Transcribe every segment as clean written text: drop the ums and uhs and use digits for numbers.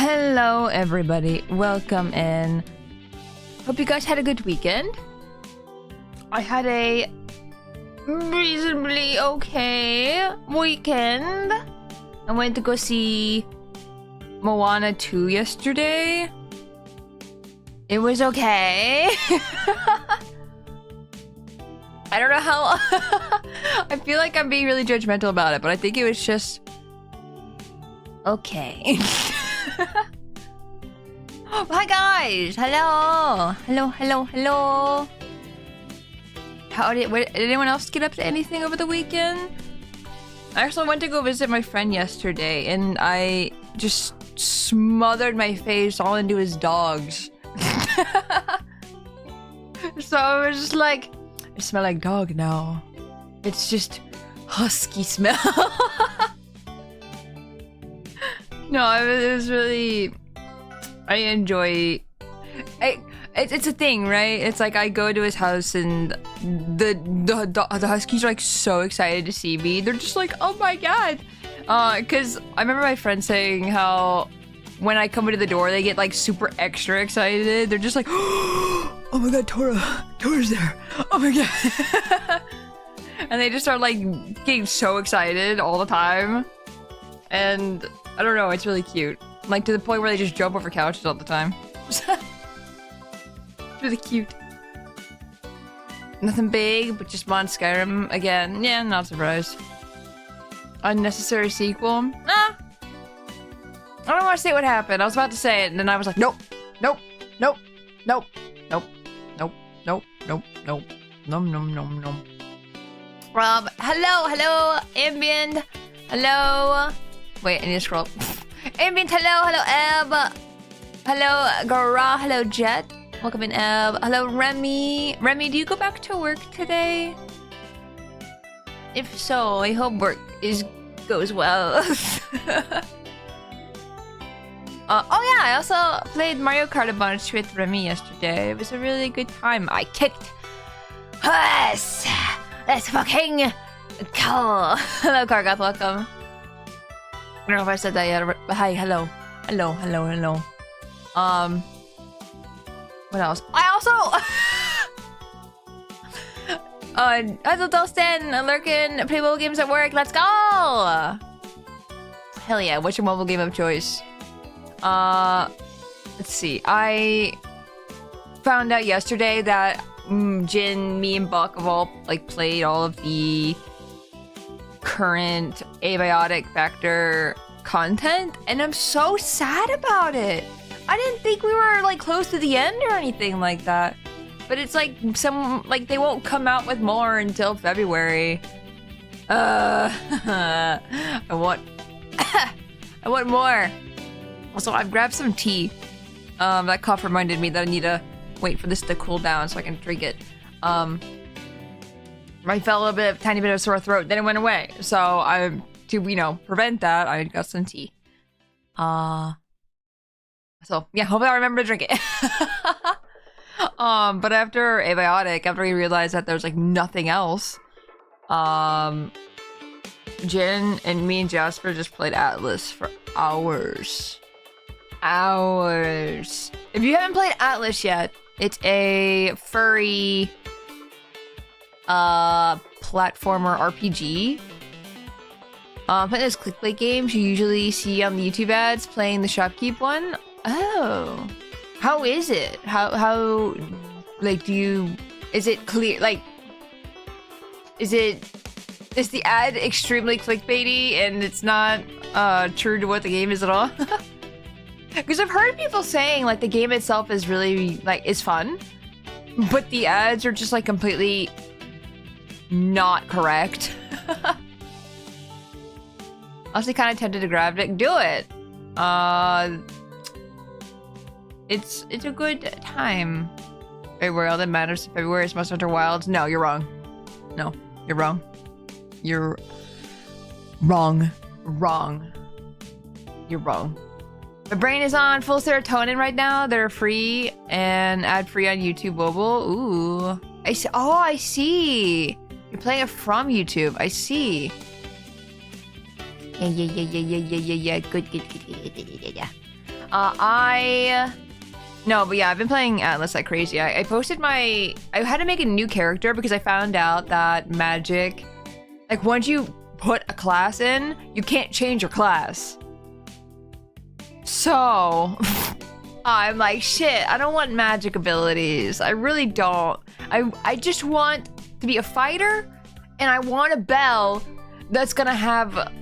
Hello everybody, welcome in. Hope you guys had a good weekend. I had a reasonably okay weekend. I went to go see Moana 2 yesterday. It was okay. I don't know how... I feel like I'm being really judgmental about it, but I think it was just... okay. Hi guys! Hello! Hello! How did anyone else get up to anything over the weekend? I actually went to go visit my friend yesterday and I just smothered my face all into his dogs. So I was just like, I smell like dog now. It's just husky smell. No, it was really... I enjoy... It's a thing, right? It's like I go to his house and the huskies are like so excited to see me. They're just like, oh my god. Cause I remember my friend saying how when I come into the door, they get like super extra excited. They're just like, oh my god, Tora's there. Oh my god. And they just start like getting so excited all the time. And I don't know, it's really cute. Like to the point where they just jump over couches all the time. It's really cute. Nothing big, but just mod Skyrim again. Yeah, not surprised. Unnecessary sequel? Nah. I don't want to say what happened. I was about to say it, and then I was like, nope, nope, nope, nope, nope, nope, nope, nope, nope, nom nom nom nom. Hello, Ambient. Hello. Wait, I need to scroll. Ambient, hello, Eb. Hello, Gara. Hello, Jet. Welcome in, Eb. Hello, Remy. Remy, do you go back to work today? If so, I hope work goes well. Oh yeah, I also played Mario Kart a bunch with Remy yesterday. It was a really good time. I kicked ass. Let's fucking go. Hello, Kargoth. Welcome. I don't know if I said that yet, but hi, hello. What else? I also... Hazel Dalston, lurking, play mobile games at work, let's go! Hell yeah, what's your mobile game of choice? Let's see, I found out yesterday that Jin, me, and Buck have all, like, played all of the current abiotic factor content, and I'm so sad about it. I didn't think we were like close to the end or anything like that, but it's like they won't come out with more until February. I want I want more. Also, I've grabbed some tea. That cough reminded me that I need to wait for this to cool down so I can drink it. I felt a tiny bit of sore throat, then it went away. So to prevent that, I got some tea. So yeah, hopefully I'll remember to drink it. But after abiotic, after we realized that there's like nothing else, Jen and me and Jasper just played Atlas for hours. If you haven't played Atlas yet, it's a furry platformer RPG. Playing those clickbait games you usually see on the YouTube ads, playing the Shopkeep one. Oh, how is it? How like is it clear, like is the ad extremely clickbaity and it's not true to what the game is at all? Because I've heard people saying like the game itself is really is fun, but the ads are just like completely not correct. Honestly, kind of tempted to grab it. Do it. It's a good time. February, all that matters. February is Monster Hunter Wilds. No, you're wrong. No, you're wrong. You're wrong. You're wrong. My brain is on full serotonin right now. They're free and ad-free on YouTube mobile. Ooh. I see. Oh, I see. You're playing it from YouTube. I see. Yeah. Good. No, but yeah, I've been playing Atlas like crazy. I posted I had to make a new character because I found out that Magic, like once you put a class in, you can't change your class. So, I'm like, shit, I don't want magic abilities. I really don't. I just want to be a fighter, and I want a Belle that's gonna have,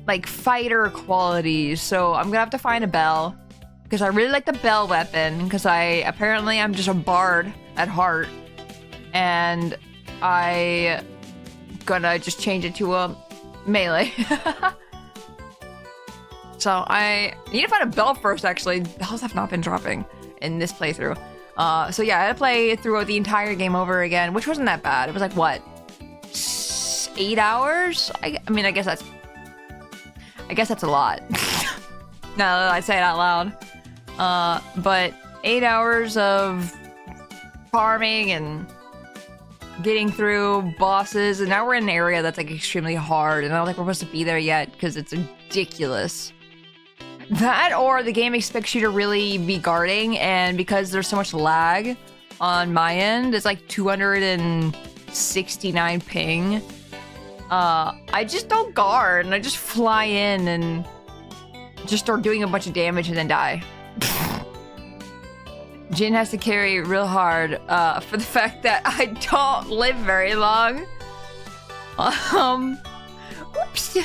like, fighter qualities. So I'm gonna have to find a Belle, because I really like the Belle weapon, because apparently I'm just a bard at heart, and I gonna just change it to a melee. So I need to find a Belle first, actually. Bells have not been dropping in this playthrough. So yeah, I had to play through the entire game over again, which wasn't that bad. It was like, what, 8 hours? I mean, I guess that's a lot. Now that I say it out loud. But 8 hours of farming and getting through bosses, and now we're in an area that's like extremely hard, and I don't think we're supposed to be there yet because it's ridiculous. That or the game expects you to really be guarding, and because there's so much lag on my end, it's like 269 ping. I just don't guard, and I just fly in and just start doing a bunch of damage and then die. Jin has to carry real hard for the fact that I don't live very long. Whoops.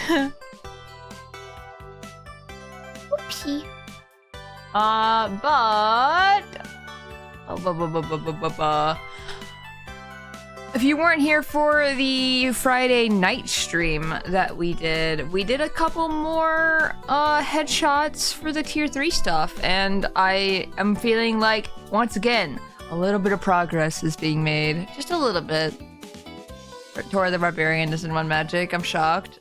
Whoopsie. If you weren't here for the Friday night stream that we did a couple more headshots for the tier 3 stuff, and I am feeling like, once again, a little bit of progress is being made. Just a little bit. Tora the Barbarian doesn't run magic. I'm shocked.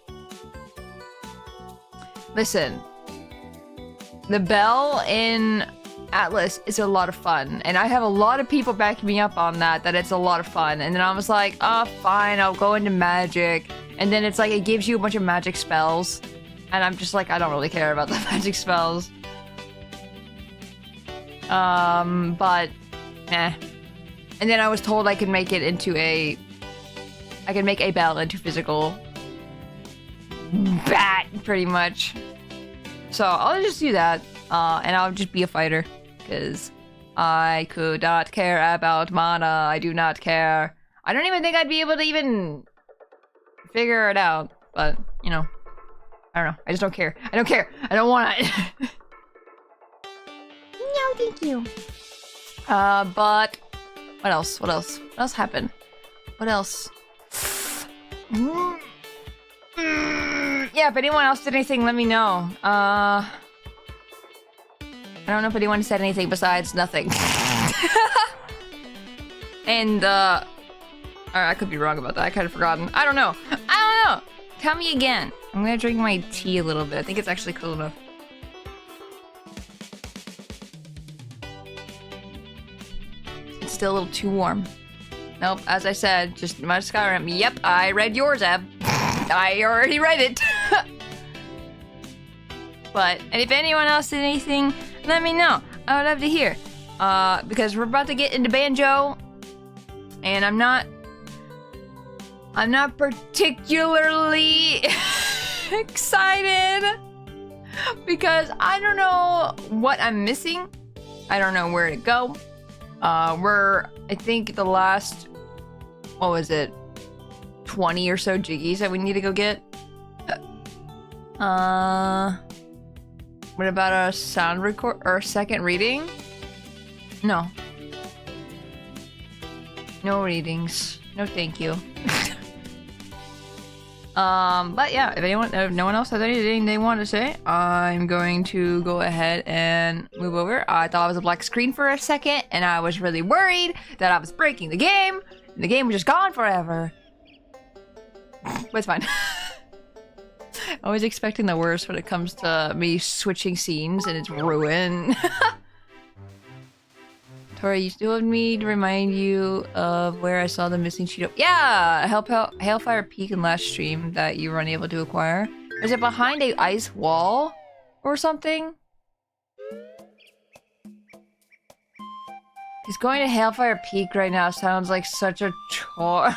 Listen. The Belle in Atlas is a lot of fun, and I have a lot of people backing me up on that it's a lot of fun. And then I was like, oh, fine, I'll go into magic. And then it's like, it gives you a bunch of magic spells, and I'm just like, I don't really care about the magic spells. But, eh. And then I was told I could make it into I could make a Belle into physical bat, pretty much. So I'll just do that, and I'll just be a fighter, because I could not care about mana. I do not care. I don't even think I'd be able to even figure it out, but, you know, I don't know. I just don't care. I don't care. I don't want it. No, thank you. But what else? What else? What else happened? What else? Yeah, if anyone else did anything, let me know. I don't know if anyone said anything besides nothing. And, alright, I could be wrong about that. I kind of forgotten. I don't know. I don't know. Tell me again. I'm gonna drink my tea a little bit. I think it's actually cool enough. It's still a little too warm. Nope, as I said, just my Skyrim. Yep, I read yours, Ab. I already read it. But, and if anyone else did anything, let me know. I would love to hear. Because we're about to get into Banjo, and I'm not particularly excited, because I don't know what I'm missing. I don't know where to go. I think the last, what was it, 20 or so jiggies that we need to go get. What about a sound record or a second reading? No. No readings. No thank you. But yeah, if no one else has anything they want to say, I'm going to go ahead and move over. I thought it was a black screen for a second, and I was really worried that I was breaking the game, and the game was just gone forever. But it's fine. Always expecting the worst when it comes to me switching scenes, and it's ruined. Tora, you still want me to remind you of where I saw the missing Cheeto? Yeah! Hailfire Peak in last stream that you were unable to acquire. Is it behind a ice wall? Or something? Because going to Hailfire Peak right now sounds like such a chore.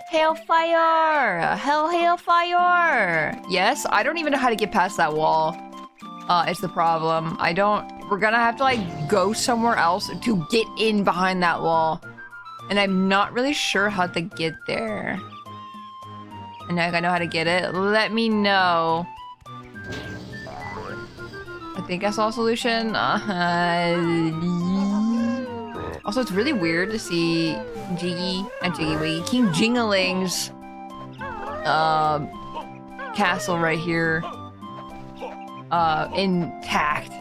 Hailfire! Hailfire! Yes, I don't even know how to get past that wall. It's the problem. We're gonna have to like go somewhere else to get in behind that wall. And I'm not really sure how to get there. And now I know how to get it. Let me know. I think I saw a solution. Also, it's really weird to see Jiggy and Jiggy Wiggy King Jingling's castle right here intact.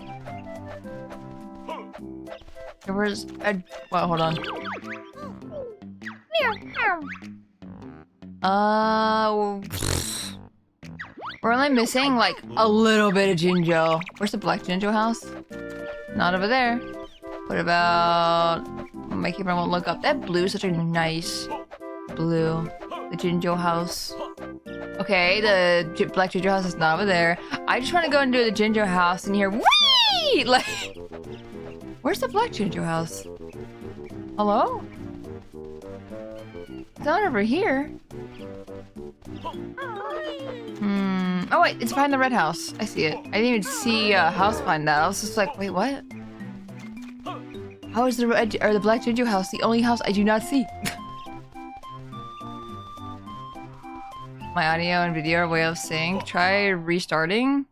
There was a well, hold on. We're only missing like a little bit of Jinjo. Where's the black Jinjo house? Not over there. What about... My camera won't look up. That blue is such a nice blue. The Jinjo house. Okay, the black Jinjo house is not over there. I just want to go and do the Jinjo house and hear wee! Like, where's the black Jinjo house? Hello? It's not over here. Oh wait, it's behind the red house. I see it. I didn't even see a house behind that. I was just like, wait, what? How is the red or the black Jinjo house the only house I do not see? My audio and video are way out of sync. Try restarting.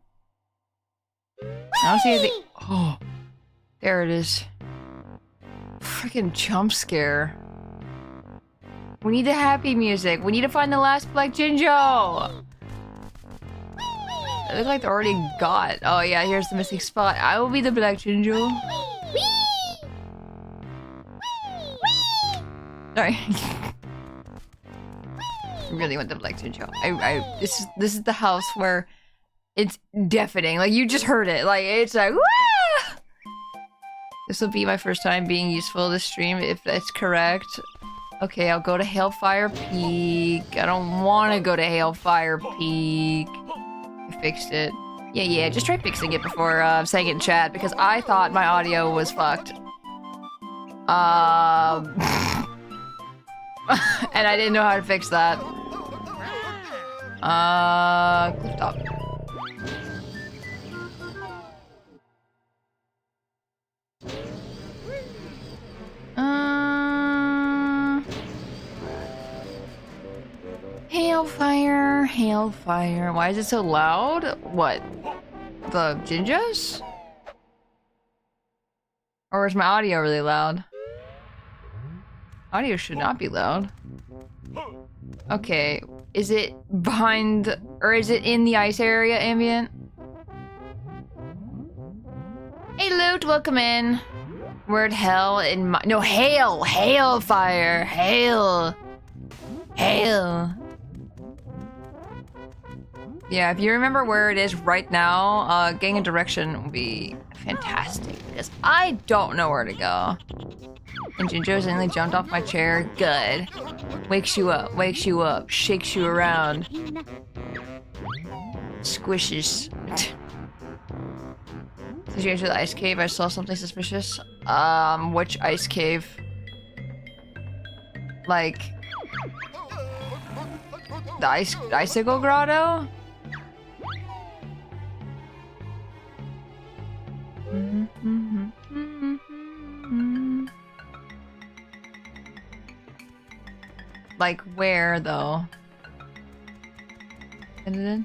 I don't see anything. Oh, there it is. Freaking jump scare. We need the happy music. We need to find the last black Jinjo. It looks like they already got. Oh yeah, here's the missing spot. I will be the black Jinjo. Sorry. I really want the black Jinjo. This is the house where it's deafening. Like you just heard it. Like it's like wah! This will be my first time being useful this stream if that's correct. Okay, I'll go to Hailfire Peak. I don't want to go to Hailfire Peak. I fixed it. Yeah, just try fixing it before saying it in chat because I thought my audio was fucked. And I didn't know how to fix that. Stop. Hailfire, Hailfire. Why is it so loud? What? The Jinjos? Or is my audio really loud? Audio should not be loud. Okay, is it behind, or is it in the ice area, Ambient? Hey Loot, welcome in. Word hell in my, no, hail, Hailfire, hail. Yeah, if you remember where it is right now, getting a direction would be fantastic, because I don't know where to go. And Jinjo suddenly jumped off my chair. Good. Wakes you up, shakes you around. Squishes. Did you enter the ice cave? I saw something suspicious. Which ice cave? Like... the icicle grotto? Like where though? I don't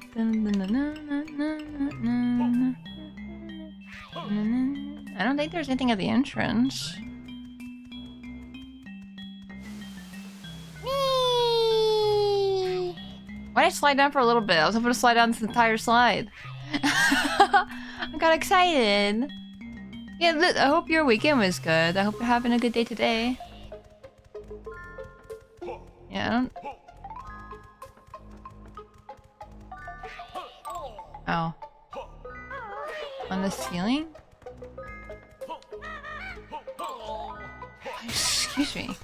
think there's anything at the entrance. Why did I slide down for a little bit? I was hoping to slide down this entire slide. I got excited. Yeah, I hope your weekend was good. I hope you're having a good day today. Yeah, I don't... Oh. On the ceiling? Excuse me.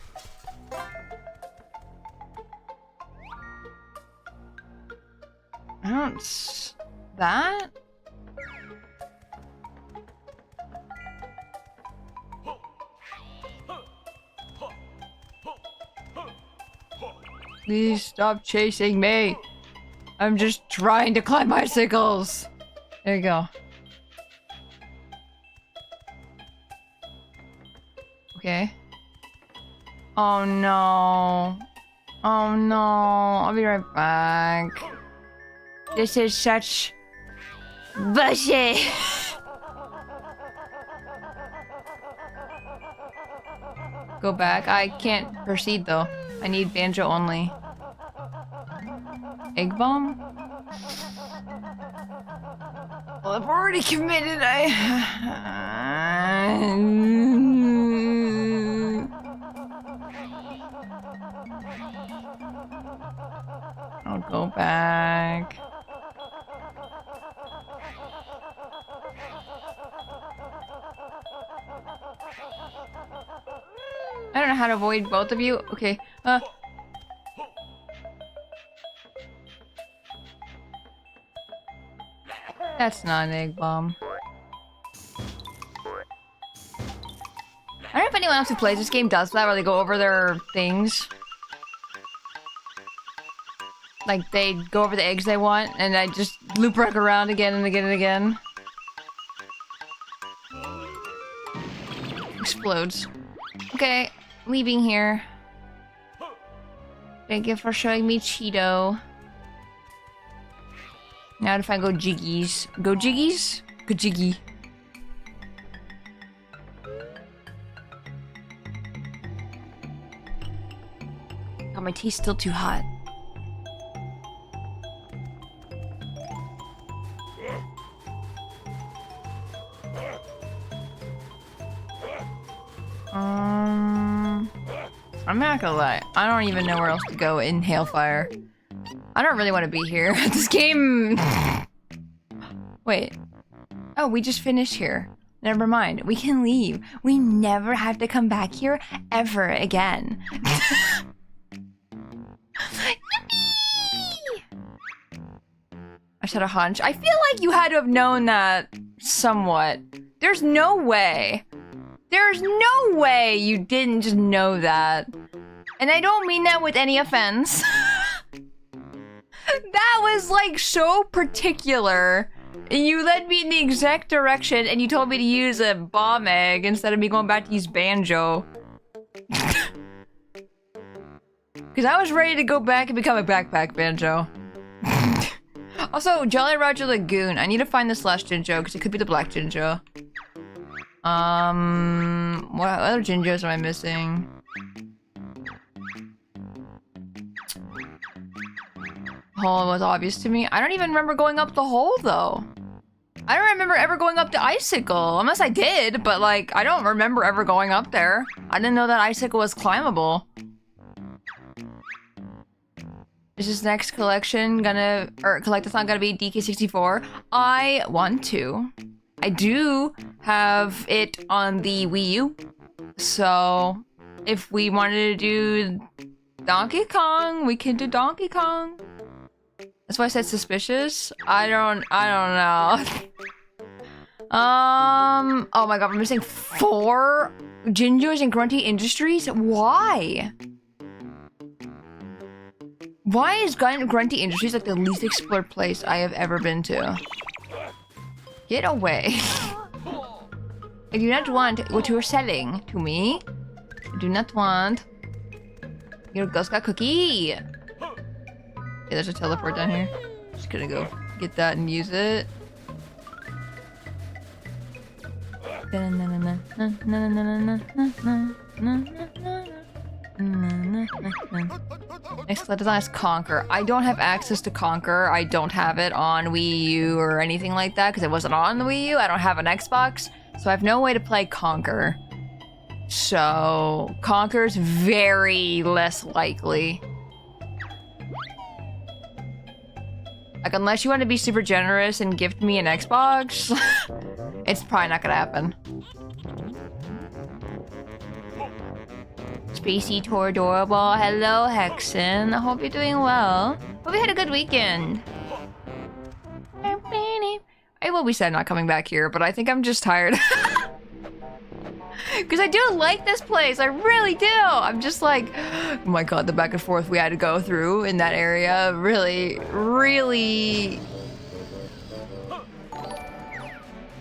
I don't... That? Please stop chasing me. I'm just trying to climb icicles. There you go. Okay. Oh no. Oh no. I'll be right back. This is such bullshit. Go back. I can't proceed though. I need Banjo only. Egg bomb? Well, I've already committed. I'll go back. I don't know how to avoid both of you. Okay. That's not an egg bomb. I don't know if anyone else who plays this game does that, where they go over their things. Like, they go over the eggs they want, and I just loop back around again and again and again. Explodes. Okay, leaving here. Thank you for showing me Cheeto. Now to find Go Jiggies. Go Jiggies? Go Jiggy. God, my tea's still too hot. I'm not gonna lie. I don't even know where else to go in Hailfire. I don't really want to be here. This game... Wait. Oh, we just finished here. Never mind. We can leave. We never have to come back here ever again. I just had a hunch. I feel like you had to have known that somewhat. There's no way. There's no way you didn't just know that. And I don't mean that with any offense. That was like so particular. And you led me in the exact direction and you told me to use a bomb egg instead of me going back to use Banjo. Because I was ready to go back and become a backpack Banjo. Also, Jolly Roger Lagoon. I need to find the slash Jinjo because it could be the black Jinjo. What other Jinjos am I missing? Hole was obvious to me. I don't even remember going up the hole though. I don't remember ever going up the icicle. Unless I did, but like, I don't remember ever going up there. I didn't know that icicle was climbable. Is this next collection gonna, or collectathon gonna be DK64? I want to. I do have it on the Wii U. So, if we wanted to do Donkey Kong, we can do Donkey Kong. That's why I said suspicious. I don't know. Oh my god, we're missing 4 Jinjos in Grunty Industries? Why? Why is Grunty Industries like the least explored place I have ever been to? Get away. I do not want what you are selling to me. I do not want your Girl Scout cookie. Okay, there's a teleport down here. Just gonna go get that and use it. Next collectathon is Conquer. I don't have access to Conquer. I don't have it on Wii U or anything like that because it wasn't on the Wii U. I don't have an Xbox, so I have no way to play Conquer. So Conquer's very less likely. Like, unless you want to be super generous and gift me an Xbox, it's probably not gonna happen. Spacey Tora adorable. Hello, Hexen. I hope you're doing well. Hope you had a good weekend. I will be sad not coming back here, but I think I'm just tired. Because I do like this place. I really do. I'm just like, oh my god, the back and forth we had to go through in that area really, really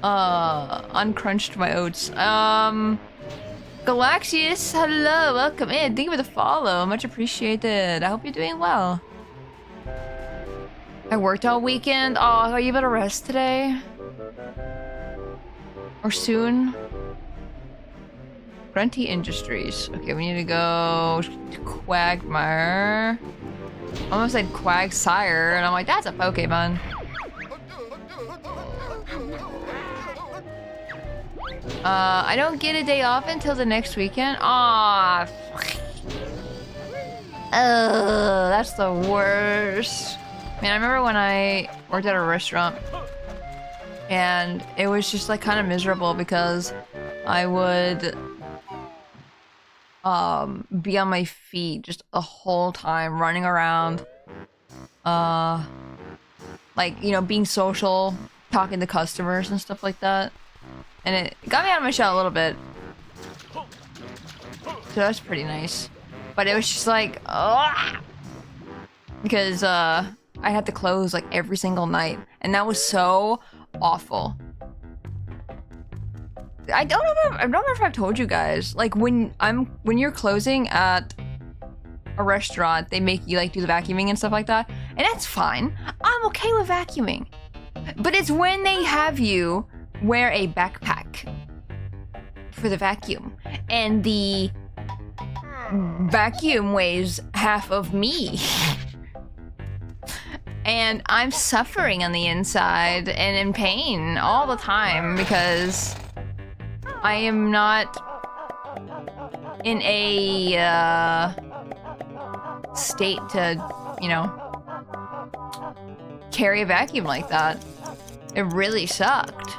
uncrunched my oats. Galaxius, hello, welcome in. Thank you for the follow. Much appreciated. I hope you're doing well. I worked all weekend. Oh, are you able to rest today? Or soon? Grunty Industries. Okay, we need to go to Quagmire. I almost said Quagsire, and I'm like, that's a Pokemon. I don't get a day off until the next weekend. Aw. That's the worst. Man, I remember when I worked at a restaurant and it was just like kind of miserable because I would be on my feet just the whole time running around, like, you know, being social, talking to customers and stuff like that. And it got me out of my shell a little bit. So that's pretty nice. But it was just like, because I had to close like every single night, and that was so awful. I don't know if I've told you guys, like when you're closing at a restaurant, they make you like do the vacuuming and stuff like that, and that's fine. I'm okay with vacuuming, but it's when they have you wear a backpack for the vacuum, and the vacuum weighs half of me. And I'm suffering on the inside and in pain all the time because I am not in a state to, you know, carry a vacuum like that. It really sucked.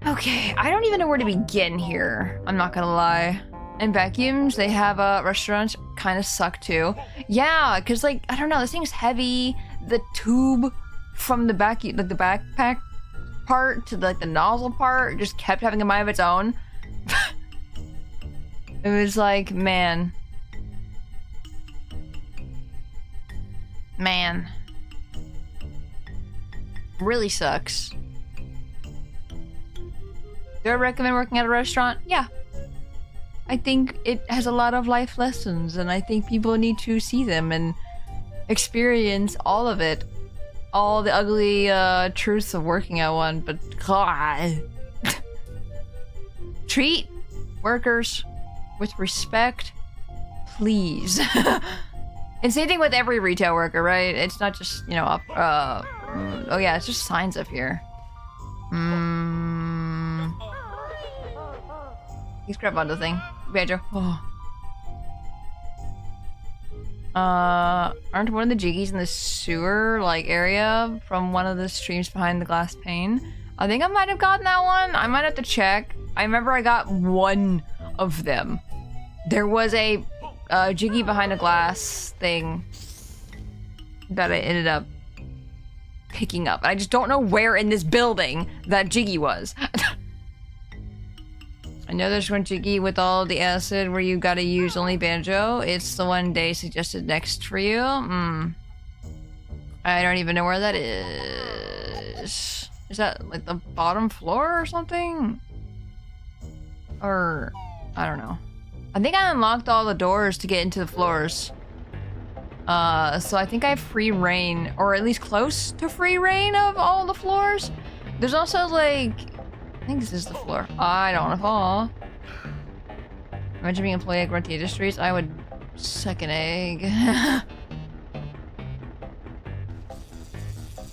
Okay, I don't even know where to begin here. I'm not gonna lie. And vacuums, they have restaurants kind of suck too. Yeah, because like, I don't know, this thing's heavy. The tube from the back, like the backpack part to like the nozzle part just kept having a mind of its own. It was like, man. Really sucks. Do I recommend working at a restaurant? Yeah. I think it has a lot of life lessons, and I think people need to see them and experience all of it. All the ugly truths of working at one, but God. Treat workers with respect, please. And same thing with every retail worker, right? It's not just, you know, oh yeah, it's just signs up here. Please grab onto the thing. Banjo. Oh. Aren't one of the jiggies in the sewer, like, area from one of the streams behind the glass pane? I think I might have gotten that one. I might have to check. I remember I got one of them. There was a jiggy behind a glass thing that I ended up picking up. I just don't know where in this building that jiggy was. I know there's one jiggy with all the acid where you gotta use only Banjo. It's the one they suggested next for you. I don't even know where that is. Is that like the bottom floor or something? Or, I don't know. I think I unlocked all the doors to get into the floors. So I think I have free reign, or at least close to free reign of all the floors. There's also like, I think this is the floor. I don't want to fall. Imagine being an employee at Grunty Industries. I would suck an egg.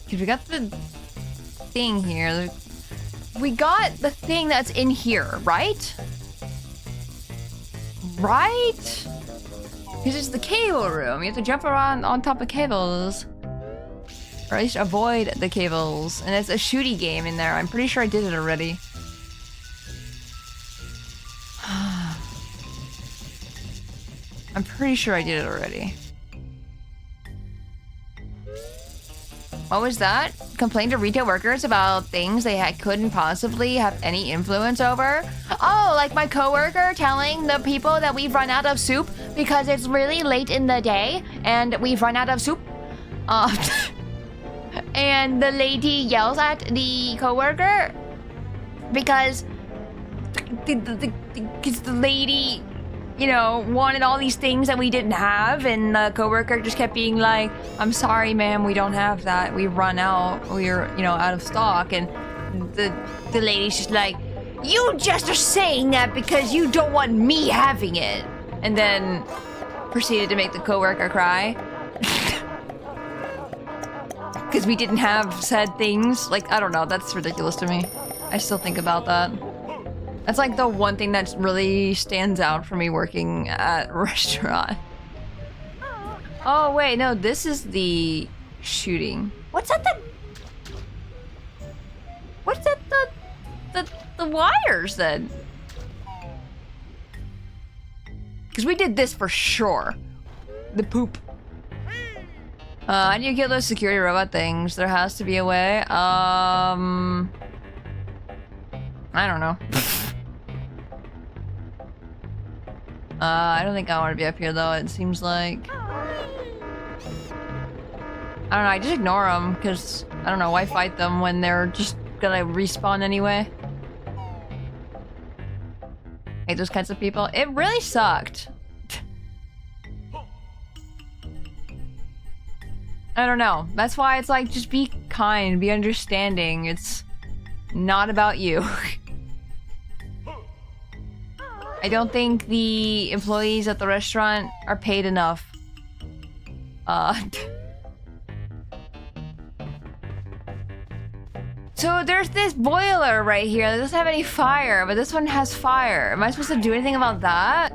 Cause we got the thing here. We got the thing that's in here, right? Right? Because it's the cable room. You have to jump around on top of cables. Or at least avoid the cables. And it's a shooty game in there. I'm pretty sure I did it already. I'm pretty sure I did it already. What was that? Complained to retail workers about things they couldn't possibly have any influence over? Oh, like my coworker telling the people that we've run out of soup because it's really late in the day and we've run out of soup. And the lady yells at the coworker because the lady, you know, wanted all these things that we didn't have, and the coworker just kept being like, I'm sorry, ma'am, we don't have that. We run out. We're, you know, out of stock. And the lady's just like, you just are saying that because you don't want me having it. And then proceeded to make the coworker cry. Because we didn't have said things. Like, I don't know. That's ridiculous to me. I still think about that. That's like the one thing that really stands out for me working at a restaurant. Oh, wait, no, this is the shooting. What's that the wires then? Because we did this for sure. The poop. How do you kill those security robot things? There has to be a way. I don't know. I don't think I want to be up here though, it seems like. I don't know, I just ignore them, because, I don't know, why fight them when they're just gonna respawn anyway? Hate those kinds of people. It really sucked. I don't know. That's why it's like, just be kind, be understanding. It's not about you. I don't think the employees at the restaurant are paid enough. So there's this boiler right here that doesn't have any fire, but this one has fire. Am I supposed to do anything about that?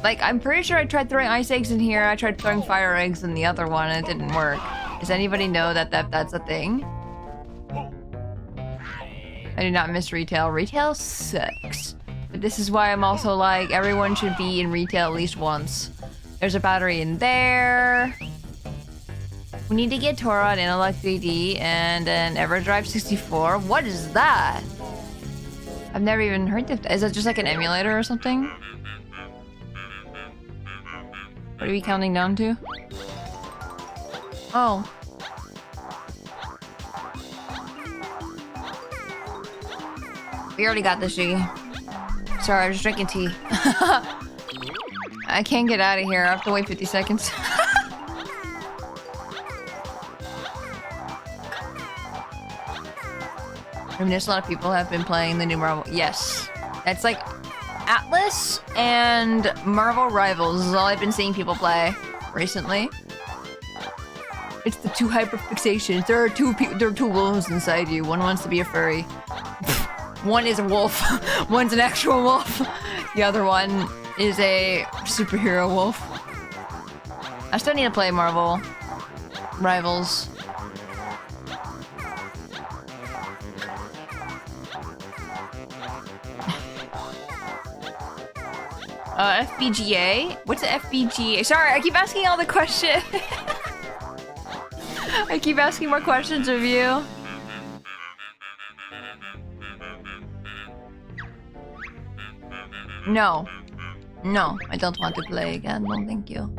Like, I'm pretty sure I tried throwing ice eggs in here. I tried throwing fire eggs in the other one and it didn't work. Does anybody know that that's a thing? I do not miss retail. Retail sucks. But this is why I'm also like, everyone should be in retail at least once. There's a battery in there. We need to get Tora, an Analog 3D, and an EverDrive 64. What is that? I've never even heard of that. Is it just like an emulator or something? What are we counting down to? Oh. We already got this, Jiggy. Sorry, I was drinking tea. I can't get out of here. I have to wait 50 seconds. I mean, there's a lot of people have been playing the new Marvel. Yes. It's like Atlas and Marvel Rivals is all I've been seeing people play recently. It's the two hyperfixations. There are two wolves inside you. One wants to be a furry. One is a wolf. One's an actual wolf. The other one is a superhero wolf. I still need to play Marvel Rivals. FBGA? What's the FBGA? Sorry, I keep asking all the questions. I keep asking more questions of you. No. No, I don't want to play again. No, thank you.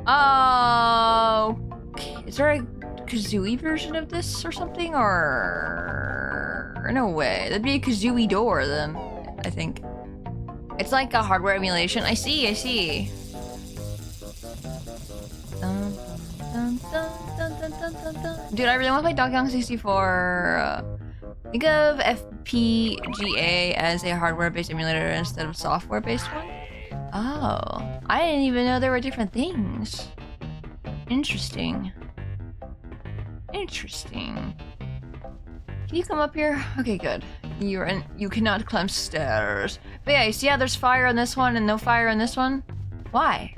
Oh, is there a Kazooie version of this or something? Or no way. That'd be a Kazooie door then, I think. It's like a hardware emulation. I see, I see. Dude, I really want to play Donkey Kong 64. Think of FPGA as a hardware-based emulator instead of software-based one? Oh, I didn't even know there were different things. Interesting. Interesting. Can you come up here? Okay, good. You cannot climb stairs. But yeah, you see how there's fire on this one and no fire on this one? Why?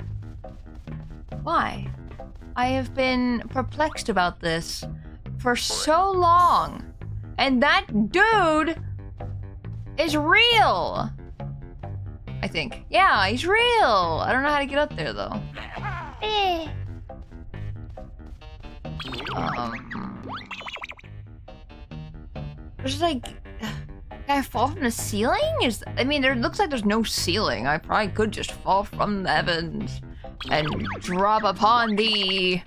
Why? I have been perplexed about this for so long. And that dude is real. I think. Yeah, he's real. I don't know how to get up there though. There's like... Can I fall from the ceiling? I mean, there looks like there's no ceiling. I probably could just fall from the heavens and drop upon thee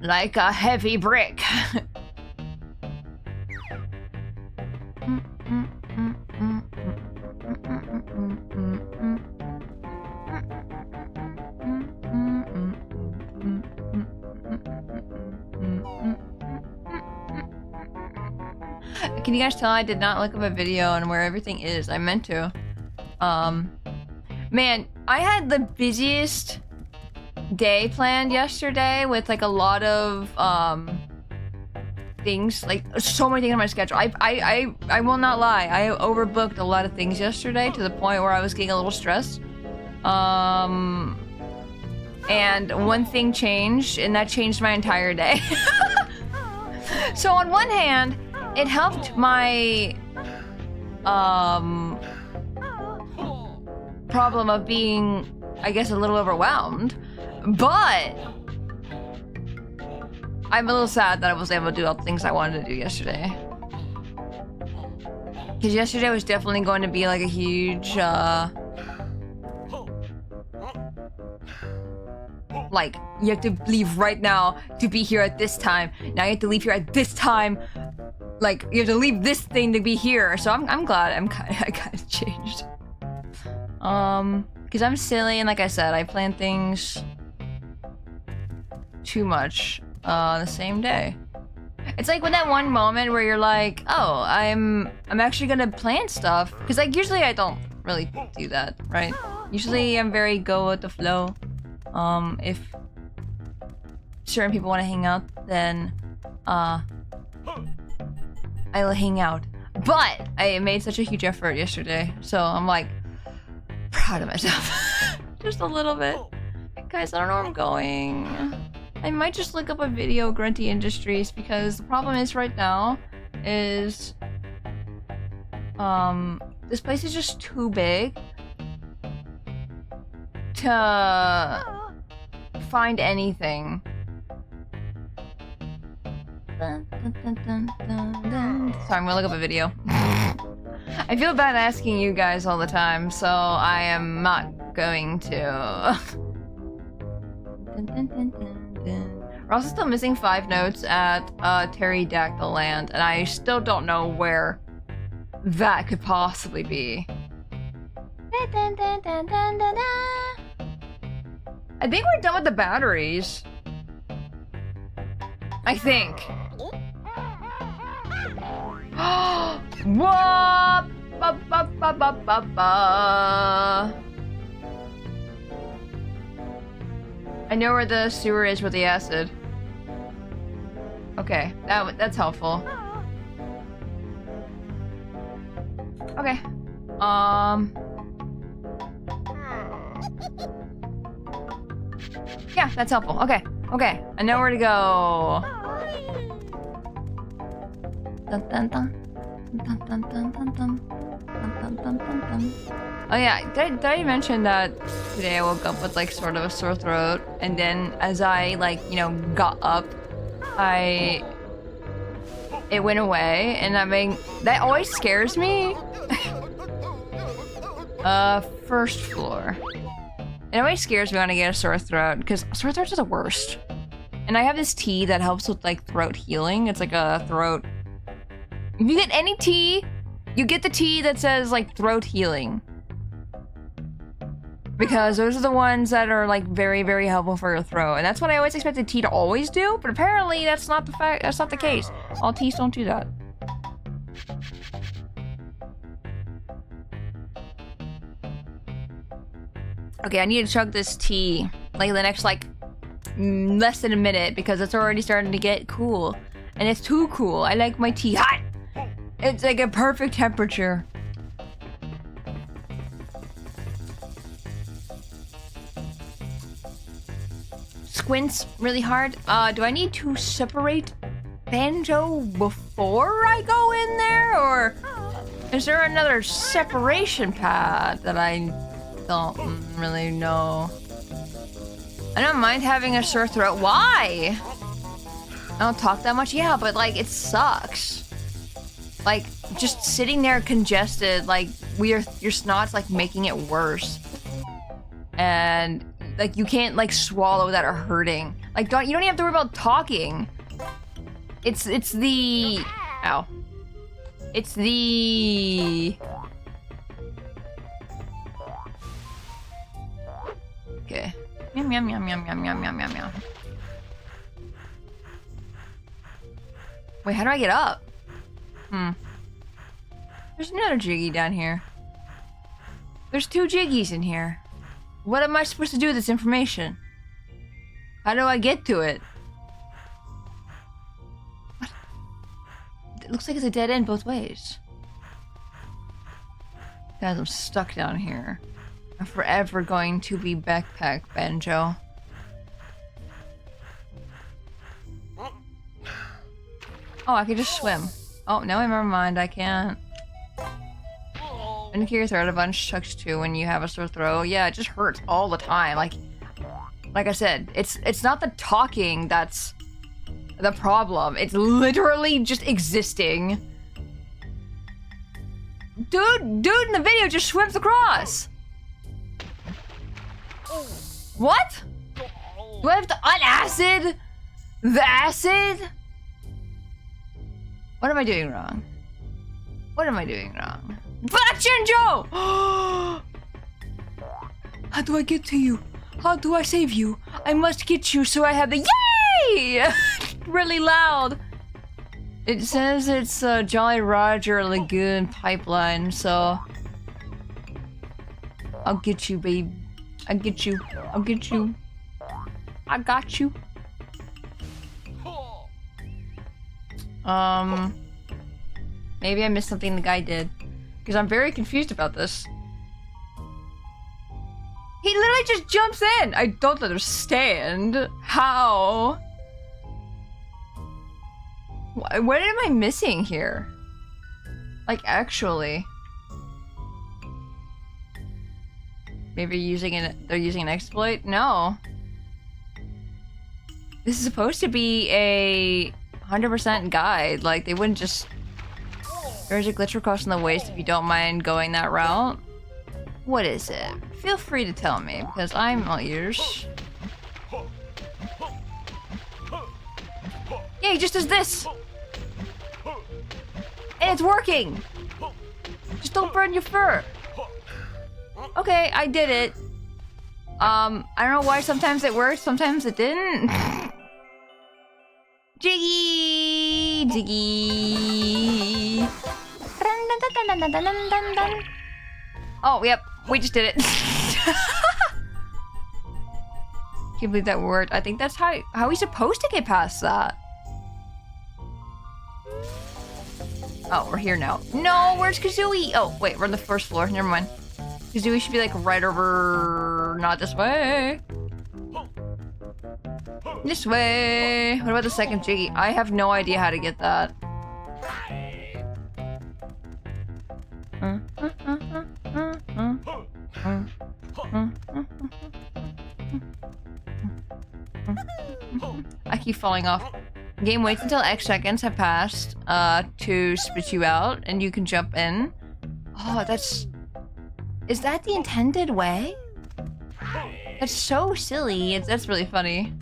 like a heavy brick. Can you guys tell I did not look up a video on where everything is? I meant to. Man, I had the busiest day planned yesterday with like a lot of things, like so many things on my schedule. I will not lie. I overbooked a lot of things yesterday to the point where I was getting a little stressed. And one thing changed, and that changed my entire day. So on one hand, it helped my problem of being, I guess, a little overwhelmed, but I'm a little sad that I was able to do all the things I wanted to do yesterday. Because yesterday was definitely going to be like a huge, like, you have to leave right now to be here at this time. Now you have to leave here at this time. Like, you have to leave this thing to be here. So I'm glad I kind of changed. Because I'm silly, and like I said, I plan things too much on the same day. It's like when that one moment where you're like, oh, I'm actually gonna plan stuff. Because like usually I don't really do that, right? Usually I'm very go with the flow. If certain people want to hang out, then I will hang out. But I made such a huge effort yesterday, so I'm like proud of myself. Just a little bit. Guys, I don't know where I'm going. I might just look up a video, Grunty Industries, because the problem is right now is this place is just too big to find anything. Sorry, I'm gonna look up a video. I feel bad asking you guys all the time, so I am not going to. We're also still missing 5 notes at Pterodactyl Land, and I still don't know where that could possibly be. I think we're done with the batteries. I think. Whoa! Ba, ba, ba, ba, ba, ba. I know where the sewer is with the acid. Okay, that's helpful. Okay. Yeah, that's helpful. Okay, okay. I know where to go. Dun, dun, dun. Dun, dun, dun, dun, dun. Dun, dun, dun, dun, dun. Oh yeah, did I mention that today I woke up with like sort of a sore throat, and then as I like, you know, got up, it went away, and I mean, that always scares me. First floor. It always scares me when I get a sore throat, because sore throats are the worst. And I have this tea that helps with like throat healing. It's like a throat... If you get any tea, you get the tea that says like throat healing. Because those are the ones that are like very, very helpful for your throat. And that's what I always expected tea to always do, but apparently that's not the fact, that's not the case. All teas don't do that. Okay, I need to chug this tea like the next like less than a minute because it's already starting to get cool. And it's too cool. I like my tea hot. It's like a perfect temperature. Squints really hard. Do I need to separate Banjo before I go in there? Or is there another separation pad that I don't really know? I don't mind having a sore throat. Why? I don't talk that much. Yeah, but like it sucks. Like just sitting there congested, like your snot's like making it worse. And like you can't like swallow without it hurting. Like you don't even have to worry about talking. It's the ow. It's the okay. Yum yum yum yum yum yum yum yum yum. Wait, how do I get up? There's another Jiggy down here. There's 2 Jiggies in here. What am I supposed to do with this information? How do I get to it? What? It looks like it's a dead end both ways. Guys, I'm stuck down here. I'm forever going to be backpack Banjo. Oh, I could just swim. Oh, no, never mind, I can't. And your throat a bunch chucks too when you have a sore throat. Yeah, it just hurts all the time. Like I said, it's not the talking that's the problem. It's literally just existing. Dude in the video just swims across. What? Do I have to unacid the acid? What am I doing wrong? What am I doing wrong? Black Jinjo! How do I get to you? How do I save you? I must get you so I have the yay! Really loud. It says it's Jolly Roger Lagoon Pipeline, so I'll get you, babe. I get you. I'll get you. I got you. Maybe I missed something the guy did. Because I'm very confused about this. He literally just jumps in! I don't understand. How? What am I missing here? Like, actually. Maybe they're using an exploit? No. This is supposed to be a 100% guide. Like, they wouldn't just... There's a glitch across in the waste if you don't mind going that route. What is it? Feel free to tell me, because I'm all ears. Yeah, he just does this! And it's working! Just don't burn your fur! Okay, I did it. I don't know why sometimes it worked, sometimes it didn't. Jiggy! Jiggy! Oh, yep. We just did it. Can't believe that worked. I think that's how he's supposed to get past that. Oh, we're here now. No, where's Kazooie? Oh, wait, we're on the first floor. Never mind. Kazooie should be like right over... Not this way. This way. What about the second Jiggy? I have no idea how to get that. I keep falling off. Game waits until X seconds have passed to spit you out, and you can jump in. Oh, that's... Is that the intended way? That's so silly. That's really funny.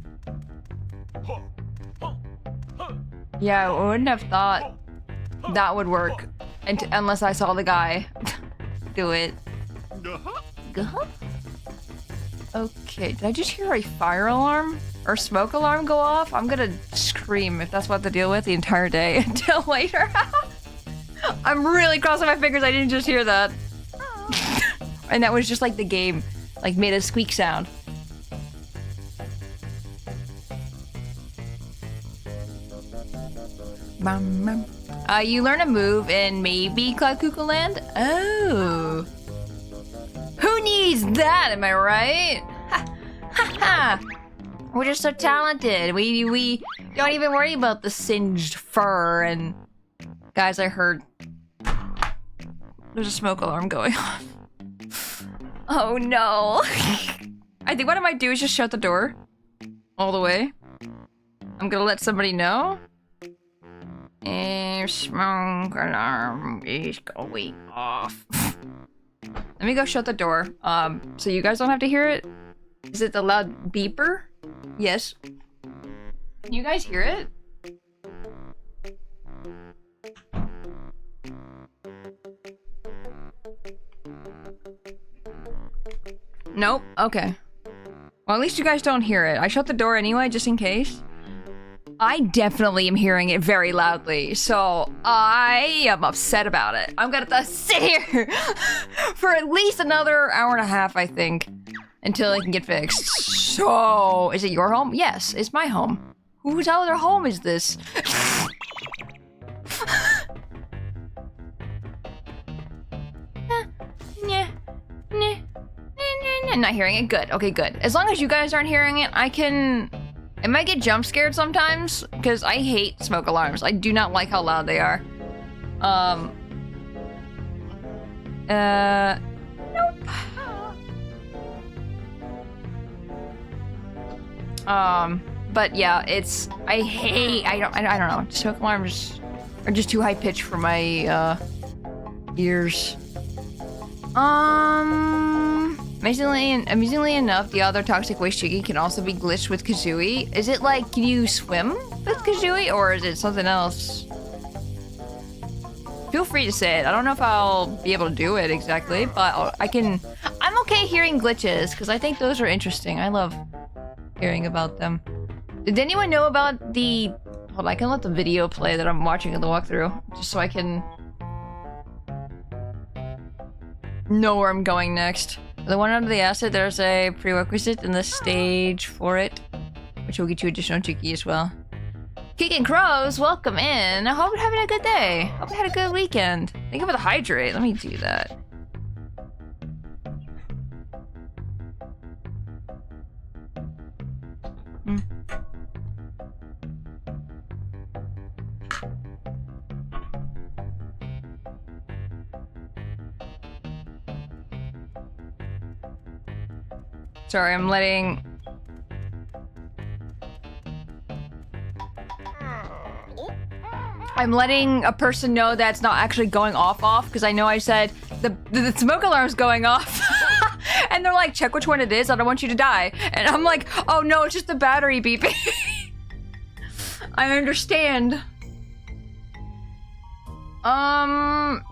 Yeah, I wouldn't have thought that would work unless I saw the guy do it. Okay, did I just hear a fire alarm or smoke alarm go off? I'm gonna scream if that's what to deal with the entire day until later. I'm really crossing my fingers I didn't just hear that. And that was just like the game, like made a squeak sound. You learn a move in maybe Cloud Cuckoo Land? Oh. Who needs that, am I right? Ha ha ha! We're just so talented. We don't even worry about the singed fur and... Guys, I heard... There's a smoke alarm going on. Oh no. I think what I might do is just shut the door. All the way. I'm gonna let somebody know. And smoke alarm is going off. Let me go shut the door. So you guys don't have to hear it. Is it the loud beeper? Yes. Can you guys hear it? Nope. Okay. Well, at least you guys don't hear it. I shut the door anyway, just in case. I definitely am hearing it very loudly, so I am upset about it. I'm gonna have to sit here for at least another hour and a half, I think, until it can get fixed. So, is it your home? Yes, it's my home. Whose other home is this? Not hearing it. Good. Okay, good. As long as you guys aren't hearing it, I can... It might get jump scared sometimes, because I hate smoke alarms. I do not like how loud they are. Nope. But yeah, it's... I don't know. Smoke alarms are just too high pitched for my, ears. Amusingly enough, the other toxic waste chicken can also be glitched with Kazooie. Is it like, can you swim with Kazooie, or is it something else? Feel free to say it. I don't know if I'll be able to do it exactly, but I'm okay hearing glitches, because I think those are interesting. I love hearing about them. Did anyone know about the... Hold on, I can let the video play that I'm watching in the walkthrough, just so I can know where I'm going next. The one under the asset, there's a prerequisite in the stage for it, which will get you additional Chiki as well. Kicking Crows, welcome in. I hope you're having a good day. Hope you had a good weekend. Thank you for the hydrate. Let me do that. Sorry, I'm letting... a person know that's not actually going off, because I know I said the smoke alarm's going off. And they're like, check which one it is, I don't want you to die. And I'm like, oh no, it's just the battery beeping. I understand.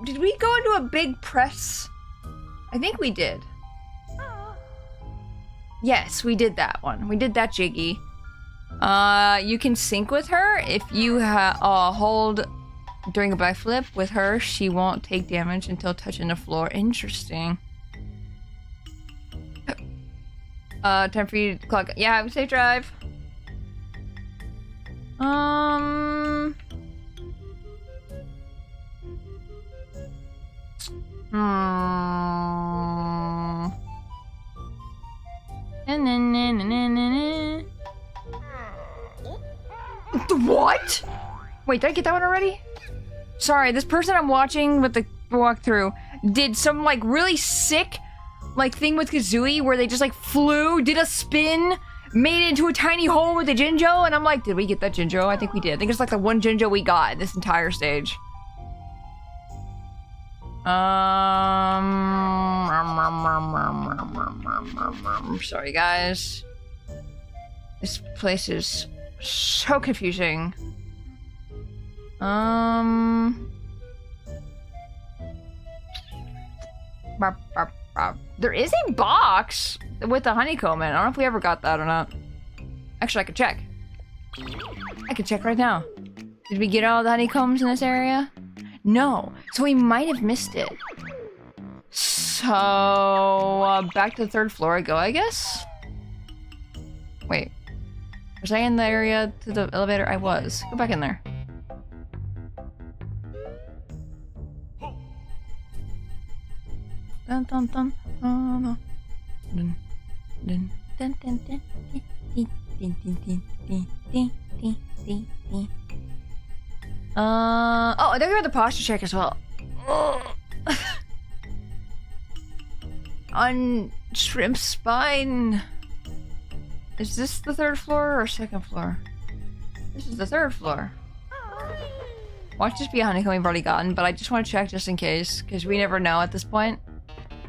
Did we go into a big press? I think we did. Yes, we did that one. We did that jiggy. You can sync with her. If you hold during a backflip with her, she won't take damage until touching the floor. Interesting. Time for you to clock. Yeah, have a safe drive. What? Wait, did I get that one already? Sorry, this person I'm watching with the walkthrough did some like really sick like thing with Kazooie where they just like flew, did a spin, made it into a tiny hole with a Jinjo, and I'm like, did we get that Jinjo? I think we did. I think it's like the one Jinjo we got in this entire stage. Sorry guys. This place is so confusing. There is a box with the honeycomb in it. I don't know if we ever got that or not. Actually, I could check. I could check right now. Did we get all the honeycombs in this area? No. So we might have missed it. So, back to the third floor I go, I guess? Wait. Was I in the area to the elevator? I was. Go back in there. Dun dun dun dun dun dun dun dun dun oh, there you are the posture check as well. On Shrimp Spine. Is this the third floor or second floor? This is the 3rd floor. Watch this be a honeycomb we've already gotten, but I just want to check just in case, because we never know at this point.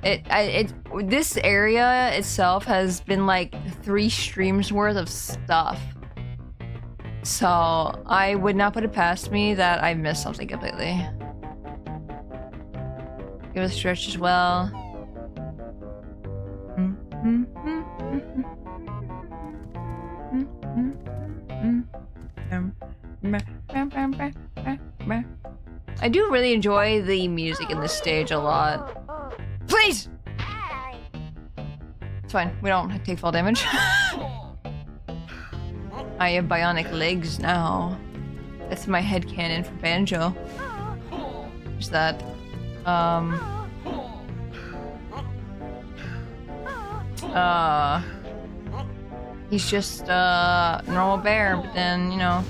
This area itself has been like 3 streams worth of stuff. So I would not put it past me that I missed something completely. Give it a stretch as well. I do really enjoy the music in this stage a lot. Please! It's fine, we don't take fall damage. I have bionic legs now. That's my headcanon for Banjo. What's that? He's just a normal bear, but then, you know.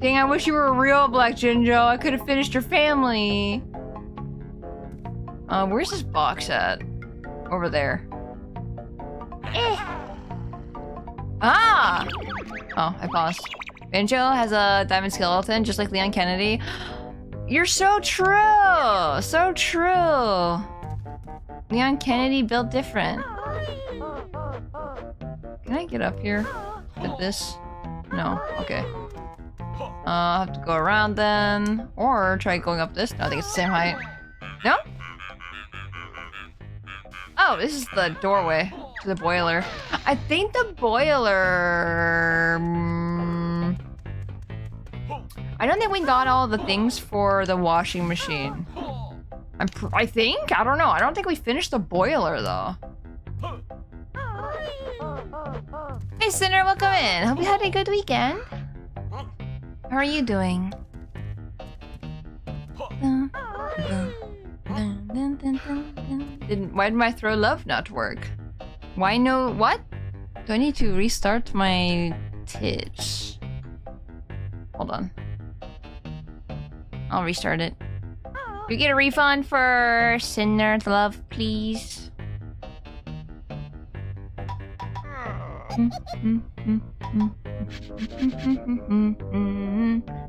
Dang, I wish you were a real Black Jinjo. I could have finished your family. Where's this box at? Over there. Ah! Oh, I paused. Banjo has a diamond skeleton, just like Leon Kennedy. You're so true! So true! Leon Kennedy built different. Can I get up here with this? No, okay. I'll have to go around then. Or try going up this. No, I think it's the same height. No? Oh, this is the doorway to the boiler. I think the boiler... I don't think we got all the things for the washing machine. I think? I don't know. I don't think we finished the boiler, though. Hey, Sinner, welcome in. Hope you had a good weekend. How are you doing? Why did my throw love not work? Why no? What? Do I need to restart my Twitch? Hold on. I'll restart it. Can we get a refund for Sinner Love, please? Let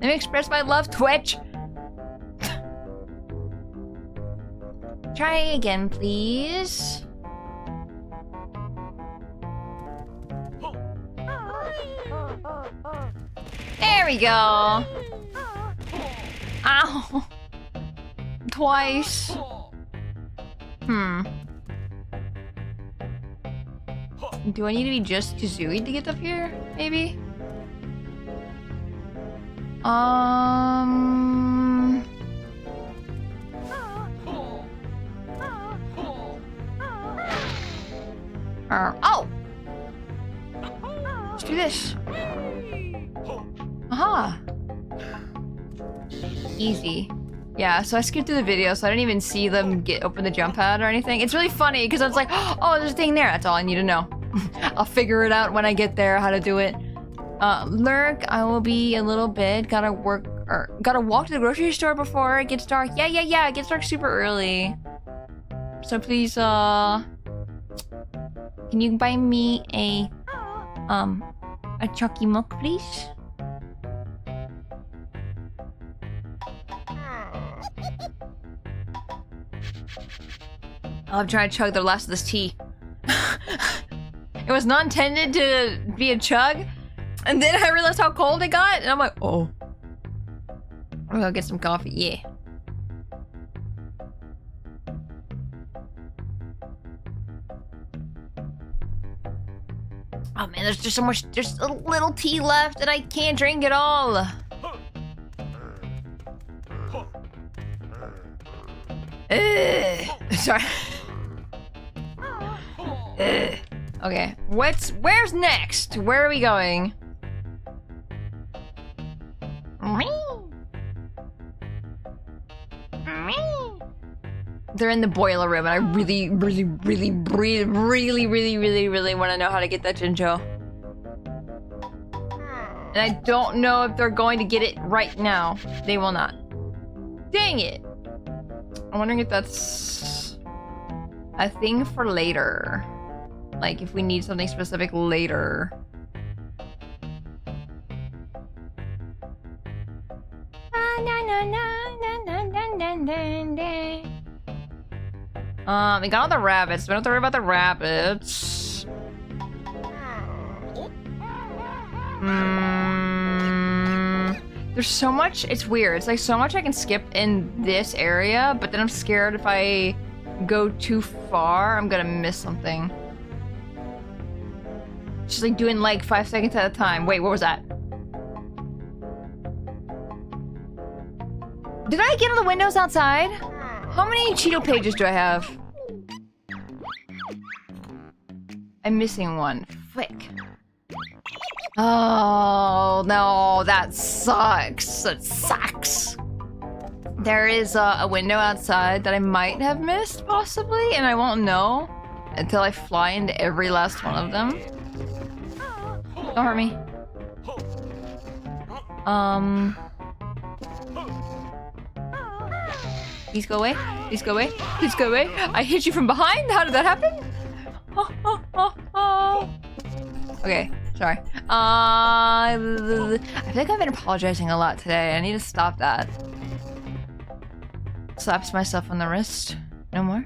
me express my love, Twitch! Try again, please. There we go! Ow! Twice. Do I need to be just Kazooie to get up here? Maybe? Oh! Let's do this. Aha! Easy. Yeah, so I skipped through the video, so I didn't even see them open the jump pad or anything. It's really funny, because I was like, oh, there's a thing there. That's all I need to know. I'll figure it out when I get there, how to do it. Lurk, I will be a little bit. Gotta walk to the grocery store before it gets dark. Yeah, it gets dark super early. So please, can you buy me a Chucky Muck, please? I'm trying to chug the last of this tea. It was not intended to be a chug, and then I realized how cold it got, and I'm like, oh. I'm gonna go get some coffee, yeah. Oh man, there's just so much, there's a little tea left, and I can't drink it all. Sorry. Okay, where's next? Where are we going? They're in the boiler room, and I really want to know how to get that Jinjo. And I don't know if they're going to get it right now. They will not. Dang it! I'm wondering if that's a thing for later. Like, if we need something specific later. We got all the rabbits. We don't have to worry about the rabbits. There's so much. It's weird. It's like so much I can skip in this area, but then I'm scared if I go too far, I'm gonna miss something. Just like doing like 5 seconds at a time. Wait, what was that? Did I get on the windows outside? How many Cheeto pages do I have? I'm missing one. Flick. Oh no, that sucks. That sucks. There is a window outside that I might have missed, possibly, and I won't know until I fly into every last one of them. Don't hurt me. Please go away. Please go away. Please go away. I hit you from behind? How did that happen? Okay, sorry. I feel like I've been apologizing a lot today. I need to stop that. Slaps myself on the wrist. No more?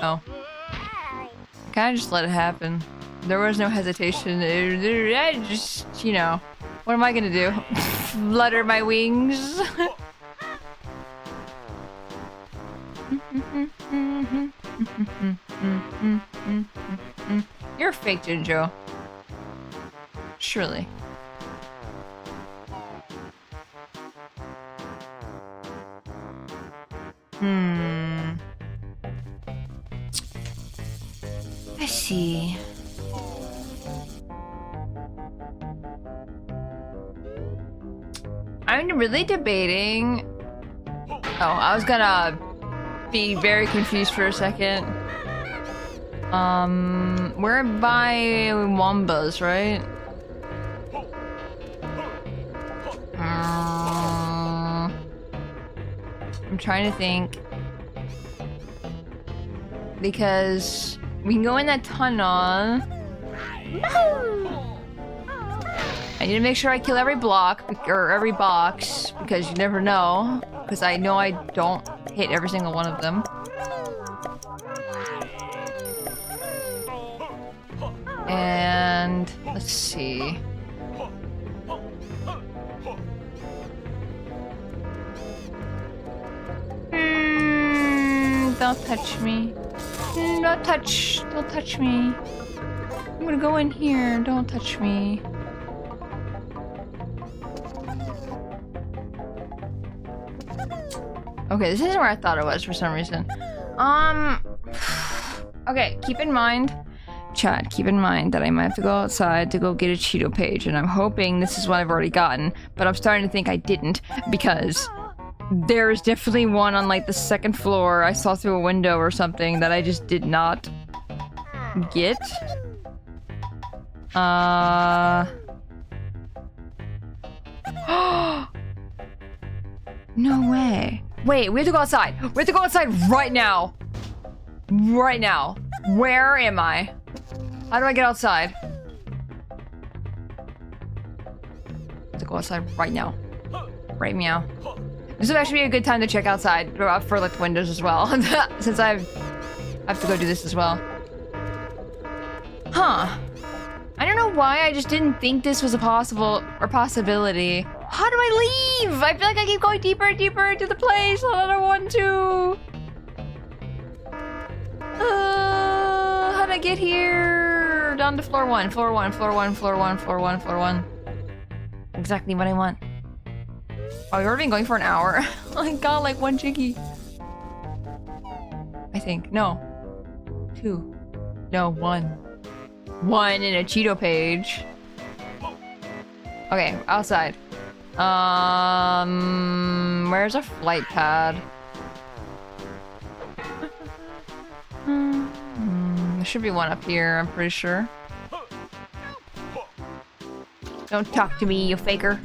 Oh. Kinda just let it happen. There was no hesitation. I just, you know. What am I gonna do? Flutter my wings? You're fake, Jinjo. Surely. I see. I'm really debating. Oh, I was gonna be very confused for a second. We're by Wombas, right? I'm trying to think. Because we can go in that tunnel. I need to make sure I kill every block, or every box, because you never know. Because I know I don't hit every single one of them. And let's see. Don't touch me. Don't touch me. I'm gonna go in here. Don't touch me. Okay, this isn't where I thought it was for some reason. Okay, keep in mind, chat, keep in mind that I might have to go outside to go get a Cheeto page, and I'm hoping this is what I've already gotten, but I'm starting to think I didn't, because there's definitely one on, like, the second floor I saw through a window or something that I just did not get. No way. Wait, we have to go outside. We have to go outside right now. Right now. Where am I? How do I get outside? I have to go outside right now. Right meow. This would actually be a good time to check outside for like the windows as well. Since I have to go do this as well. Huh. I don't know why I just didn't think this was a possibility. How do I leave? I feel like I keep going deeper and deeper into the place and I don't want to. How'd I get here? Down to floor one, floor one, floor one, floor one, floor one, floor one. Exactly what I want. Oh, we've already been going for an hour. I got like one chickie. I think. No. 2. No, 1. 1 in a Cheeto page. Okay, outside. Where's a flight pad? There should be one up here, I'm pretty sure. Don't talk to me, you faker.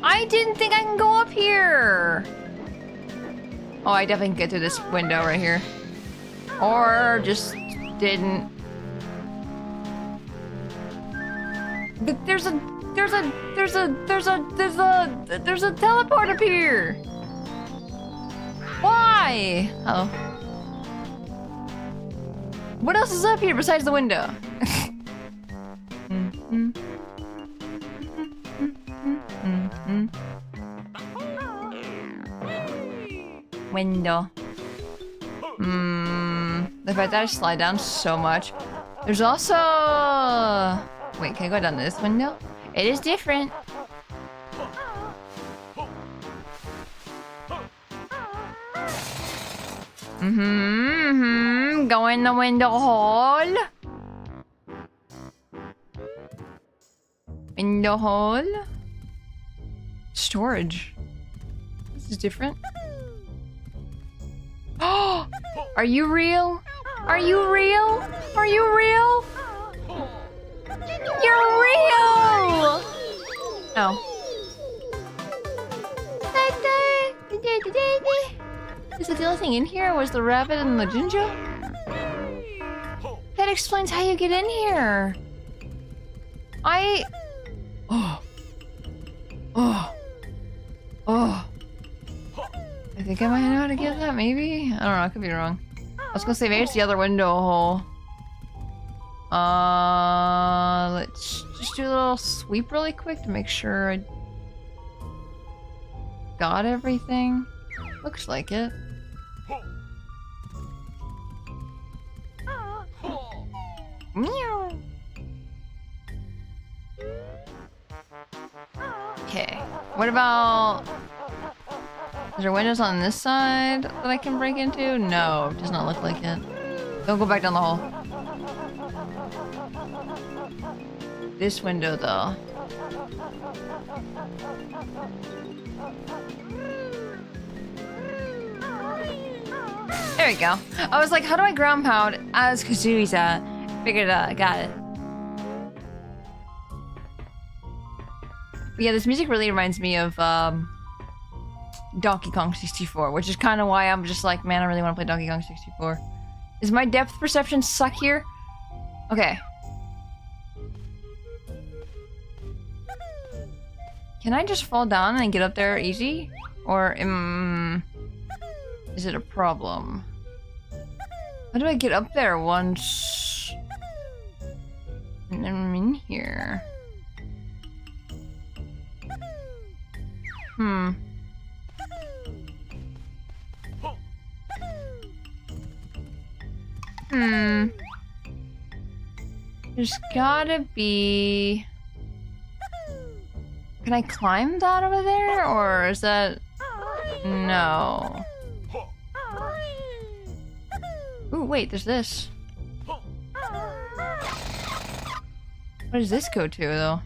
I didn't think I can go up here. Oh, I definitely can get through this window right here. Or just didn't. But there's a teleport up here. Why? Oh. What else is up here besides the window? Window. The fact that I slide down so much. There's also... Wait, can I go down this window? It is different. Go in the window hole. Window hole. Storage. This is different. Oh, are you real? Are you real? Are you real? You're real! Oh. Is the only thing in here was the rabbit and the ginger? That explains how you get in here. I think I might know how to get that, maybe? I don't know, I could be wrong. I was gonna say maybe it's the other window hole. Let's just do a little sweep really quick to make sure I got everything. Looks like it. Meow. Okay. What about... Is there windows on this side that I can break into? No, it does not look like it. Don't go back down the hole. This window, though. There we go. I was like, how do I ground pound as Kazooie's at? Figured it out. I got it. But yeah, this music really reminds me of Donkey Kong 64, which is kind of why I'm just like, man, I really want to play Donkey Kong 64. Is my depth perception suck here? Okay. Can I just fall down and get up there easy? Or is it a problem? How do I get up there once I'm in here? There's gotta be... Can I climb that over there? Or is that... No. Ooh, wait, there's this. Where does this go to, though?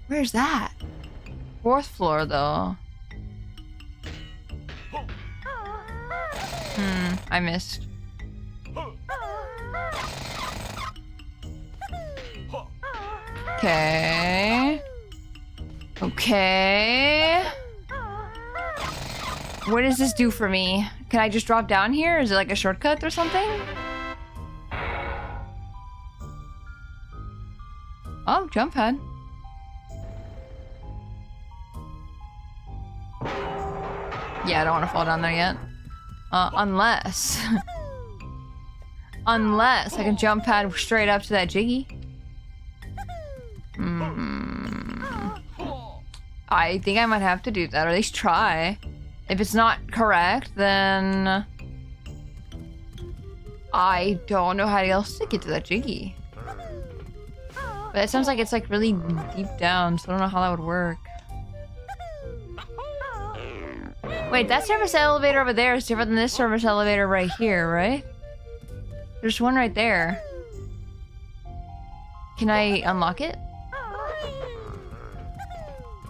Where's that? 4th floor, though. I missed. Okay. Okay. What does this do for me? Can I just drop down here? Is it like a shortcut or something? Oh, jump pad. Yeah, I don't want to fall down there yet. Unless... Unless I can jump pad straight up to that Jiggy. I think I might have to do that, or at least try. If it's not correct, then... I don't know how else to get to that Jiggy. But it sounds like it's like really deep down, so I don't know how that would work. Wait, that service elevator over there is different than this service elevator right here, right? There's one right there. Can I unlock it?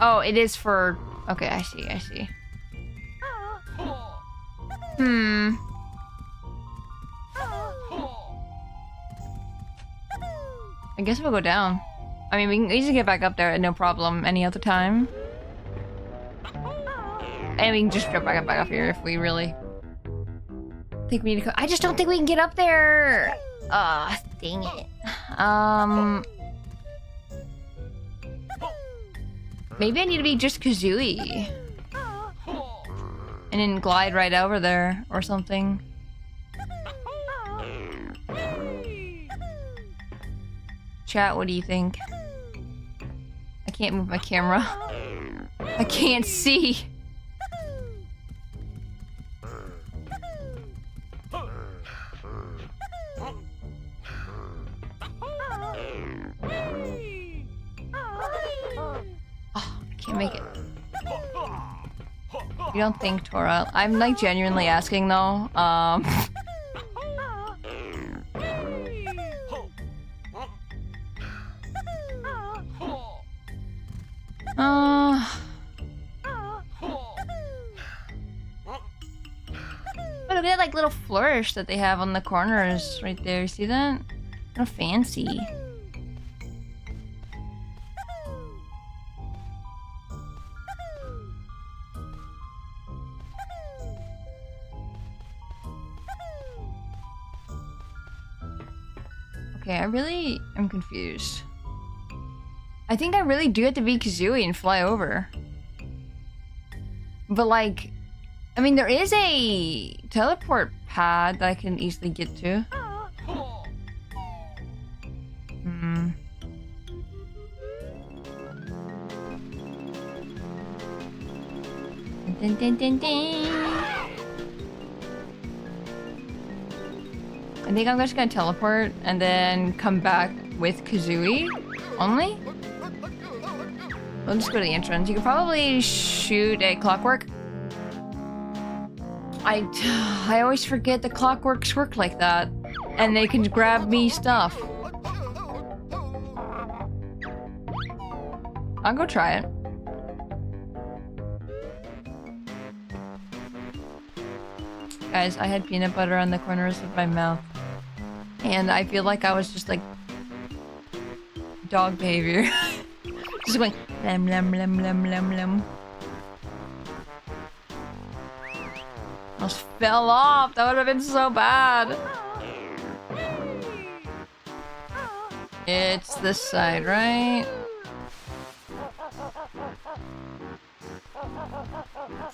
Oh, it is for... Okay, I see, I see. I guess we'll go down. I mean, we can easily get back up there at no problem any other time. And we can just jump back off here if we really think we need to go. I just don't think we can get up there. Ah, dang it. Maybe I need to be just Kazooie. And then glide right over there or something. Chat, what do you think? I can't move my camera. I can't see. Oh, I can't make it. You don't think, Tora? I'm like genuinely asking though. But look at that like little flourish that they have on the corners right there. See that? How fancy. Okay, I really am confused. I think I really do have to be Kazooie and fly over. But like, I mean, there is a teleport pad that I can easily get to. Hmm. Dun, dun, dun, dun. I think I'm just gonna teleport and then come back with Kazooie only. We'll just go to the entrance. You can probably shoot a clockwork. I always forget the clockworks work like that. And they can grab me stuff. I'll go try it. Guys, I had peanut butter on the corners of my mouth. And I feel like I was just like... dog behavior. Just going... Lem, lem, lem, lem, lem, lem. Almost fell off. That would have been so bad. It's this side, right?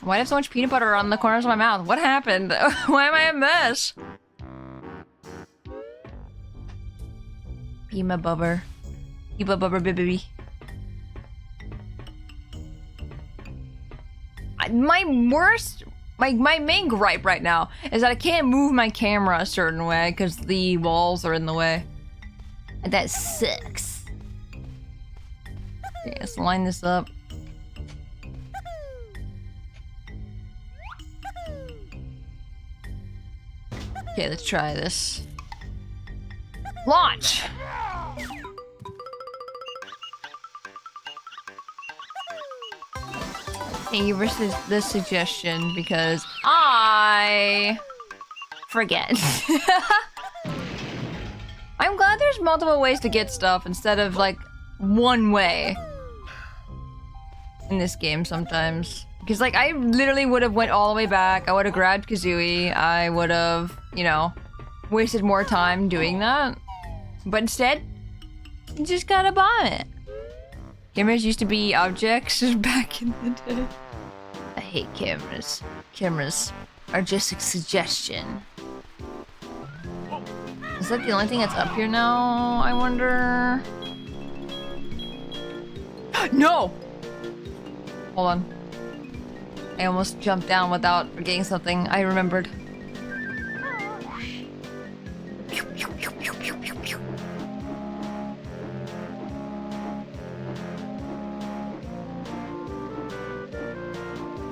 Why do I have so much peanut butter on the corners of my mouth? What happened? Why am I a mess? Pima bubber. Pima bubber baby. My main gripe right now is that I can't move my camera a certain way because the walls are in the way. And that sucks. Okay, let's line this up. Okay, let's try this. Launch! Thank you for the suggestion because I forget. I'm glad there's multiple ways to get stuff instead of like one way in this game sometimes. Because like I literally would have went all the way back. I would have grabbed Kazooie. I would have, you know, wasted more time doing that. But instead, you just gotta bomb it. Cameras used to be objects back in the day. I hate cameras. Cameras are just a suggestion. Is that the only thing that's up here now? I wonder. No! Hold on. I almost jumped down without forgetting something. I remembered.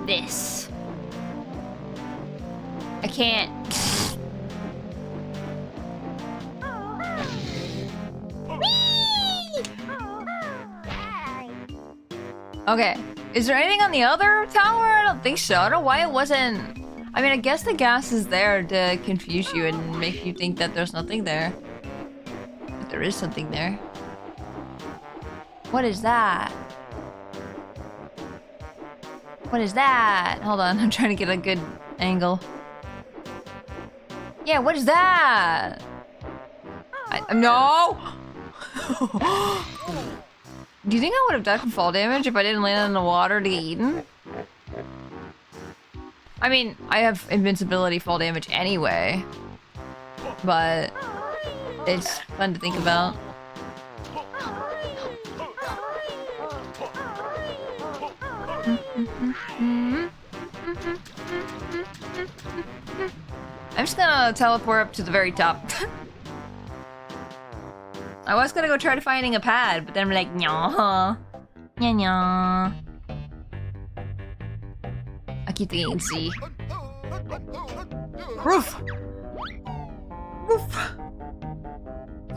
This. I can't. Okay. Is there anything on the other tower? I don't think so. I don't know why it wasn't... I mean, I guess the gas is there to confuse you and make you think that there's nothing there. But there is something there. What is that? What is that? Hold on, I'm trying to get a good angle. Yeah, what is that? No! Do you think I would have died from fall damage if I didn't land in the water to get eaten? I mean, I have invincibility fall damage anyway. But it's fun to think about. I'm just gonna teleport up to the very top. I was gonna go try to finding a pad, but then I'm like, nyah. Nyah. I keep thinking C. Roof! Roof!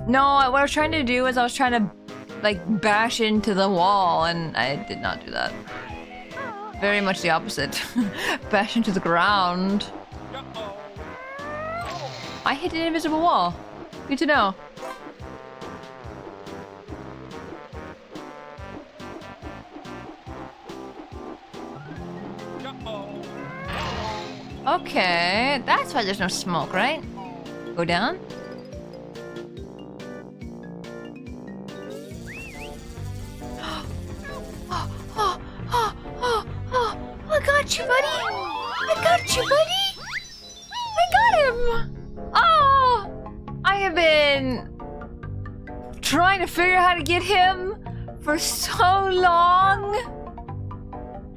No, what I was trying to do is I was trying to, like, bash into the wall, and I did not do that. Very much the opposite. Bash into the ground. I hit an invisible wall. Good to know. Okay, that's why there's no smoke, right? Go down. I got you, buddy! I got you, buddy! I got him! Oh! I have been trying to figure out how to get him for so long!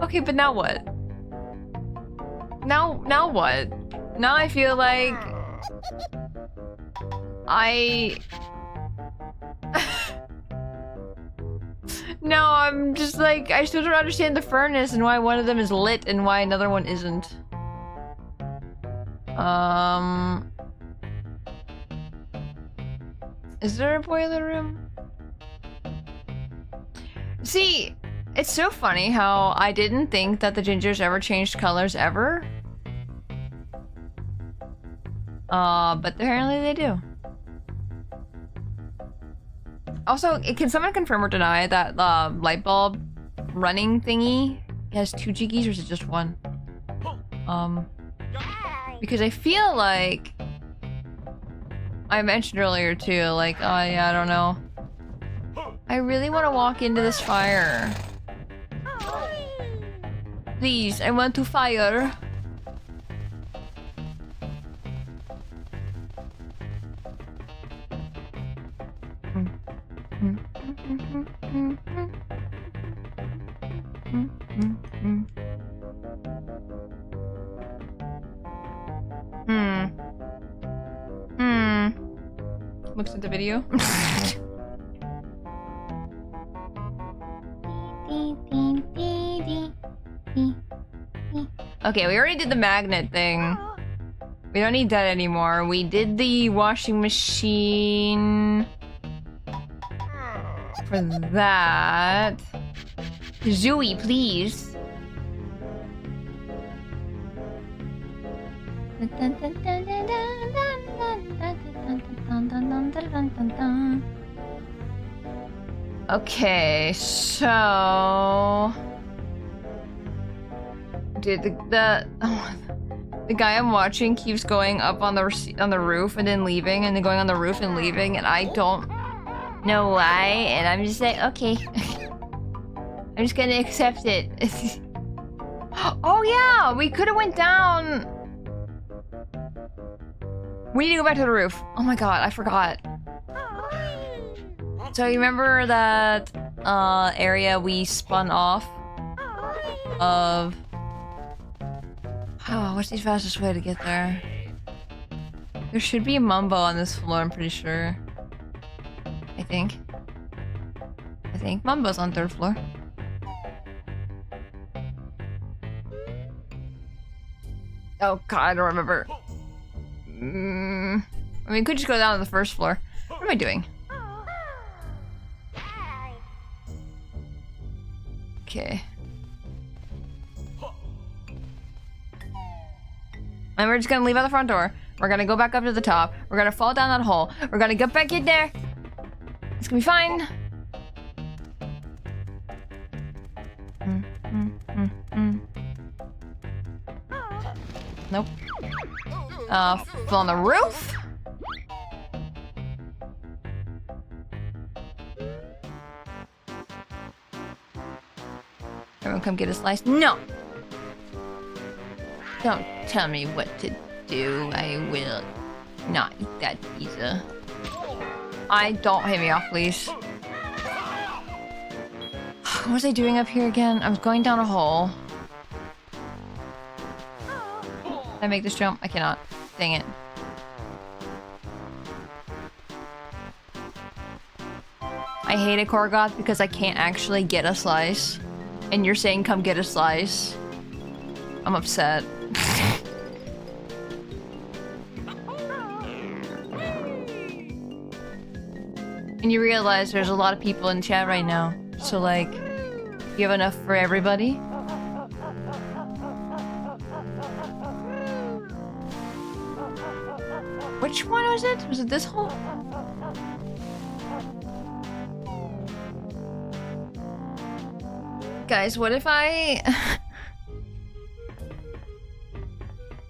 Okay, but now what? Now what? Now I feel like No, I'm just like, I still don't understand the furnace and why one of them is lit and why another one isn't. Is there a boiler room? See, it's so funny how I didn't think that the gingers ever changed colors ever. But apparently they do. Also, can someone confirm or deny that light bulb running thingy has 2 jiggies or is it just 1? Because I feel like I mentioned earlier too, like, oh yeah, I don't know. I really want to walk into this fire. Please, I want to fire. Looks at the video. Okay, we already did the magnet thing. We don't need that anymore. We did the washing machine for that. Zooey, please. Okay, so dude, the guy I'm watching keeps going up on the roof and then leaving, and then going on the roof and leaving, and I don't know why, and I'm just like, okay. I'm just gonna accept it. Oh yeah, we could have went down. We need to go back to the roof. Oh my god, I forgot. So you remember that area we spun off of? Oh, what's the fastest way to get there? There should be a Mumbo on this floor, I'm pretty sure. I think Mumbo's on 3rd floor. Oh god, I don't remember. I mean, we could just go down to the 1st floor. What am I doing? Okay. And we're just gonna leave out the front door. We're gonna go back up to the top. We're gonna fall down that hole. We're gonna get back in there. It's gonna be fine. Nope. On the roof? Everyone come get a slice? No! Don't tell me what to do. I will not eat that pizza. Don't hit me off, please. What was I doing up here again? I was going down a hole. Can I make this jump? I cannot. Dang it. I hate it, Korgoth, because I can't actually get a slice. And you're saying come get a slice. I'm upset. And you realize there's a lot of people in chat right now. So like, you have enough for everybody? Which one was it? Was it this hole? Guys, what if I...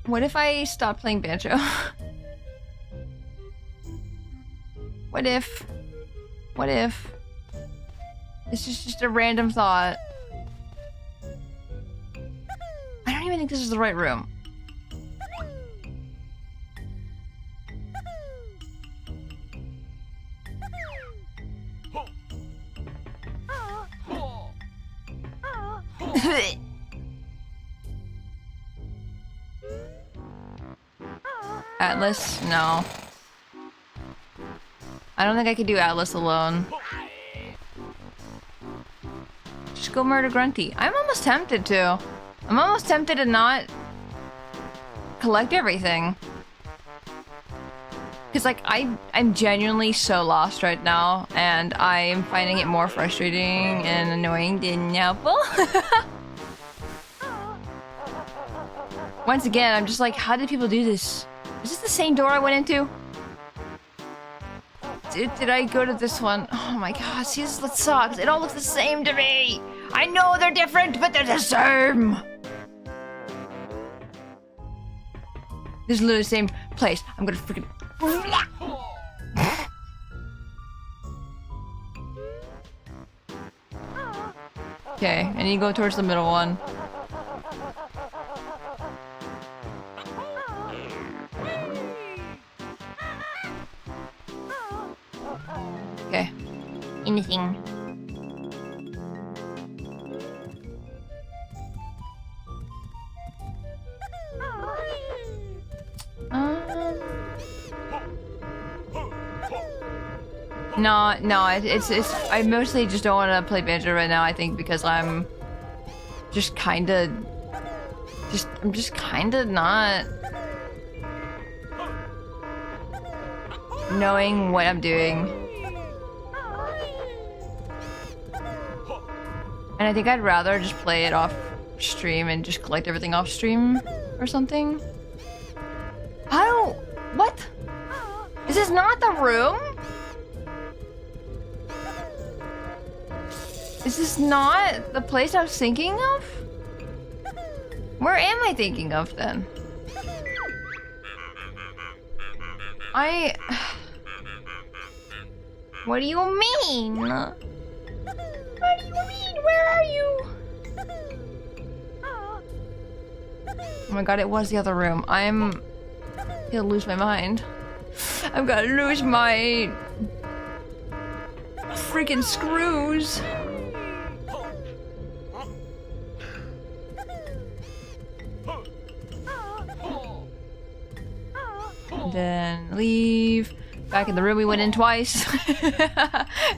what if I stop playing Banjo? What if... This is just a random thought. I don't even think this is the right room. Atlas? No. I don't think I could do Atlas alone. Just go murder Grunty. I'm almost tempted to. I'm almost tempted to not collect everything. Because like, I'm genuinely so lost right now, and I am finding it more frustrating and annoying than helpful. Once again, I'm just like, how did people do this? Is this the same door I went into? Did I go to this one? Oh my god, see, this sucks. It all looks the same to me. I know they're different, but they're the same. This is literally the same place. I'm gonna freaking... Okay, I need to go towards the middle one. Okay. Anything. No, it's I mostly just don't want to play Banjo right now, I think, because I'm just kinda not knowing what I'm doing. And I think I'd rather just play it off stream and just collect everything off stream or something. What? Is this not the room? Is this not the place I was thinking of? Where am I thinking of then? What do you mean? What do you mean? Where are you? Oh my god, it was the other room. I'm gonna lose my mind. I'm gonna lose my freaking screws. And then leave. Back in the room we went in twice.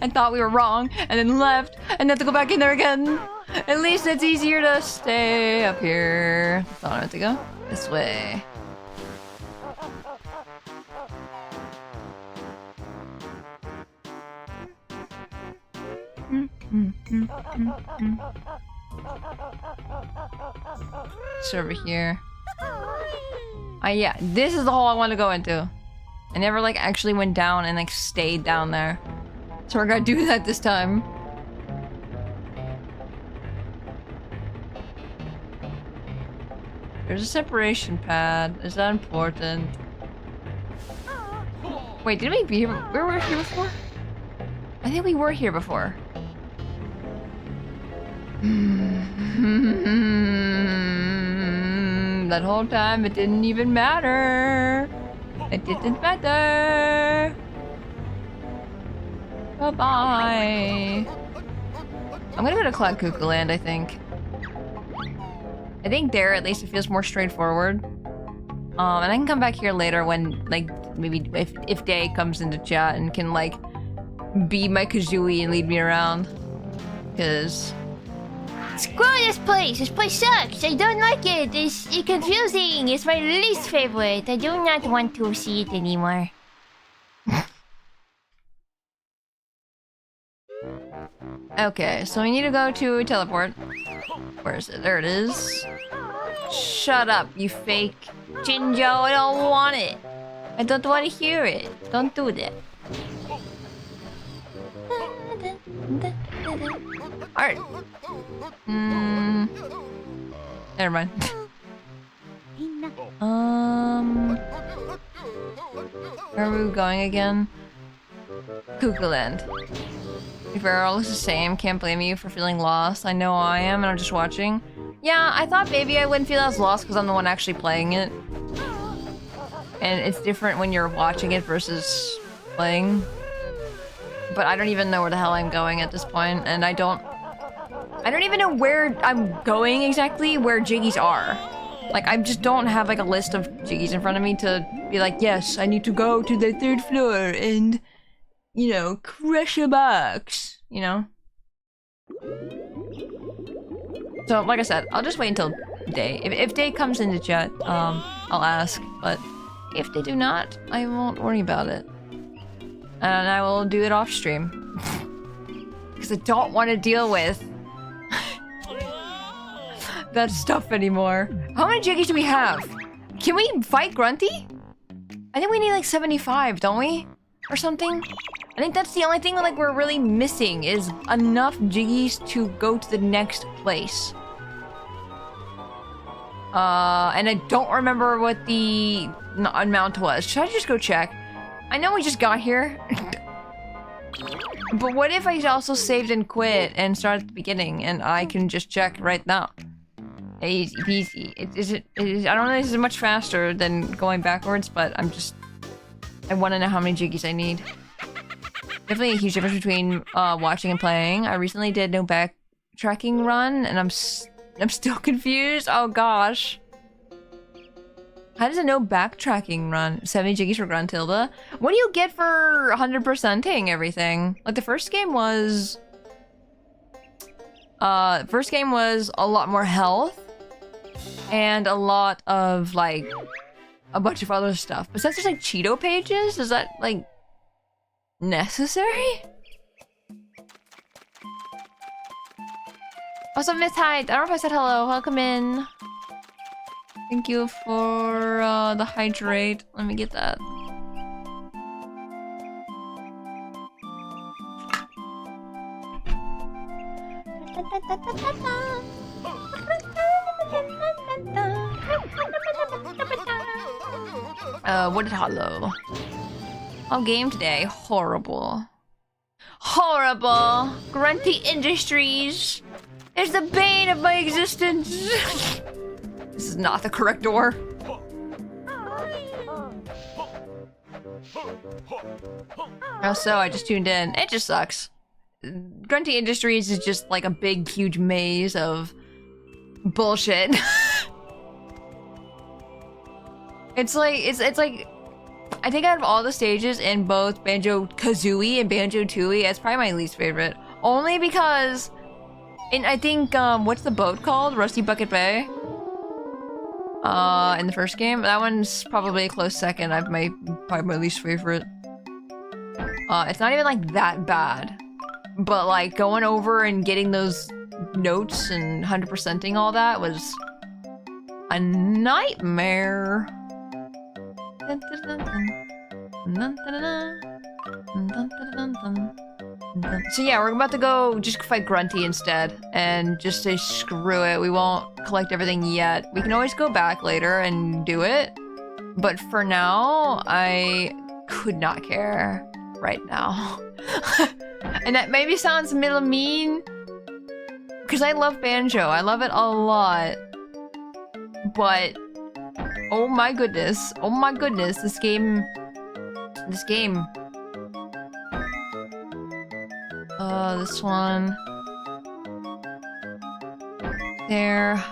And thought we were wrong. And then left. And then to go back in there again. At least it's easier to stay up here. That's not where I meant to go. This way. It's over here. Yeah, this is the hole I want to go into. I never like actually went down and like stayed down there. So we're gonna do that this time. There's a separation pad. Is that important? Wait, did we be here? We were here before? I think we were here before. That whole time it didn't even matter. It didn't matter. Bye-bye. I'm gonna go to Cloud Cuckoo Land, I think. I think there at least it feels more straightforward. And I can come back here later when, like, maybe if Day comes into chat and can, like, be my Kazooie and lead me around. Cause Screw this place! This place sucks! I don't like it! It's confusing! It's my least favorite! I do not want to see it anymore. Okay, so we need to go to teleport. Where is it? There it is. Shut up, you fake Jinjo. I don't want it. I don't want to hear it. Don't do that. Alright. Never mind. Where are we going again? Cuckoo Land. If it all looks the same, can't blame you for feeling lost. I know I am, and I'm just watching. Yeah, I thought maybe I wouldn't feel as lost because I'm the one actually playing it. And it's different when you're watching it versus playing. But I don't even know where the hell I'm going at this point, and I don't even know where I'm going exactly, where Jiggies are. Like, I just don't have, like, a list of Jiggies in front of me to be like, yes, I need to go to the 3rd floor and, you know, crush a box, you know? So, like I said, I'll just wait until Day. If Day comes into chat, I'll ask, but if they do not, I won't worry about it. And I will do it off stream. Because I don't want to deal with that stuff anymore. How many Jiggies do we have? Can we fight Grunty? I think we need like 75, don't we? Or something? I think that's the only thing like we're really missing is enough Jiggies to go to the next place. And I don't remember what the amount was. Should I just go check? I know we just got here. But what if I also saved and quit and started at the beginning and I can just check right now? Easy peasy. I don't know if this is much faster than going backwards, but I want to know how many Jiggies I need. Definitely a huge difference between watching and playing. I recently did no backtracking run and I'm still confused. Oh gosh. How does a no backtracking run? 70 Jiggies for Gruntilda? What do you get for 100%ing everything? Like the first game was a lot more health and a lot of like a bunch of other stuff. But since there's like Cheeto pages, is that like necessary? Also, Miss Hyde, I don't know if I said hello. Welcome in. Thank you for the hydrate. Let me get that. What did hello? Our game today, horrible. Horrible! Grunty Industries is the bane of my existence! This is not the correct door. So I just tuned in. It just sucks. Grunty Industries is just like a big, huge maze of bullshit. It's like I think out of all the stages in both Banjo Kazooie and Banjo Tooie, it's probably my least favorite. Only because I think what's the boat called? Rusty Bucket Bay? In the first game. That one's probably a close second. Probably my least favorite. It's not even like that bad. But like going over and getting those notes and 100%ing all that was a nightmare. So yeah, we're about to go just fight Grunty instead, and just say screw it. We won't collect everything yet. We can always go back later and do it, but for now, I could not care right now. And that maybe sounds a little mean, because I love Banjo. I love it a lot, but oh my goodness, this game. This one. There.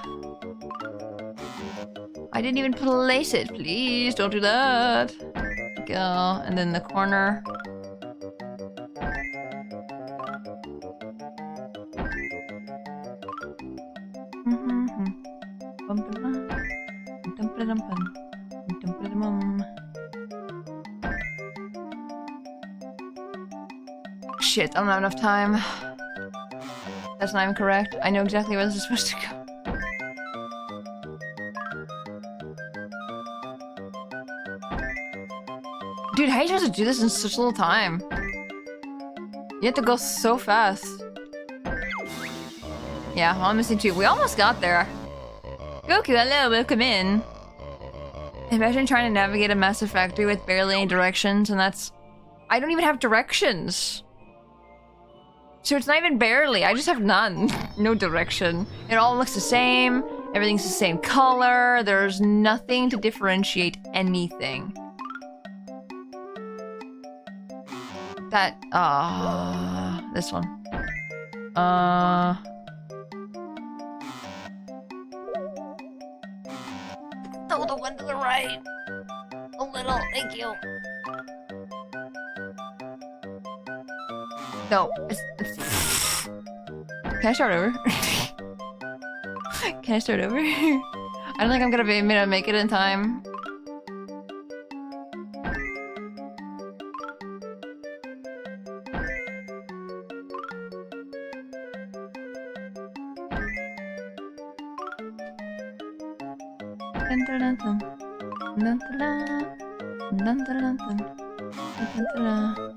I didn't even place it. Please don't do that. Go. And then the corner. Shit, I don't have enough time. That's not even correct. I know exactly where this is supposed to go. Dude, how are you supposed to do this in such little time? You have to go so fast. Yeah, I'm missing two. We almost got there. Goku, hello, welcome in. Imagine trying to navigate a massive factory with barely any directions, and that's... I don't even have directions. So it's not even barely, I just have none. No direction. It all looks the same, everything's the same color, there's nothing to differentiate anything. That, this one. Oh, the one to the right. A little, thank you. No, it's... Can I start over? Can I start over? I don't think I'm gonna be able to make it in time.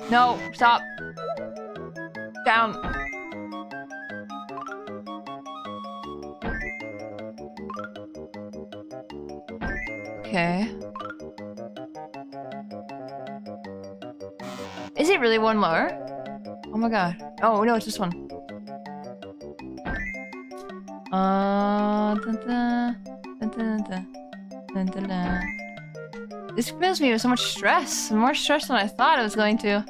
No, stop. Down. Okay. Is it really one lower? Oh my god. Oh no, it's this one. This fills me with so much stress. More stress than I thought it was going to.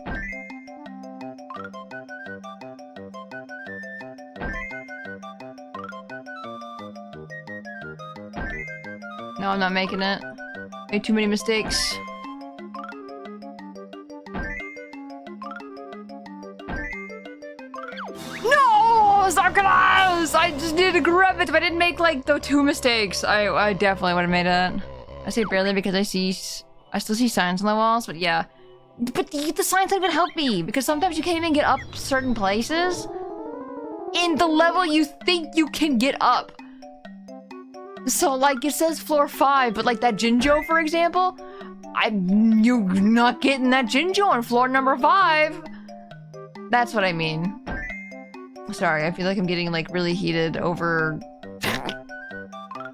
No, I'm not making it. Made too many mistakes. No! Sarkanos! I just needed to grab it, but I didn't make like the 2 mistakes. I definitely would have made it. I say barely because I still see signs on the walls, but yeah. But the signs don't even help me, because sometimes you can't even get up certain places in the level you think you can get up. So, like, it says floor 5, but like that Jinjo, for example, you're not getting that Jinjo on floor number 5. That's what I mean. Sorry, I feel like I'm getting, like, really heated over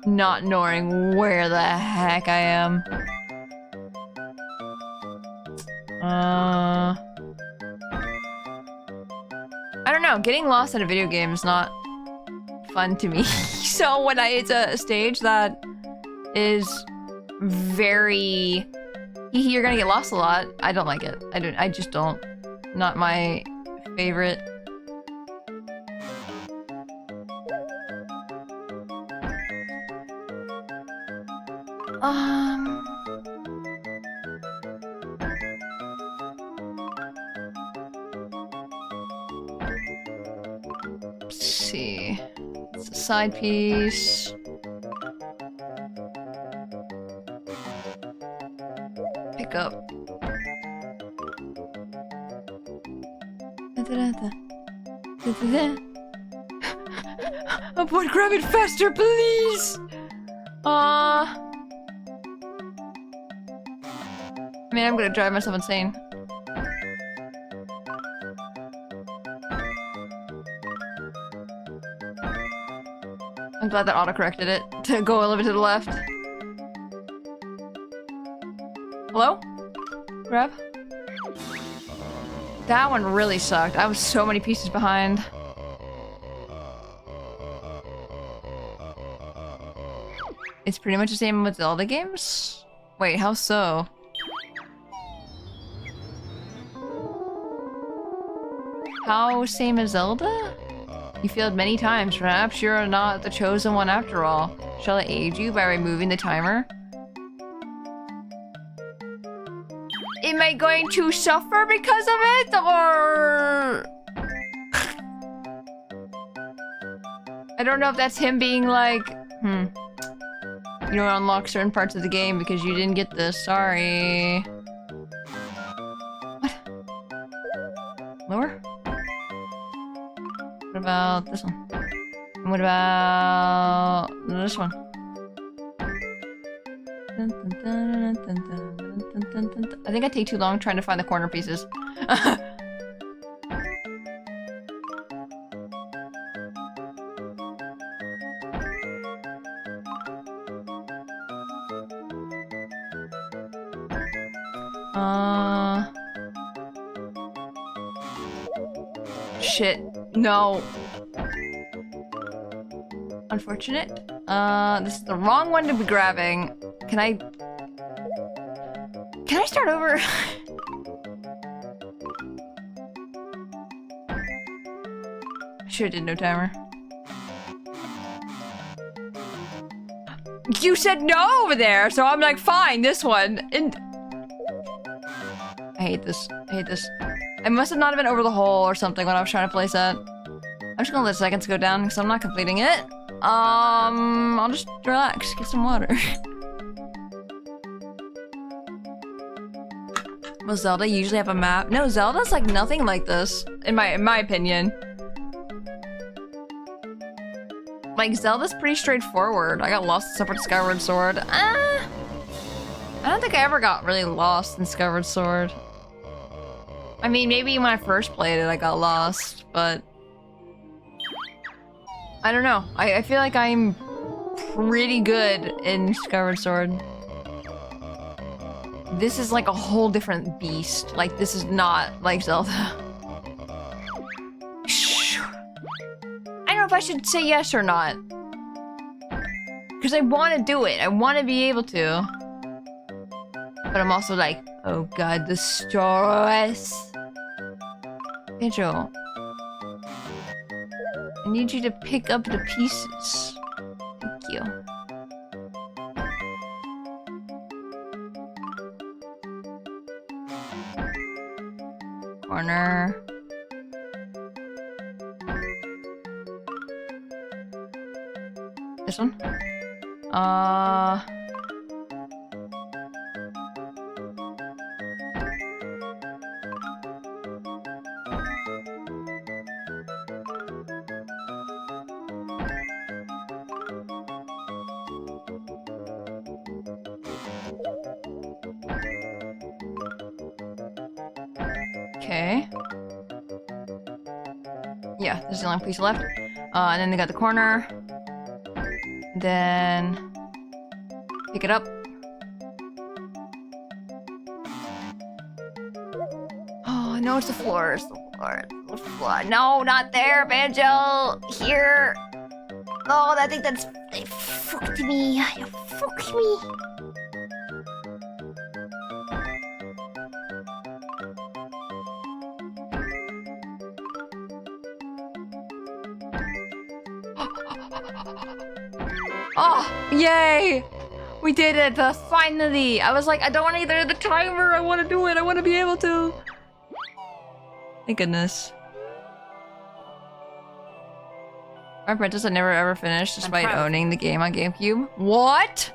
not knowing where the heck I am. I don't know, getting lost in a video game is not fun to me. So when it's a stage that is very... You're gonna get lost a lot, I don't like it. I just don't. Not my favorite. Let's see. It's a side piece. Pick up. Oh boy, grab it faster, please! I mean, I'm gonna drive myself insane. I'm glad that auto-corrected it to go a little bit to the left. Hello? Grab? That one really sucked. I was so many pieces behind. It's pretty much the same with Zelda games? Wait, how so? How same as Zelda? You failed many times. Perhaps you're not the chosen one after all. Shall I aid you by removing the timer? Am I going to suffer because of it, or... I don't know if that's him being like, you don't unlock certain parts of the game because you didn't get this, sorry. What? Lower? What about this one? And what about this one? I think I take too long trying to find the corner pieces. Shit. No. Unfortunate. This is the wrong one to be grabbing. Can I start over? Sure did no timer. You said no over there, so I'm like, fine, this one. And I hate this. I hate this. I must have not have been over the hole or something when I was trying to place that. I'm just gonna let seconds go down because I'm not completing it. I'll just relax, get some water. Will Zelda usually have a map? No, Zelda's like nothing like this, in my opinion. Like, Zelda's pretty straightforward. I got lost except for Skyward Sword. I don't think I ever got really lost in Skyward Sword. I mean, maybe when I first played it, I got lost, but... I don't know. I feel like I'm pretty good in Skyward Sword. This is like a whole different beast. Like, this is not like Zelda. I don't know if I should say yes or not. Because I want to do it. I want to be able to. But I'm also like, oh god, the stress. Banjo. I need you to pick up the pieces. Thank you. Corner. This one? Okay. Yeah, there's the only piece left. And then they got the corner. Then pick it up. Oh no, it's the floor. It's the floor. It's the floor. No, not there, Banjo. Here. Oh, I think that's. They fucked me. You fucked me. Oh, yay! We did it! Finally! I was like, I don't want to either the timer, I want to do it, I want to be able to! Thank goodness. My princess had never ever finished despite owning the game on GameCube. What?!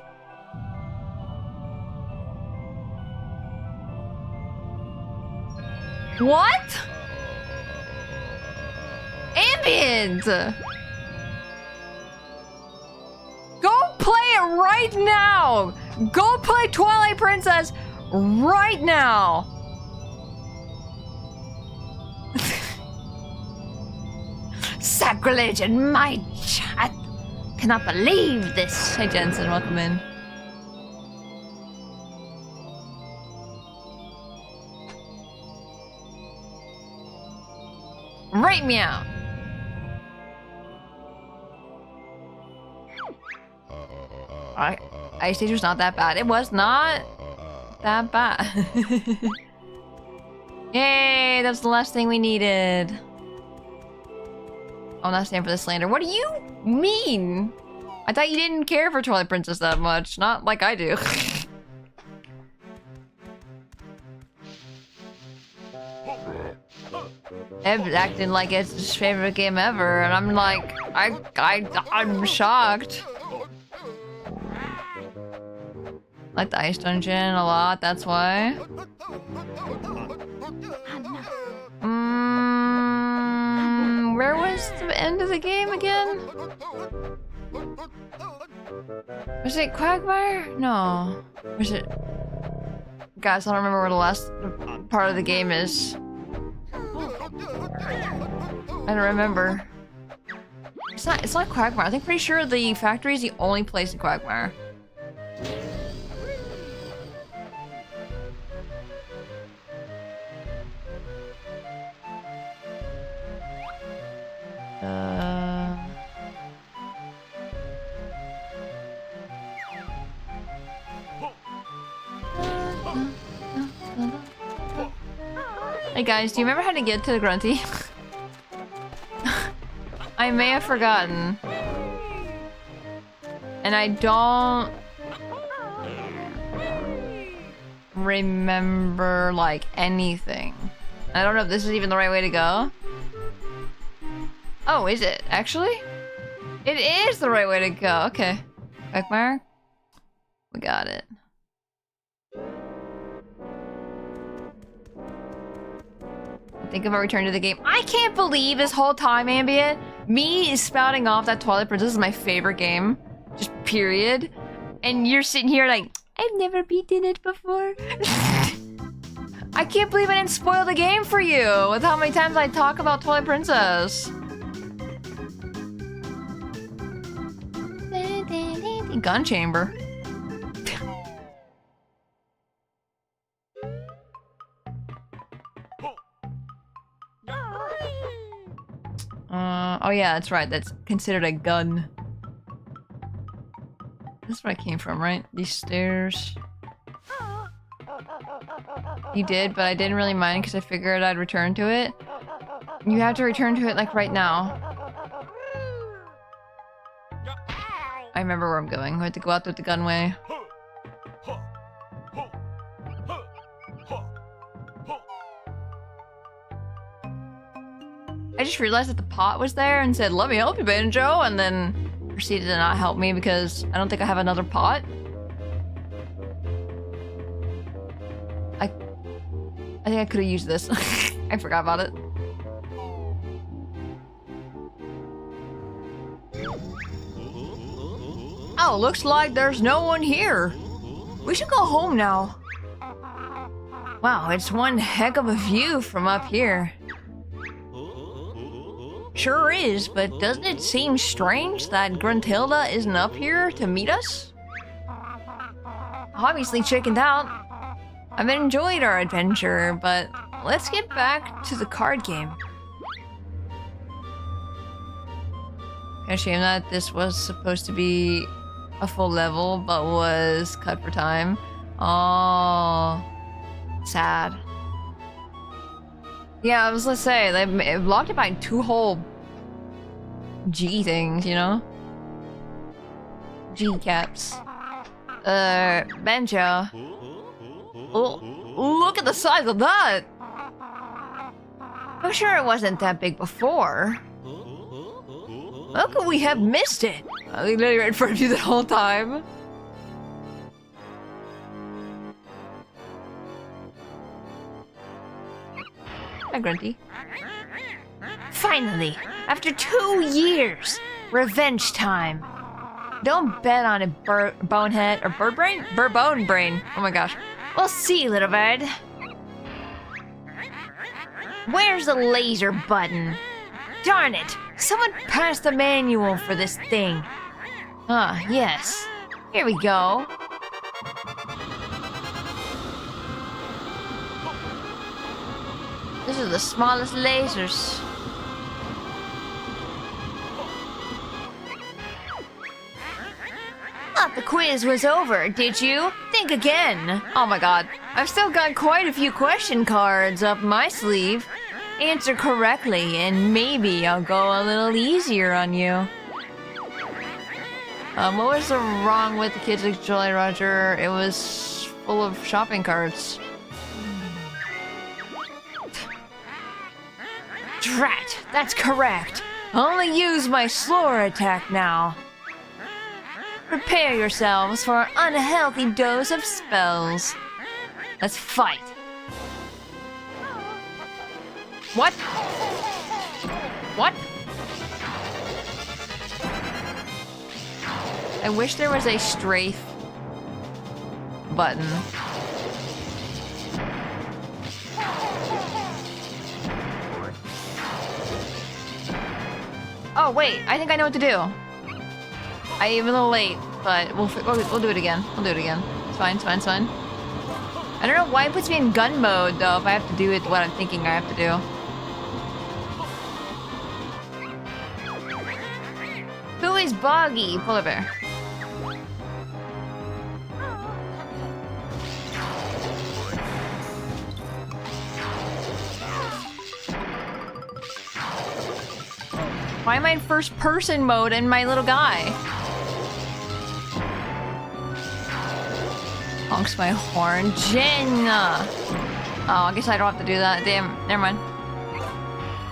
What?! Ambient! Go play it right now! Go play Twilight Princess right now! Sacrilege in my chat! cannot believe this. Hey Jensen, welcome in. Right meow. Ice Age was not that bad. It was not that bad. Yay, that's the last thing we needed. Oh, not stand for the slander. What do you mean? I thought you didn't care for Twilight Princess that much. Not like I do. Eb's acting like it's his favorite game ever, and I'm like, I'm shocked. Like the ice dungeon a lot, that's why. Where was the end of the game again? Was it Quagmire? No. Was it? Guys, I don't remember where the last part of the game is. I don't remember. It's not Quagmire. I think pretty sure the factory is the only place in Quagmire. Hey guys, do you remember how to get to the Grunty? I may have forgotten. And I don't remember, like, anything. I don't know if this is even the right way to go. Oh, is it? Actually? It is the right way to go. Okay. Quagmire? We got it. Think about returning to the game. I can't believe this whole time, Ambient, me is spouting off that Twilight Princess is my favorite game. Just period. And you're sitting here like, I've never beaten it before. I can't believe I didn't spoil the game for you with how many times I talk about Twilight Princess. Gun chamber. Oh yeah, that's right. That's considered a gun. That's where I came from, right? These stairs. You did, but I didn't really mind because I figured I'd return to it. You have to return to it like right now. I remember where I'm going. We have to go out with the gunway. I just realized that the pot was there and said, "Let me help you, Banjo," and then proceeded to not help me because I don't think I have another pot. I think I could have used this. I forgot about it. Oh, looks like there's no one here. We should go home now. Wow, it's one heck of a view from up here. Sure is, but doesn't it seem strange that Gruntilda isn't up here to meet us? Obviously chickened out. I've enjoyed our adventure, but let's get back to the card game. A shame that this was supposed to be a full level, but was cut for time. Oh, sad. Yeah, I was gonna say, they blocked it by 2 whole G things, you know? G caps. Banjo. Oh, look at the size of that! I'm sure it wasn't that big before. How could we have missed it? I was literally right in front of you the whole time. Hi, Grunty. Finally, after 2 years, revenge time. Don't bet on it, bonehead or bird brain? Bone brain. Oh my gosh. We'll see, little bird. Where's the laser button? Darn it! Someone passed the manual for this thing. Ah, yes. Here we go. This is the smallest lasers. Thought the quiz was over, did you? Think again. Oh my god. I've still got quite a few question cards up my sleeve. Answer correctly, and maybe I'll go a little easier on you. What was wrong with the kids like Jolly Roger? It was full of shopping carts. Drat, that's correct. I'll only use my slower attack now. Prepare yourselves for an unhealthy dose of spells. Let's fight. What? What? I wish there was a strafe button. Oh wait, I think I know what to do. I'm a little late, but we'll do it again. We'll do it again. It's fine, it's fine, it's fine. I don't know why it puts me in gun mode though if I have to do it what I'm thinking I have to do. Who is Boggy? Polar bear. Why am I in first person mode in my little guy? Honks my horn. Jen! Oh, I guess I don't have to do that. Damn, never mind.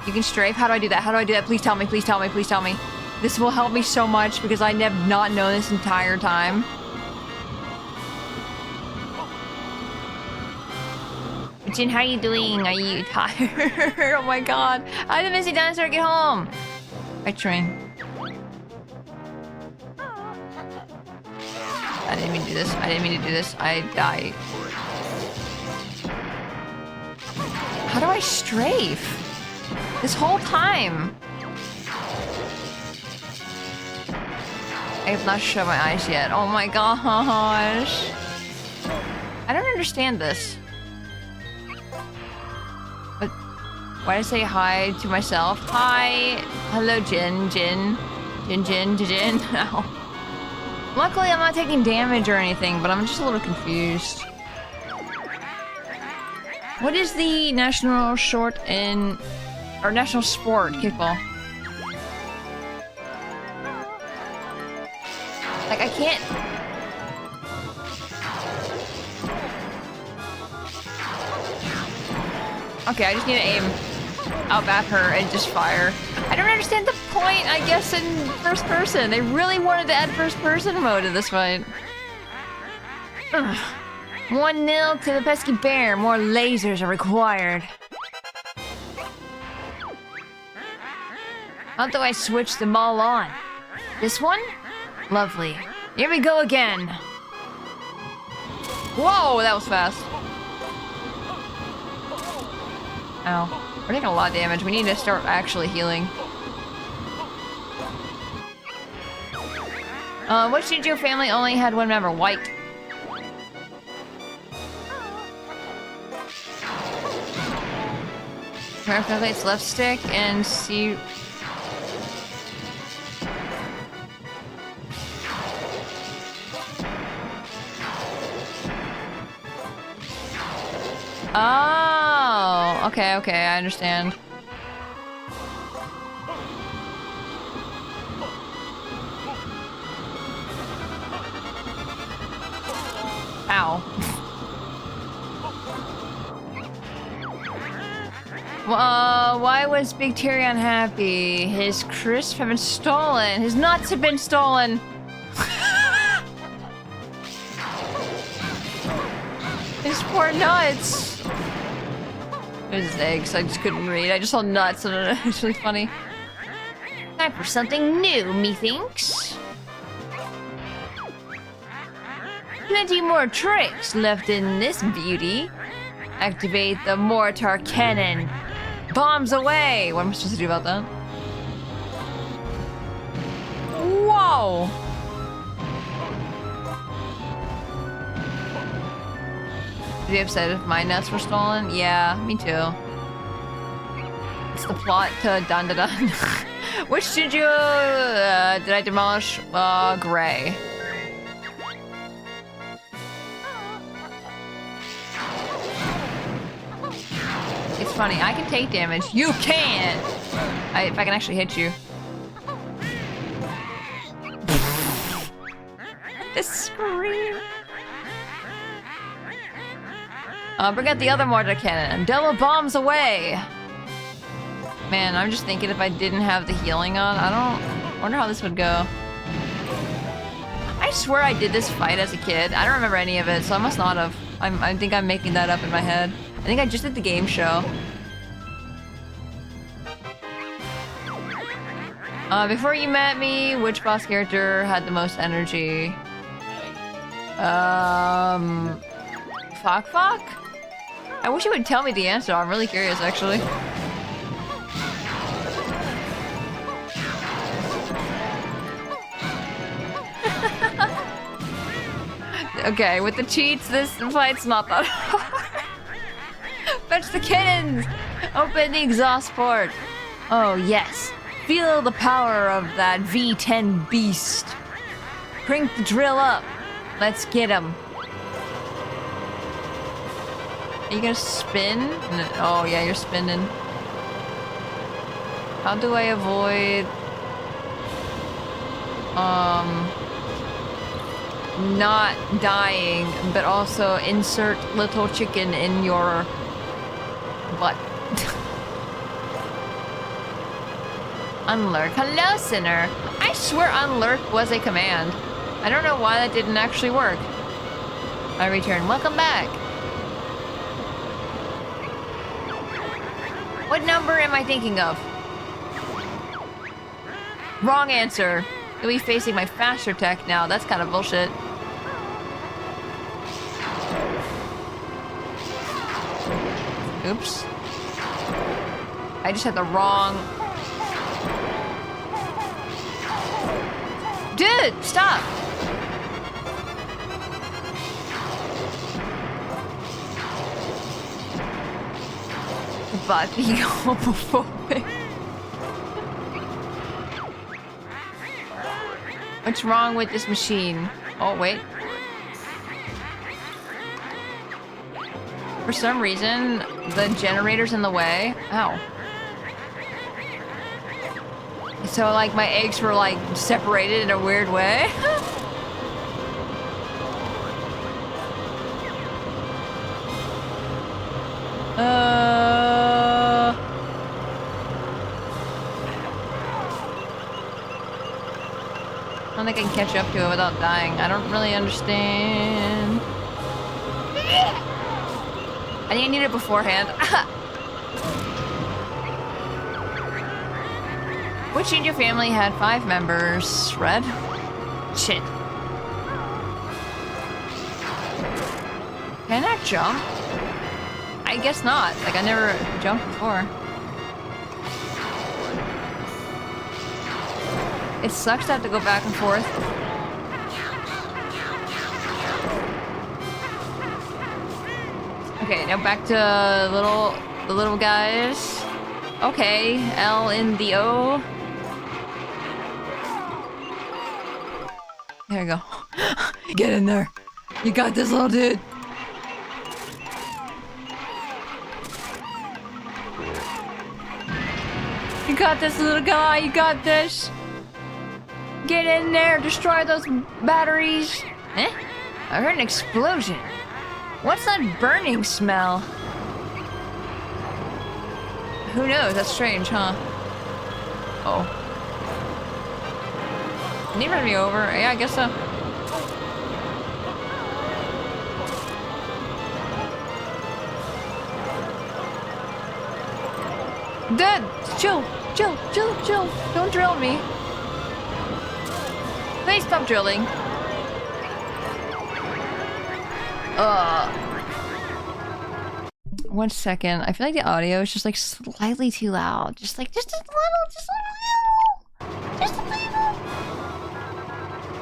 You can strafe? How do I do that? How do I do that? Please tell me, please tell me, please tell me. This will help me so much because I have not known this entire time. Jin, how are you doing? Are you tired? Oh my god. I didn't miss a dinosaur get home. I train. I didn't mean to do this. I didn't mean to do this. I died. How do I strafe? This whole time. I have not shut my eyes yet. Oh my gosh. I don't understand this. But why did I say hi to myself? Hi. Hello, Jin. Jin. Jin, Jin, Jin. Ow. Luckily, I'm not taking damage or anything, but I'm just a little confused. What is the national short in... or national sport, kickball? Like, I can't... Okay, I just need to aim up at her and just fire. I don't understand the point, I guess, in first person. They really wanted to add first person mode in this fight. 1-0 to the pesky bear. More lasers are required. How do I switch them all on? This one? Lovely. Here we go again. Whoa, that was fast. Ow. We're taking a lot of damage. We need to start actually healing. What should your family only had one member? White. Calculates left stick and see. Oh, okay, okay, I understand. Ow. Why was Big Terry unhappy? His crisps have been stolen. His nuts have been stolen. His poor nuts. There's his eggs. I just couldn't read. I just saw nuts and it was really funny. Time for something new, methinks. Plenty more tricks left in this beauty. Activate the mortar cannon. Bombs away! What am I supposed to do about that? Whoa! Would you be upset if my nuts were stolen? Yeah, me too. It's the plot to Dun Dun Dun. Which did you, did I demolish? Gray. It's funny, I can take damage. You can't! If I can actually hit you. This scream. Bring out the other mortar cannon. Double bombs away! Man, I'm just thinking if I didn't have the healing on, I wonder how this would go. I swear I did this fight as a kid. I don't remember any of it, so I must not have. I think I'm making that up in my head. I think I just did the game show. Before you met me, which boss character had the most energy? Fuck? I wish you would tell me the answer. I'm really curious, actually. Okay, with the cheats, this fight's not that hard. Fetch the kittens! Open the exhaust port. Oh, yes. Feel the power of that V10 beast. Crank the drill up. Let's get him. Are you gonna spin? No. Oh, yeah, you're spinning. How do I avoid... not dying, but also insert little chicken in your butt. Unlurk. Hello, sinner. I swear unlurk was a command. I don't know why that didn't actually work. I return. Welcome back. What number am I thinking of? Wrong answer. You'll be facing my faster tech now. That's kind of bullshit. Oops. I just had the wrong... Dude, stop! But being homophobic. What's wrong with this machine? Oh, wait. For some reason, the generator's in the way. Ow. So, like, my eggs were, like, separated in a weird way. I don't think I can catch up to it without dying. I don't really understand. I think I need it beforehand. Which in your family had 5 members? Red? Shit. Can I jump? I guess not. Like, I never jumped before. It sucks to have to go back and forth. Okay, now back to the little guys. Okay, L in the O. There you go. Get in there. You got this, little dude. You got this, little guy. You got this. Get in there. Destroy those batteries. Eh? I heard an explosion. What's that burning smell? Who knows? That's strange, huh? Oh. Can you run me over? Yeah, I guess so. Dude! Chill! Chill! Chill! Chill! Don't drill me! Please stop drilling! One second. I feel like the audio is just like slightly too loud. Just a little.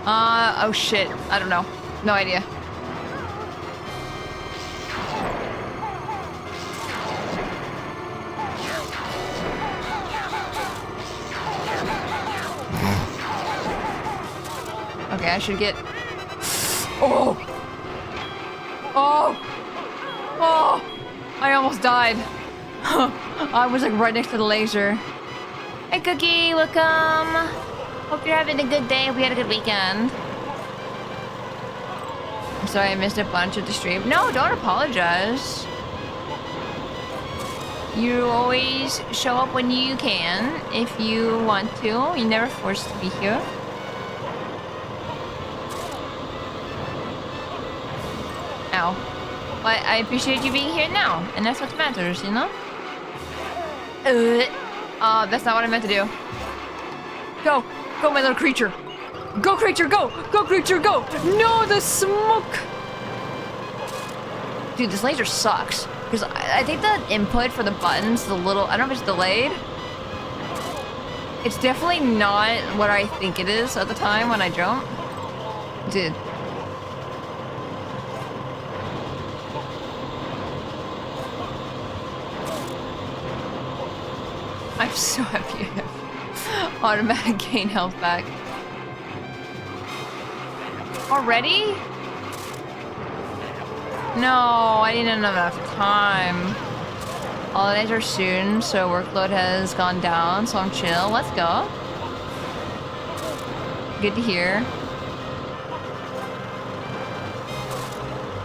Oh shit. I don't know. No idea. Okay, I should get... Oh! Oh! Oh! I almost died. I was like right next to the laser. Hey Cookie, welcome! Hope you're having a good day. Hope you had a good weekend. I'm sorry I missed a bunch of the stream. No, don't apologize. You always show up when you can, if you want to. You're never forced to be here. Ow. But I appreciate you being here now, and that's what matters, you know? That's not what I meant to do. Go! Go, my little creature! Go, creature, go! Go, creature, go! No, the smoke! Dude, this laser sucks. Because I think the input for the buttons, the little... I don't know if it's delayed. It's definitely not what I think it is at the time when I jump. Dude. I'm so happy I have automatic gain health back. Already? No, I didn't have enough time. Holidays are soon, so workload has gone down, so I'm chill. Let's go. Good to hear.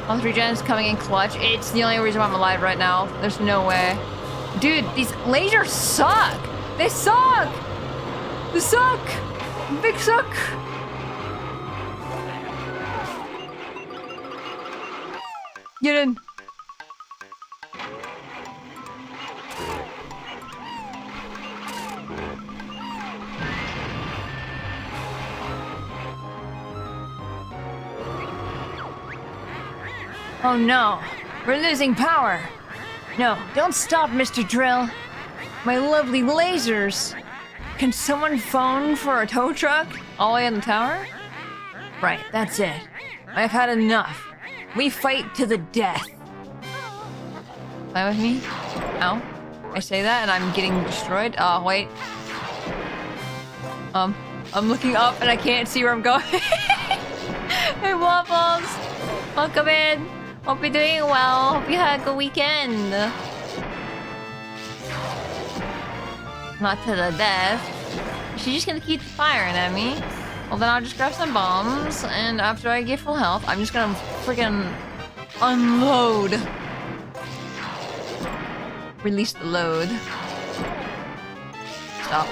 Health regen is coming in clutch. It's the only reason why I'm alive right now. There's no way. Dude, these lasers suck! They suck! They suck! Big suck! Get in! Oh no, we're losing power. No, don't stop, Mr. Drill. My lovely lasers. Can someone phone for a tow truck all the way in the tower? Right, that's it. I've had enough. We fight to the death. Play with me? Ow. I say that and I'm getting destroyed. Oh, wait. I'm looking up and I can't see where I'm going. Hey, Waffles. Welcome in. Hope you're doing well. Hope you had a good weekend. Not to the death. She's just gonna keep firing at me. Well, then I'll just grab some bombs, and after I get full health, I'm just gonna freaking unload. Release the load. Stop.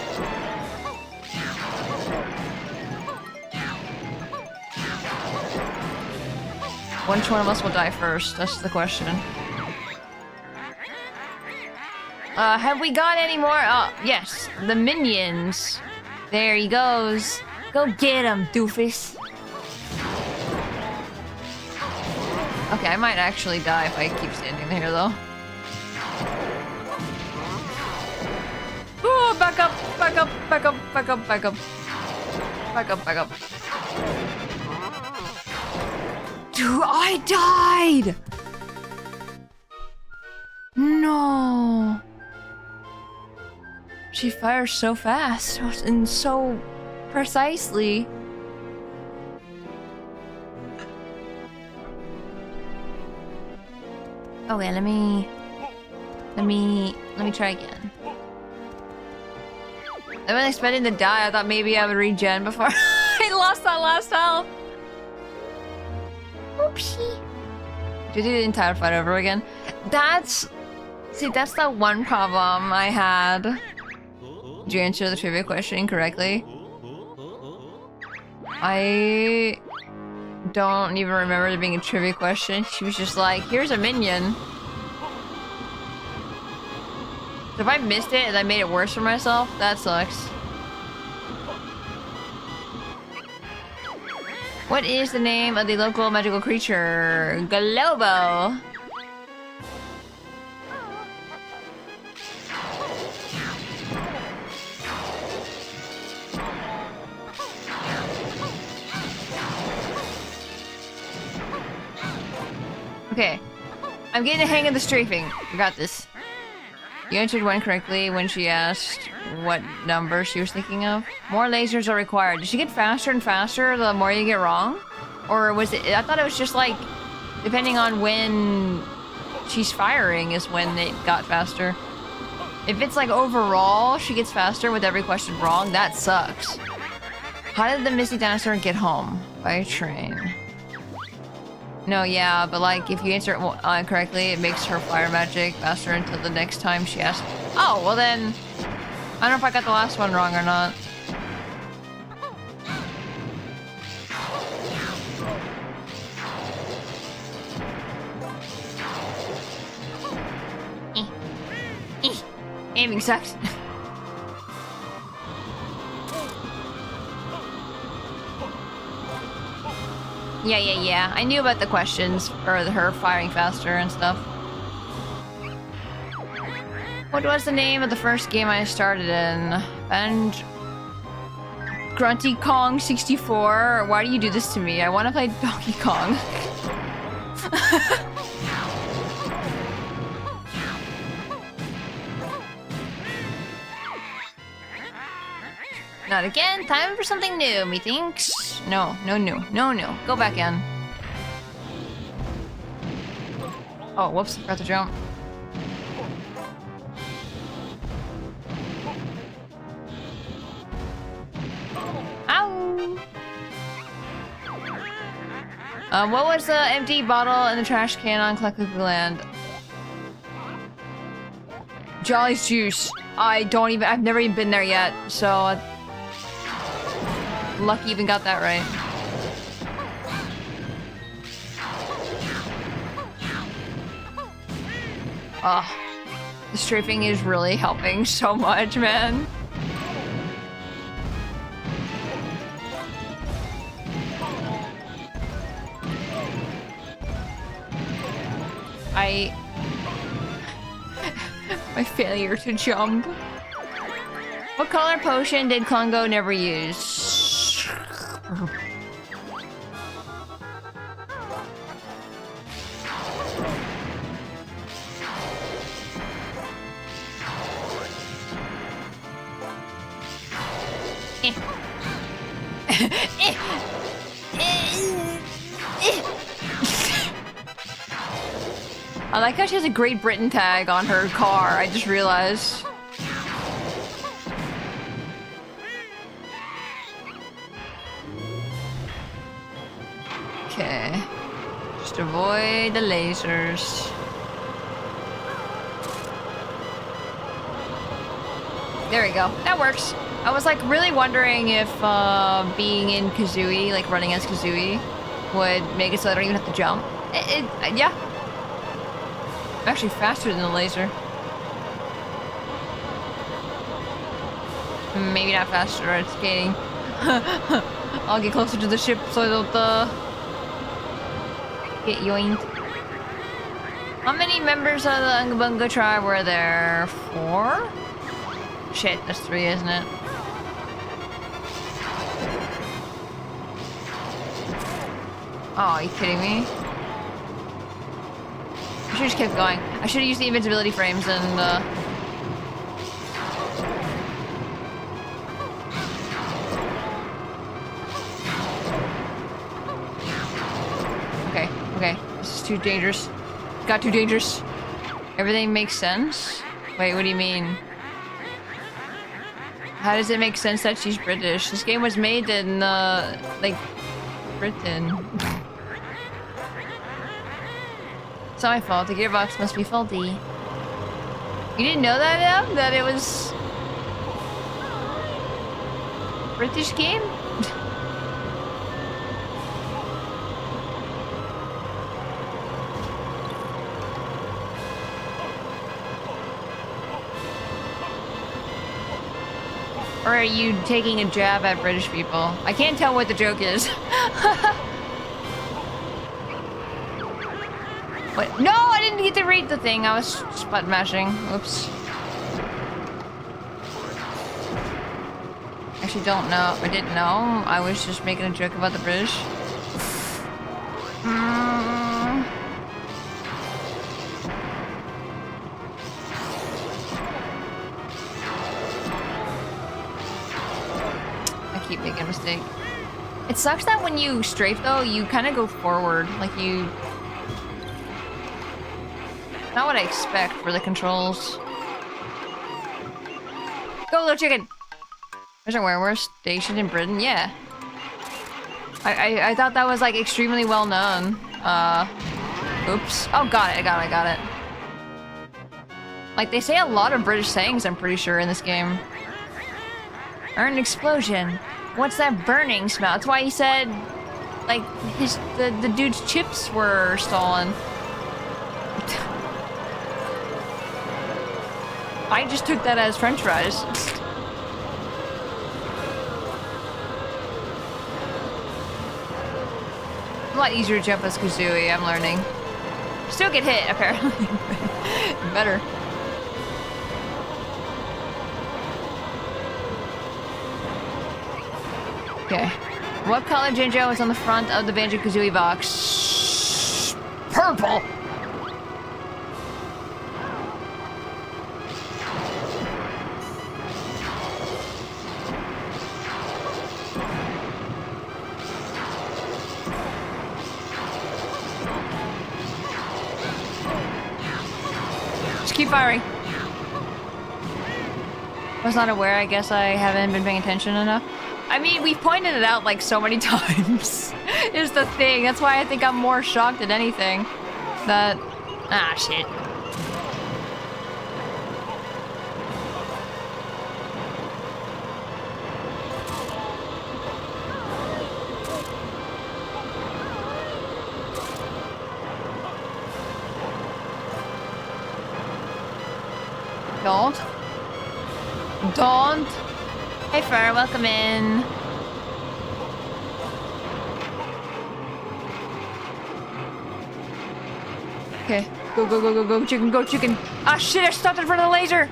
Which one of us will die first? That's the question. Have we got any more? Yes. The minions. There he goes. Go get him, doofus. Okay, I might actually die if I keep standing there, though. Ooh, back up, back up, back up, back up, back up. Back up, back up. Dude, I died! No. She fires so fast and so precisely. Okay, let me try again. I wasn't expecting to die. I thought maybe I would regen before I lost that last health. Oopsie. Did you do the entire fight over again? That's the one problem I had. Did you answer the trivia question incorrectly? I don't even remember there being a trivia question. She was just like, here's a minion. So if I missed it and I made it worse for myself, that sucks. What is the name of the local magical creature? Globo. Okay. I'm getting the hang of the strafing. I got this. You answered one correctly when she asked what number she was thinking of. More lasers are required. Does she get faster and faster the more you get wrong? Or was it... I thought it was just like... Depending on when she's firing is when it got faster. If it's like overall, she gets faster with every question wrong, that sucks. How did the Misty Dinosaur get home? By train. No, yeah, but like if you answer it correctly, it makes her fire magic faster until the next time she asks. Oh, well then, I don't know if I got the last one wrong or not. Aiming sucks. Yeah. I knew about the questions, or her firing faster and stuff. What was the name of the first game I started in? Grunty Kong 64? Why do you do this to me? I want to play Donkey Kong. Not again. Time for something new, methinks. No. Go back in. Oh, whoops. Forgot to jump. Ow! What was the empty bottle in the trash can on Collective Land? Jolly's Juice. I've never even been there yet, so... Lucky even got that right. Oh, the strafing is really helping so much, man. My failure to jump. What color potion did Congo never use? I like how she has a Great Britain tag on her car, I just realized. Okay. Just avoid the lasers. There we go. That works. I was like really wondering if being in Kazooie, like running as Kazooie, would make it so I don't even have to jump. Yeah. I'm actually faster than the laser. Maybe not faster at skating. I'll get closer to the ship so I don't get yoinked. How many members of the Ungabunga tribe were there? 4? Shit, that's 3, isn't it? Oh, are you kidding me? I should've just kept going. I should've used the invincibility frames and Okay. This is too dangerous. Got too dangerous. Everything makes sense? Wait, what do you mean? How does it make sense that she's British? This game was made in, like, Britain. It's not my fault. The gearbox must be faulty. You didn't know that, Em? That it was... British game? Or are you taking a jab at British people? I can't tell what the joke is. What? No, I didn't get to read the thing. I was just button mashing. Oops. Actually, don't know. I didn't know. I was just making a joke about the British. mistake. It sucks that when you strafe though, you kind of go forward, like you. Not what I expect for the controls. Go, little chicken! There's a werewolf stationed in Britain? Yeah. I thought that was like extremely well known. Oops. Oh, got it, I got it. Like they say a lot of British sayings, I'm pretty sure, in this game. An explosion. What's that burning smell? That's why he said, like, the dude's chips were stolen. I just took that as French fries. A lot easier to jump as Kazooie, I'm learning. Still get hit, apparently. Better. Okay. What color Jinjo is on the front of the Banjo Kazooie box? Purple! Keep firing. I was not aware. I guess I haven't been paying attention enough. I mean, we've pointed it out like so many times. Is the thing. That's why I think I'm more shocked than anything. That... Ah, shit. Don't. Hey, Fur, welcome in. Okay, go, chicken. Ah, shit, I stopped in front of the laser.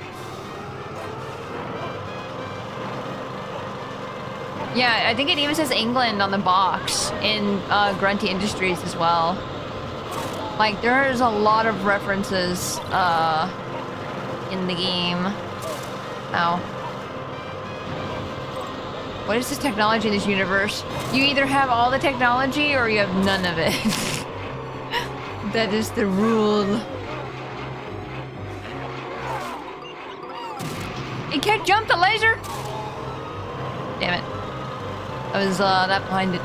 Yeah, I think it even says England on the box in Grunty Industries as well. Like, there's a lot of references in the game. Ow. What is this technology in this universe? You either have all the technology or you have none of it. That is the rule. It can't jump the laser! Damn it. I was that behind it.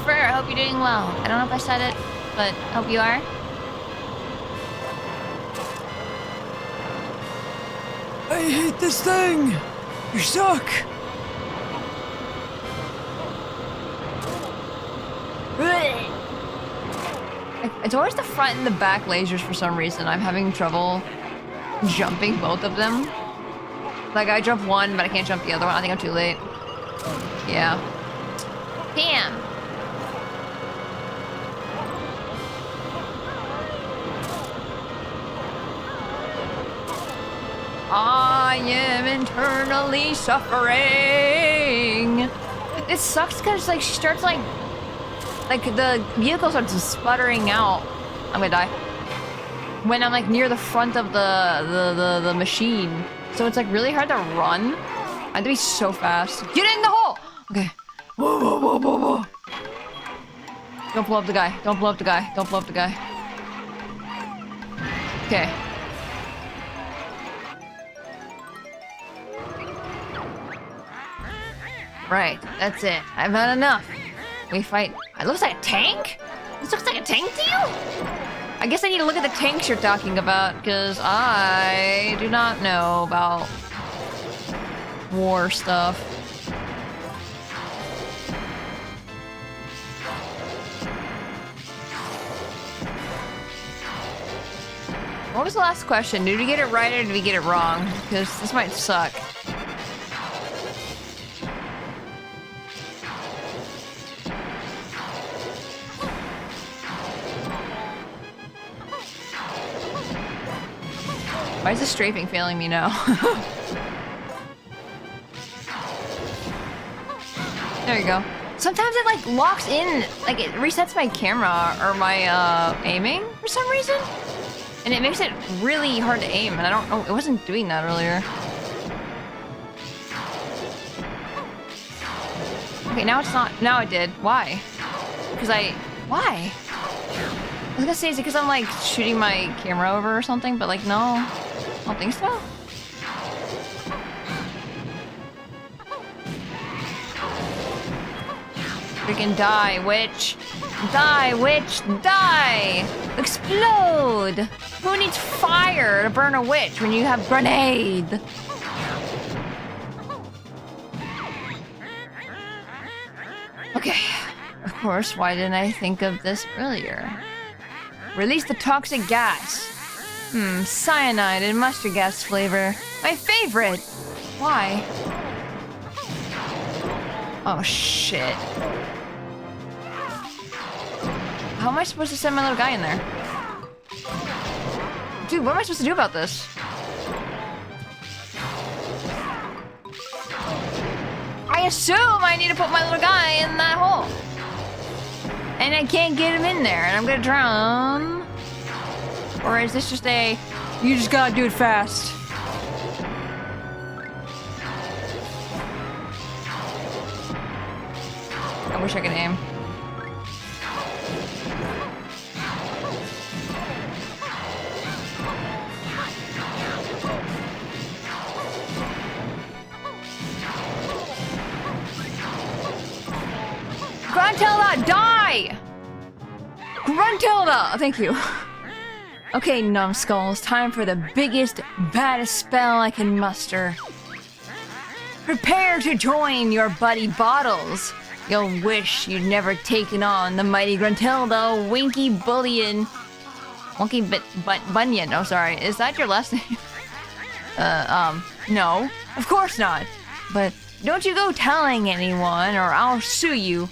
Fair, I hope you're doing well. I don't know if I said it, but hope you are. I hate this thing! You suck! It's always the front and the back lasers for some reason. I'm having trouble jumping both of them. Like, I jump one, but I can't jump the other one. I think I'm too late. Yeah. Damn! I am internally suffering. It sucks because like she starts like the vehicle starts sputtering out. I'm gonna die when I'm like near the front of the machine. So it's like really hard to run. I have to be so fast. Get in the hole. Okay. Whoa. Don't blow up the guy. Don't blow up the guy. Don't blow up the guy. Okay. Right, that's it. I've had enough. We fight. It looks like a tank? This looks like a tank to you? I guess I need to look at the tanks you're talking about, because I do not know about war stuff. What was the last question? Did we get it right or did we get it wrong? Because this might suck. Why is the strafing failing me now? There you go. Sometimes it like locks in, like it resets my camera or my aiming for some reason. And it makes it really hard to aim, and I don't know, it wasn't doing that earlier. Okay, now it's not. Now it did. Why? Because why? I was gonna say, is it because I'm like shooting my camera over or something? But like, no. I don't think so. Freaking die, witch. Die, witch, die! Explode! Who needs fire to burn a witch when you have grenade? Okay, of course, why didn't I think of this earlier? Release the toxic gas. Cyanide and mustard gas flavor. My favorite! Why? Oh, shit. How am I supposed to send my little guy in there? Dude, what am I supposed to do about this? I assume I need to put my little guy in that hole. And I can't get him in there, and I'm gonna drown. Or is this just a, you just gotta do it fast? I wish I could aim. Gruntilda, die! Gruntilda! Thank you. Okay, numbskulls, time for the biggest, baddest spell I can muster. Prepare to join your buddy Bottles. You'll wish you'd never taken on the mighty Gruntilda, Winky Bullion. Wonky Bunyan, oh sorry, is that your last name? No, of course not. But don't you go telling anyone or I'll sue you.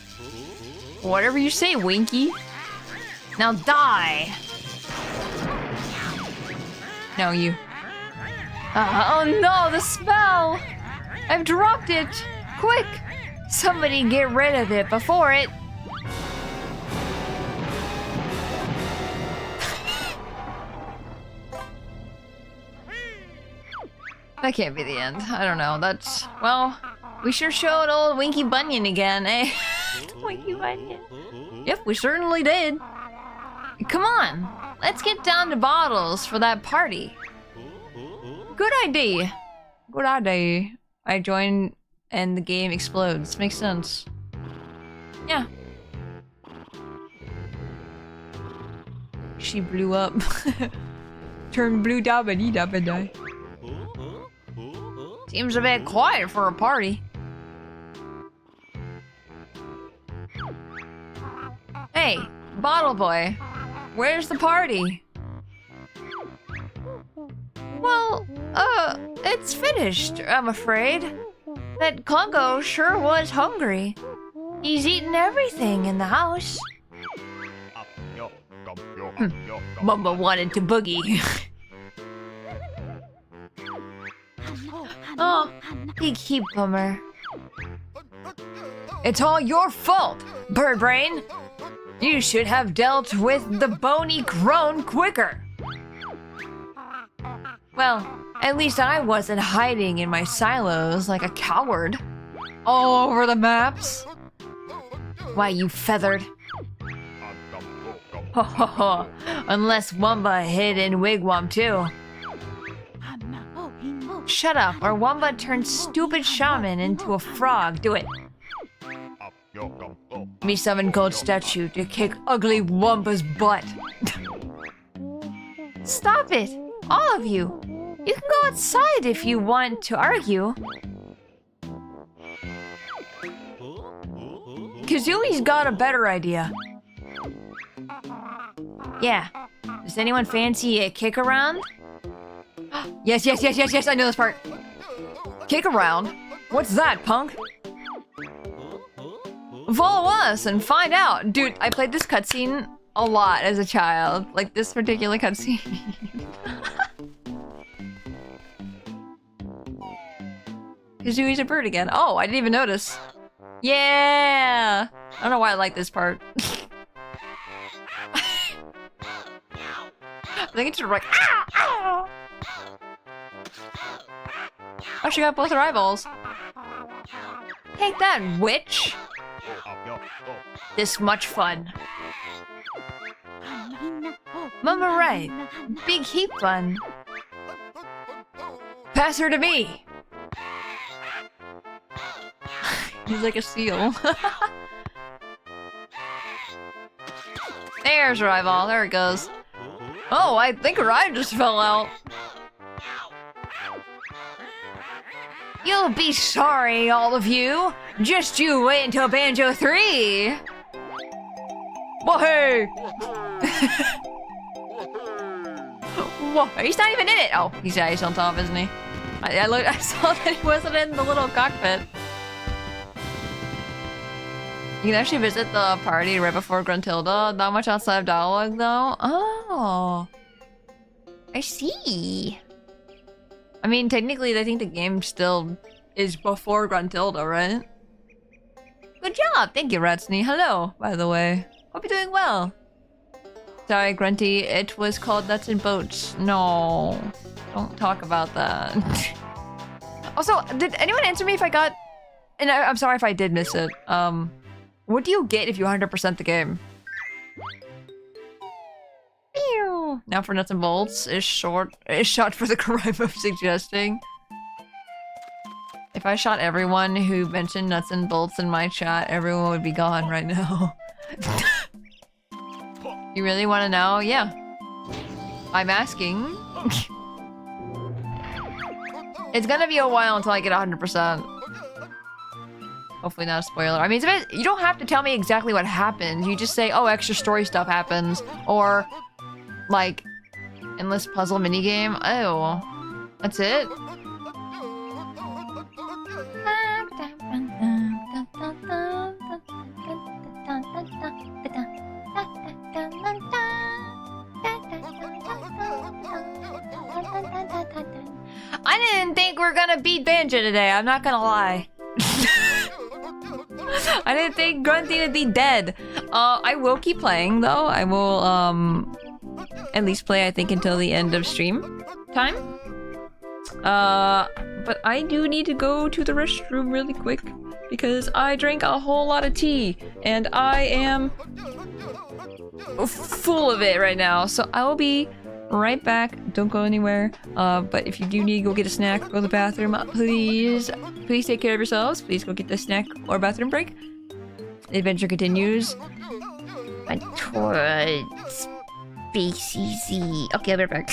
Whatever you say, Winky. Now die! No, you. Oh no, the spell! I've dropped it! Quick! Somebody get rid of it before it... That can't be the end. I don't know, that's... Well, we sure showed old Winky Bunyan again, eh? Winky Bunyan. Yep, we certainly did. Come on, let's get down to Bottles for that party. Good idea. Good idea. I join and the game explodes. Makes sense. Yeah. She blew up. Turned blue dabba-dee-dabba-die. Seems a bit quiet for a party. Hey, Bottle Boy, where's the party? Well, it's finished, I'm afraid. That Congo sure was hungry. He's eaten everything in the house. Mama wanted to boogie. Oh, big heap bummer. It's all your fault, Birdbrain. You should have dealt with the bony crone quicker. Well, at least I wasn't hiding in my silos like a coward. All over the maps. Why, you feathered. Ho ho ho. Unless Wumba hid in Wigwam too. Shut up, or Wumba turns stupid shaman into a frog. Do it. Me summon gold statue to kick ugly Wumba's butt. Stop it, all of you. You can go outside if you want to argue. Kazooie's got a better idea. Yeah. Does anyone fancy a kick around? Yes, yes, yes, yes, yes, I know this part. Kick around? What's that, punk? Follow us and find out. Dude, I played this cutscene a lot as a child. Like this particular cutscene. Kazooie's a bird again. Oh, I didn't even notice. Yeah! I don't know why I like this part. I think it's just like, ah, ah. Oh, she got both her eyeballs. Take that, witch! This much fun. Mama right. Big heap fun. Pass her to me. He's like a seal. There's Rival. There it goes. Oh, I think Ryan just fell out. You'll be sorry, all of you. Just you wait until Banjo 3. Whoa, hey! Whoa, he's not even in it. Oh, he's on top, isn't he? I saw that he wasn't in the little cockpit. You can actually visit the party right before Gruntilda. Not much outside of dialogue, though. Oh, I see. I mean, technically, I think the game still is before Gruntilda, right? Good job! Thank you, Ratsney. Hello, by the way. Hope you're doing well. Sorry, Grunty. It was called Nuts and Bolts. No. Don't talk about that. Also, did anyone answer me if I got... And I'm sorry if I did miss it. What do you get if you 100% the game? Pew! Now for Nuts and Bolts is short for the crime of suggesting. If I shot everyone who mentioned Nuts and Bolts in my chat, everyone would be gone right now. You really want to know? Yeah. I'm asking. It's gonna be a while until I get 100%. Hopefully not a spoiler. I mean, you don't have to tell me exactly what happens. You just say, oh, extra story stuff happens. Or, like, endless puzzle minigame. Oh. That's it? I didn't think we were gonna beat Banjo today, I'm not gonna lie. I didn't think Grunty would be dead. I will keep playing though. I will at least play, I think, until the end of stream time. But I do need to go to the restroom really quick because I drank a whole lot of tea and I am full of it right now. So I will be right back. Don't go anywhere. But if you do need to go get a snack, go to the bathroom, please take care of yourselves. Please go get the snack or bathroom break. The adventure continues. Towards Spacey Z. Okay, I'll be right back.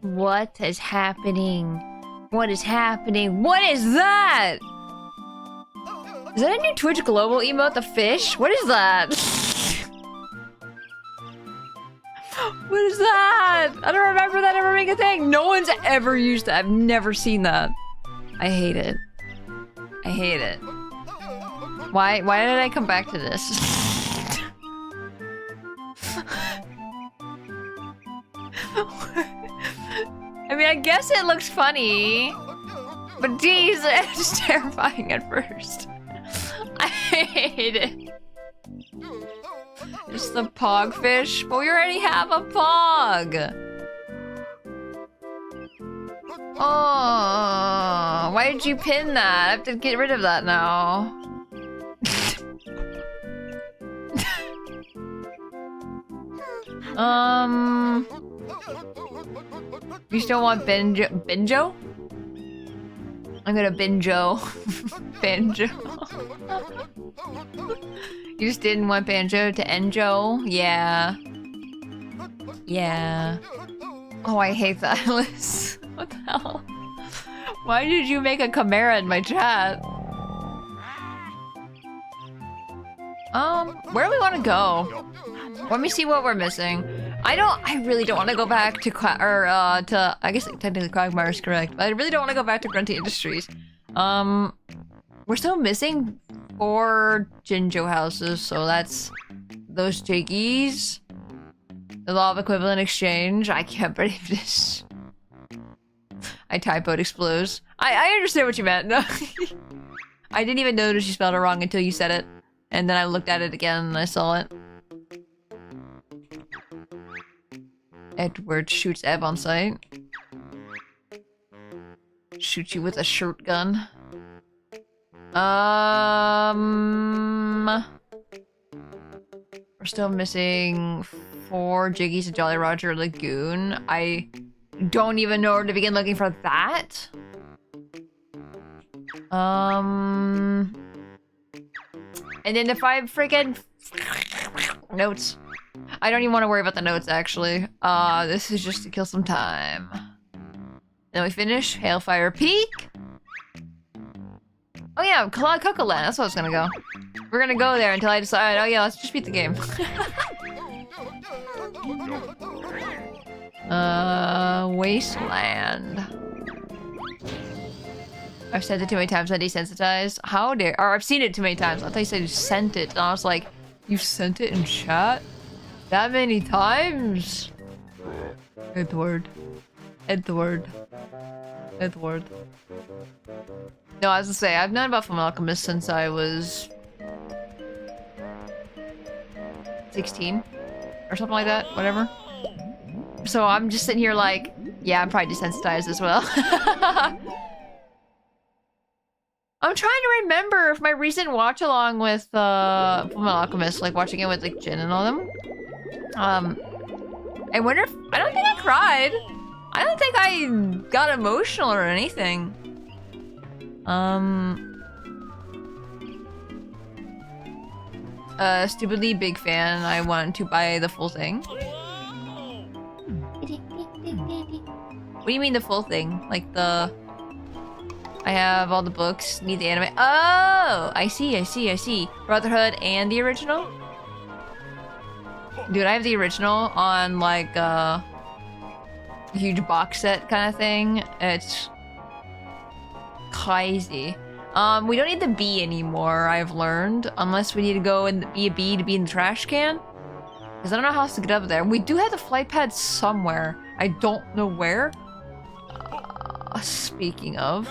What is happening? What is happening? What is that? Is that a new Twitch Global emote, the fish? What is that? What is that? I don't remember that ever being a thing. No one's ever used that. I've never seen that. I hate it. I hate it. Why did I come back to this? I mean, I guess it looks funny. But geez, it's terrifying at first. I hate it. It's the pog fish, but we already have a pog. Oh, why did you pin that? I have to get rid of that now. You still want Banjo? I'm gonna Banjo. Banjo. You just didn't want Banjo to Enjo? Yeah. Yeah. Oh, I hate that, Alice. What the hell? Why did you make a chimera in my chat? Where do we want to go? Let me see what we're missing. I really don't want to go back to I guess technically Quagmire is correct, but I really don't want to go back to Grunty Industries. We're still missing 4 Jinjo houses, so that's those Jiggies. The Law of Equivalent Exchange. I can't believe this. I typoed explodes. I understand what you meant. No. I didn't even notice you spelled it wrong until you said it. And then I looked at it again and I saw it. Edward shoots Eb on sight. Shoot you with a shotgun. We're still missing 4 Jiggies and Jolly Roger Lagoon. I don't even know where to begin looking for that. And then if I freaking notes. I don't even want to worry about the notes, actually. This is just to kill some time. Then we finish Hailfire Peak. Oh yeah, Coco Land. That's where I was gonna go. We're gonna go there until I decide, oh yeah, let's just beat the game. Wasteland. I've said it too many times, I desensitized. How dare, or I've seen it too many times. I thought you said you sent it, and I was like, you sent it in chat? That many times? Edward. Edward. Edward. No, I was gonna say, I've known about Fullmetal Alchemist since I was 16 or something like that, whatever. So I'm just sitting here like, yeah, I'm probably desensitized as well. I'm trying to remember if my recent watch along with Fullmetal Alchemist, like watching it with like Jin and all them. I wonder if I don't think I cried. I don't think I got emotional or anything. Stupidly big fan. I want to buy the full thing. What do you mean the full thing? Like the... I have all the books, need the anime. Oh! I see. Brotherhood and the original? Dude, I have the original on like a huge box set kind of thing. It's crazy. We don't need the B anymore, I've learned. Unless we need to go and be a B to be in the trash can. Because I don't know how else to get up there. We do have the flight pad somewhere. I don't know where. Speaking of.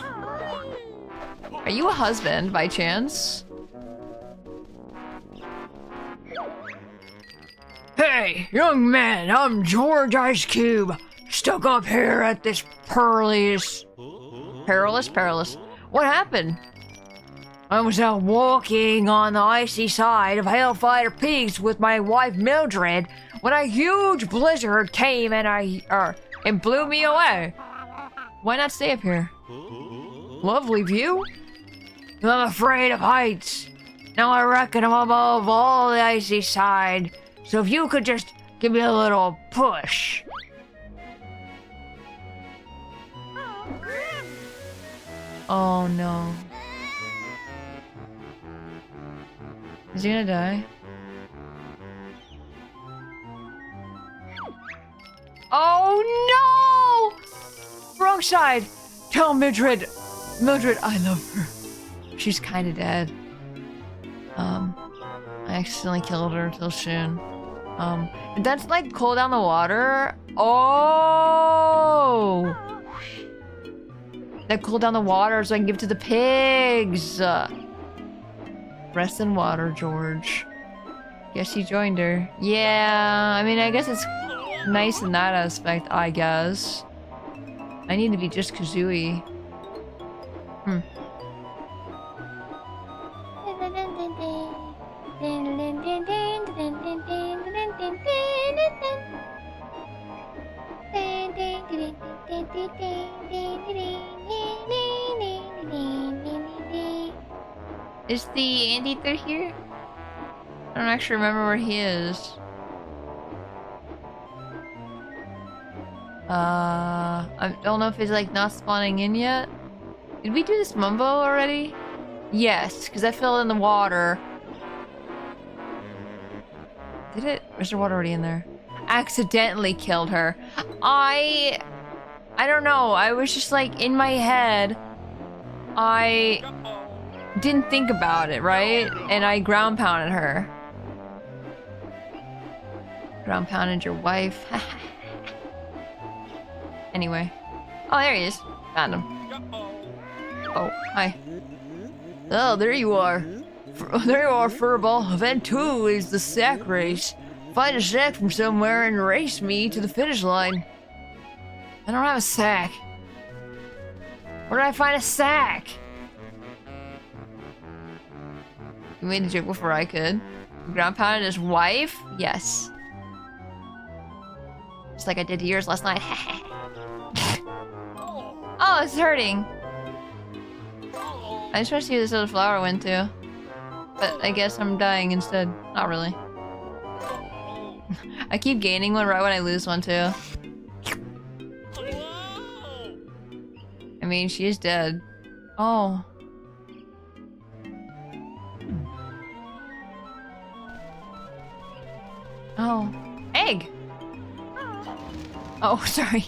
Are you a husband, by chance? Hey, young man, I'm George Ice Cube. Stuck up here at this perilous... Perilous? What happened? I was out walking on the icy side of Hellfire Peaks with my wife Mildred when a huge blizzard came and blew me away. Why not stay up here? Lovely view? I'm afraid of heights. Now I reckon I'm above all the icy side. So if you could just give me a little push. Oh no. Is he gonna die? Oh no! Wrong side! Tell Mildred! Mildred, I love her. She's kinda dead. I accidentally killed her too soon. That's like cool down the water. Oh! That cool down the water so I can give it to the pigs. Rest in water, George. Guess he joined her. Yeah, I mean, I guess it's nice in that aspect, I guess. I need to be just Kazooie. Is the anteater here? I don't actually remember where he is. I don't know if he's like not spawning in yet. Did we do this Mumbo already? Yes, because I fell in the water. Did it? Or is there water already in there? Accidentally killed her. I don't know. I was just like in my head. I didn't think about it, right? And I ground pounded her. Ground pounded your wife. Anyway. Oh, there he is. Found him. Oh, hi. Oh, there you are. There you are, Furball. Event 2 is the sack race. Find a sack from somewhere and race me to the finish line. I don't have a sack. Where did I find a sack? You made a joke before I could. Ground pounded his wife? Yes. Just like I did to yours last night. Oh, it's hurting. I just want to see where this little flower went to. But I guess I'm dying instead. Not really. I keep gaining one right when I lose one too. I mean, she is dead. Oh. Oh. Egg! Oh, sorry.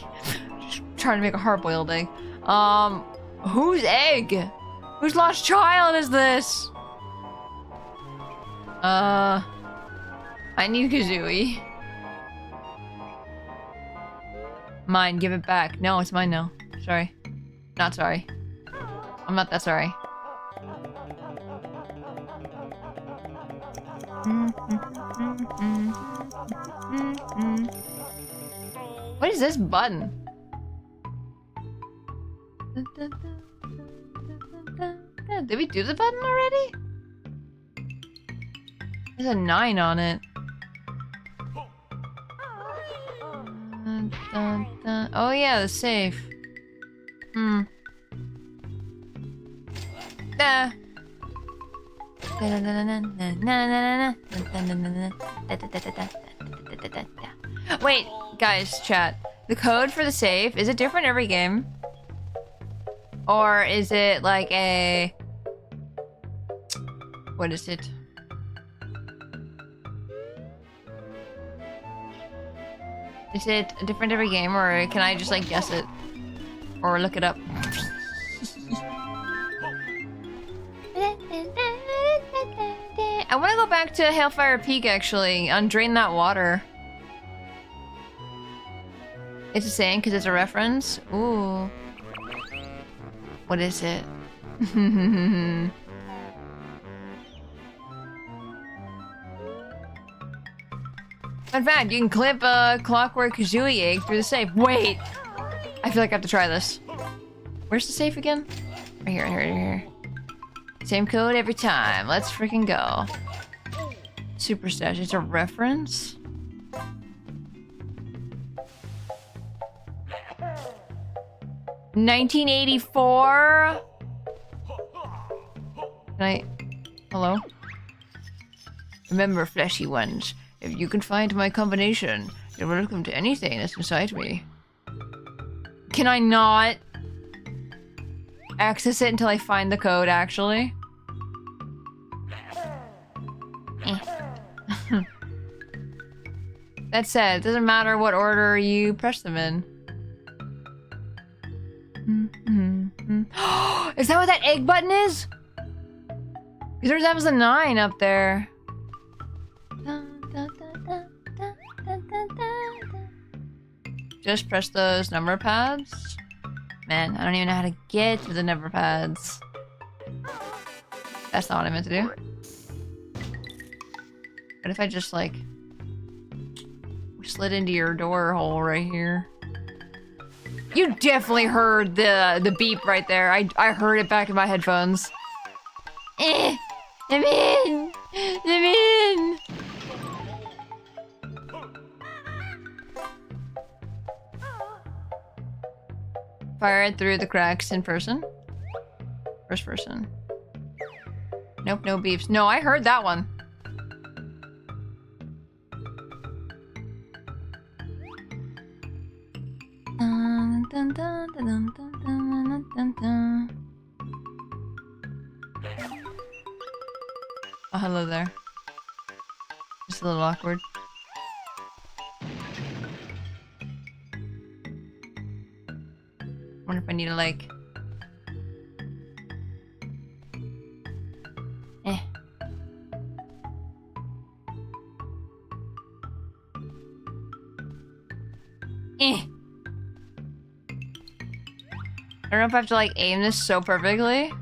Just trying to make a hard-boiled egg. Whose egg? Whose lost child is this? I need Kazooie. Mine, give it back. No, it's mine now. Sorry. Not sorry. I'm not that sorry. What is this button? Did we do the button already? There's a 9 on it. Oh yeah, the safe. Wait, guys, chat. The code for the safe, is it different every game? Or is it like a... What is it? Is it different every game, or can I just like guess it? Or look it up? I want to go back to Hailfire Peak actually, and drain that water. It's a saying because it's a reference. Ooh. What is it? Fun fact, you can clip a clockwork Kazooie egg through the safe. Wait! I feel like I have to try this. Where's the safe again? Right here, right here, right here. Same code every time. Let's freaking go. Super Stash, it's a reference? $1984? Can I... Hello? Remember, fleshy ones. If you can find my combination, you're welcome to anything that's inside me. Can I not? access it until I find the code, actually. That said, it doesn't matter what order you press them in. Is that what that egg button is? Because that was a 9 up there. Just press those number pads. Man, I don't even know how to get to the number pads. That's not what I meant to do. What if I just, like, slid into your door hole right here? You definitely heard the beep right there. I heard it back in my headphones. I'm in! I'm in! Fire it through the cracks in person. First person. Nope, no beeps. No, I heard that one. Oh, hello there. Just a little awkward. Wonder if I need to, like... I don't know if I have to, like, aim this so perfectly.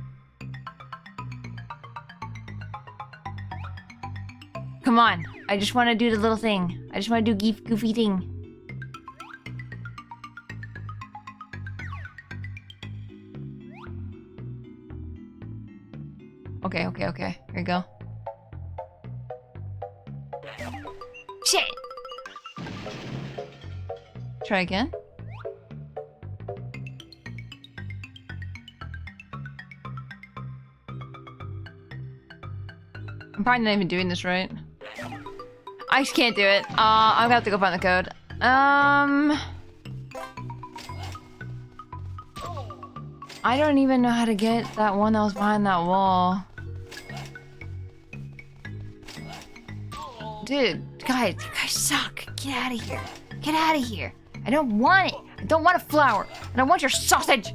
Come on. I just want to do the little thing. I just want to do goofy thing. Okay. Here we go. Shit! Try again. I'm probably not even doing this right. I just can't do it. I'm gonna have to go find the code. I don't even know how to get that one that was behind that wall. Dude, guys, you guys suck. Get out of here. Get out of here. I don't want it. I don't want a flower. I don't want your sausage.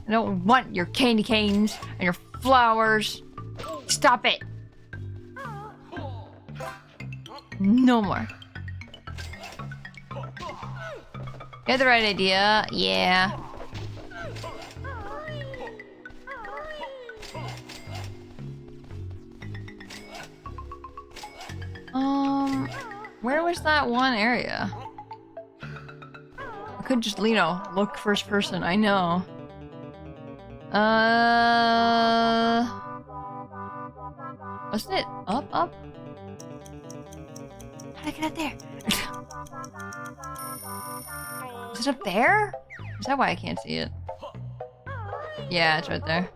I don't want your candy canes and your flowers. Stop it. No more. You had the right idea. Yeah. Where was that one area? I could just, you know, look first person. I know. Wasn't it up? How'd I get up there? Is it up there? Is that why I can't see it? Yeah, it's right there.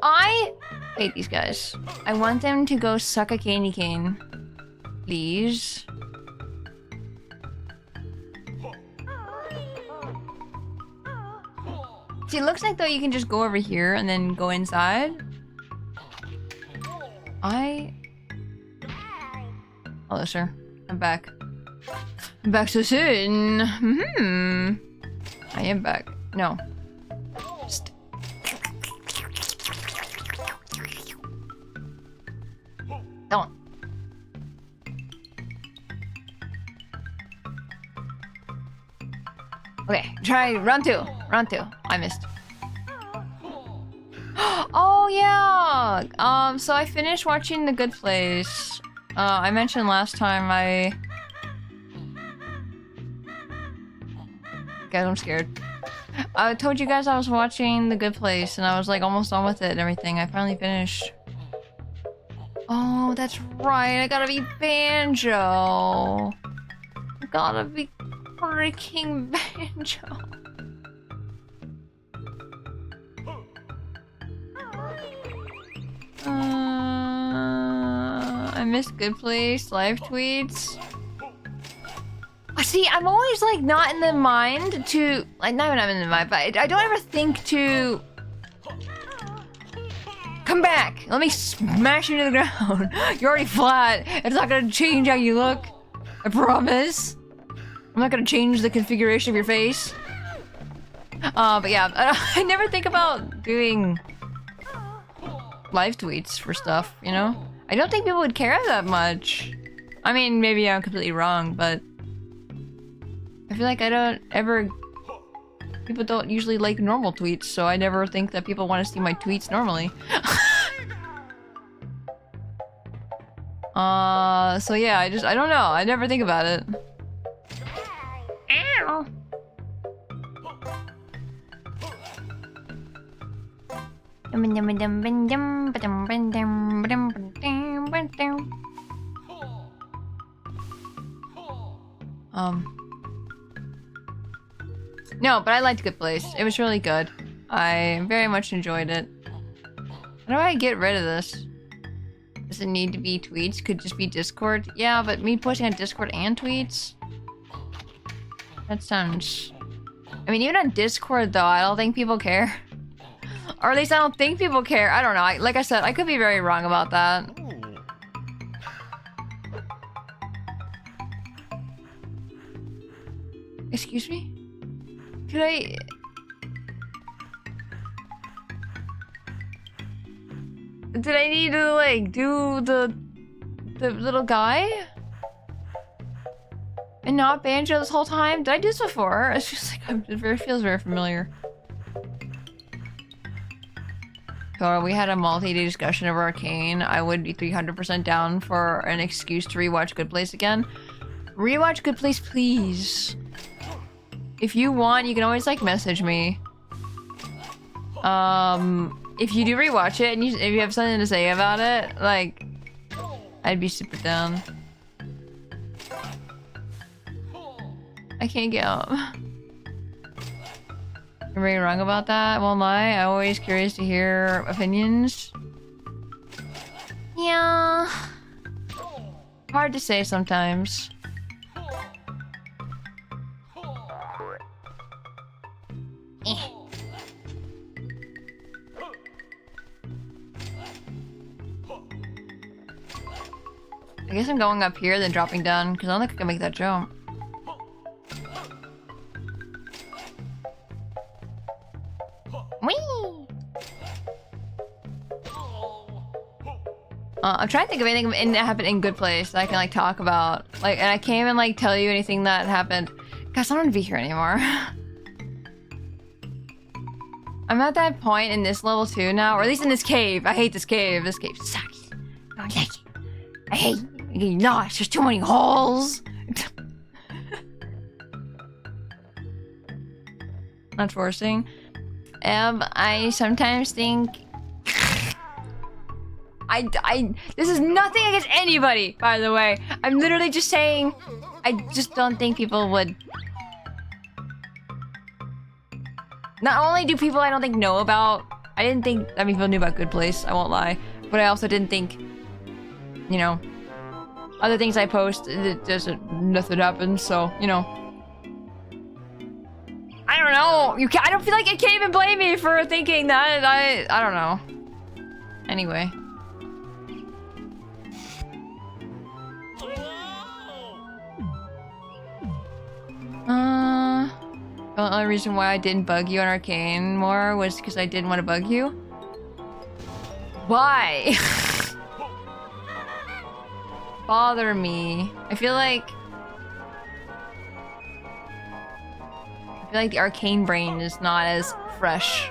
I hate these guys. I want them to go suck a candy cane. Please. See, it looks like though you can just go over here and then go inside. Hello, sir. I'm back. I'm back so soon. I am back. No. Just... Don't. Okay, try round two. Round two. I missed. Oh yeah. So I finished watching The Good Place. I mentioned last time Guys, I'm scared. I told you guys I was watching The Good Place and I was like almost done with it and everything. I finally finished. Oh, that's right. I gotta be Banjo. I gotta be freaking Banjo. I missed Good Place live tweets. See, I'm always like not in the mind to like not when I'm in the mind, but I don't ever think to come back. Let me smash you to the ground. You're already flat. It's not gonna change how you look. I promise. I'm not gonna change the configuration of your face. But yeah, I never think about doing live tweets for stuff, you know? I don't think people would care that much. I mean, maybe I'm completely wrong, but I feel like I don't ever... People don't usually like normal tweets, so I never think that people want to see my tweets normally. So yeah, I don't know. I never think about it. Ow! No, but I liked Good Place. It was really good. I very much enjoyed it. How do I get rid of this? Does it need to be tweets? Could just be Discord? Yeah, but me posting on Discord and tweets? That sounds... I mean, even on Discord though, I don't think people care. Or at least I don't think people care. I don't know. Like I said, I could be very wrong about that. Excuse me? Could I... Did I need to, like, do the little guy? And not Banjo this whole time? Did I do this before? It's just like, it feels very familiar. So we had a multi-day discussion of Arcane. I would be 300% down for an excuse to rewatch Good Place again. Rewatch Good Place, please. If you want, you can always, like, message me. If you do rewatch it and if you have something to say about it, like, I'd be super down. I can't get up. Am I wrong about that? Won't lie. I'm always curious to hear opinions. Yeah. Hard to say sometimes. I guess I'm going up here then dropping down because I don't think I can make that jump. Whee! I'm trying to think of anything that happened in Good Place that I can like talk about. Like, and I can't even like tell you anything that happened. Guys, I don't want to be here anymore. I'm at that point in this level 2 now, or at least in this cave. I hate this cave. This cave sucks. I don't like it. I hate it. I get lost. There's too many holes. Not forcing. I sometimes think... This is nothing against anybody, by the way. I'm literally just saying... I just don't think people would... Not only do people I don't think know about... I didn't think that people knew about Good Place, I won't lie. But I also didn't think... You know... Other things I post, nothing happens, so, you know. I don't know. I don't feel like I can't even blame me for thinking that. I don't know. Anyway. The only reason why I didn't bug you on Arcane more was because I didn't want to bug you. Why? Bother me. I feel like the arcane brain is not as fresh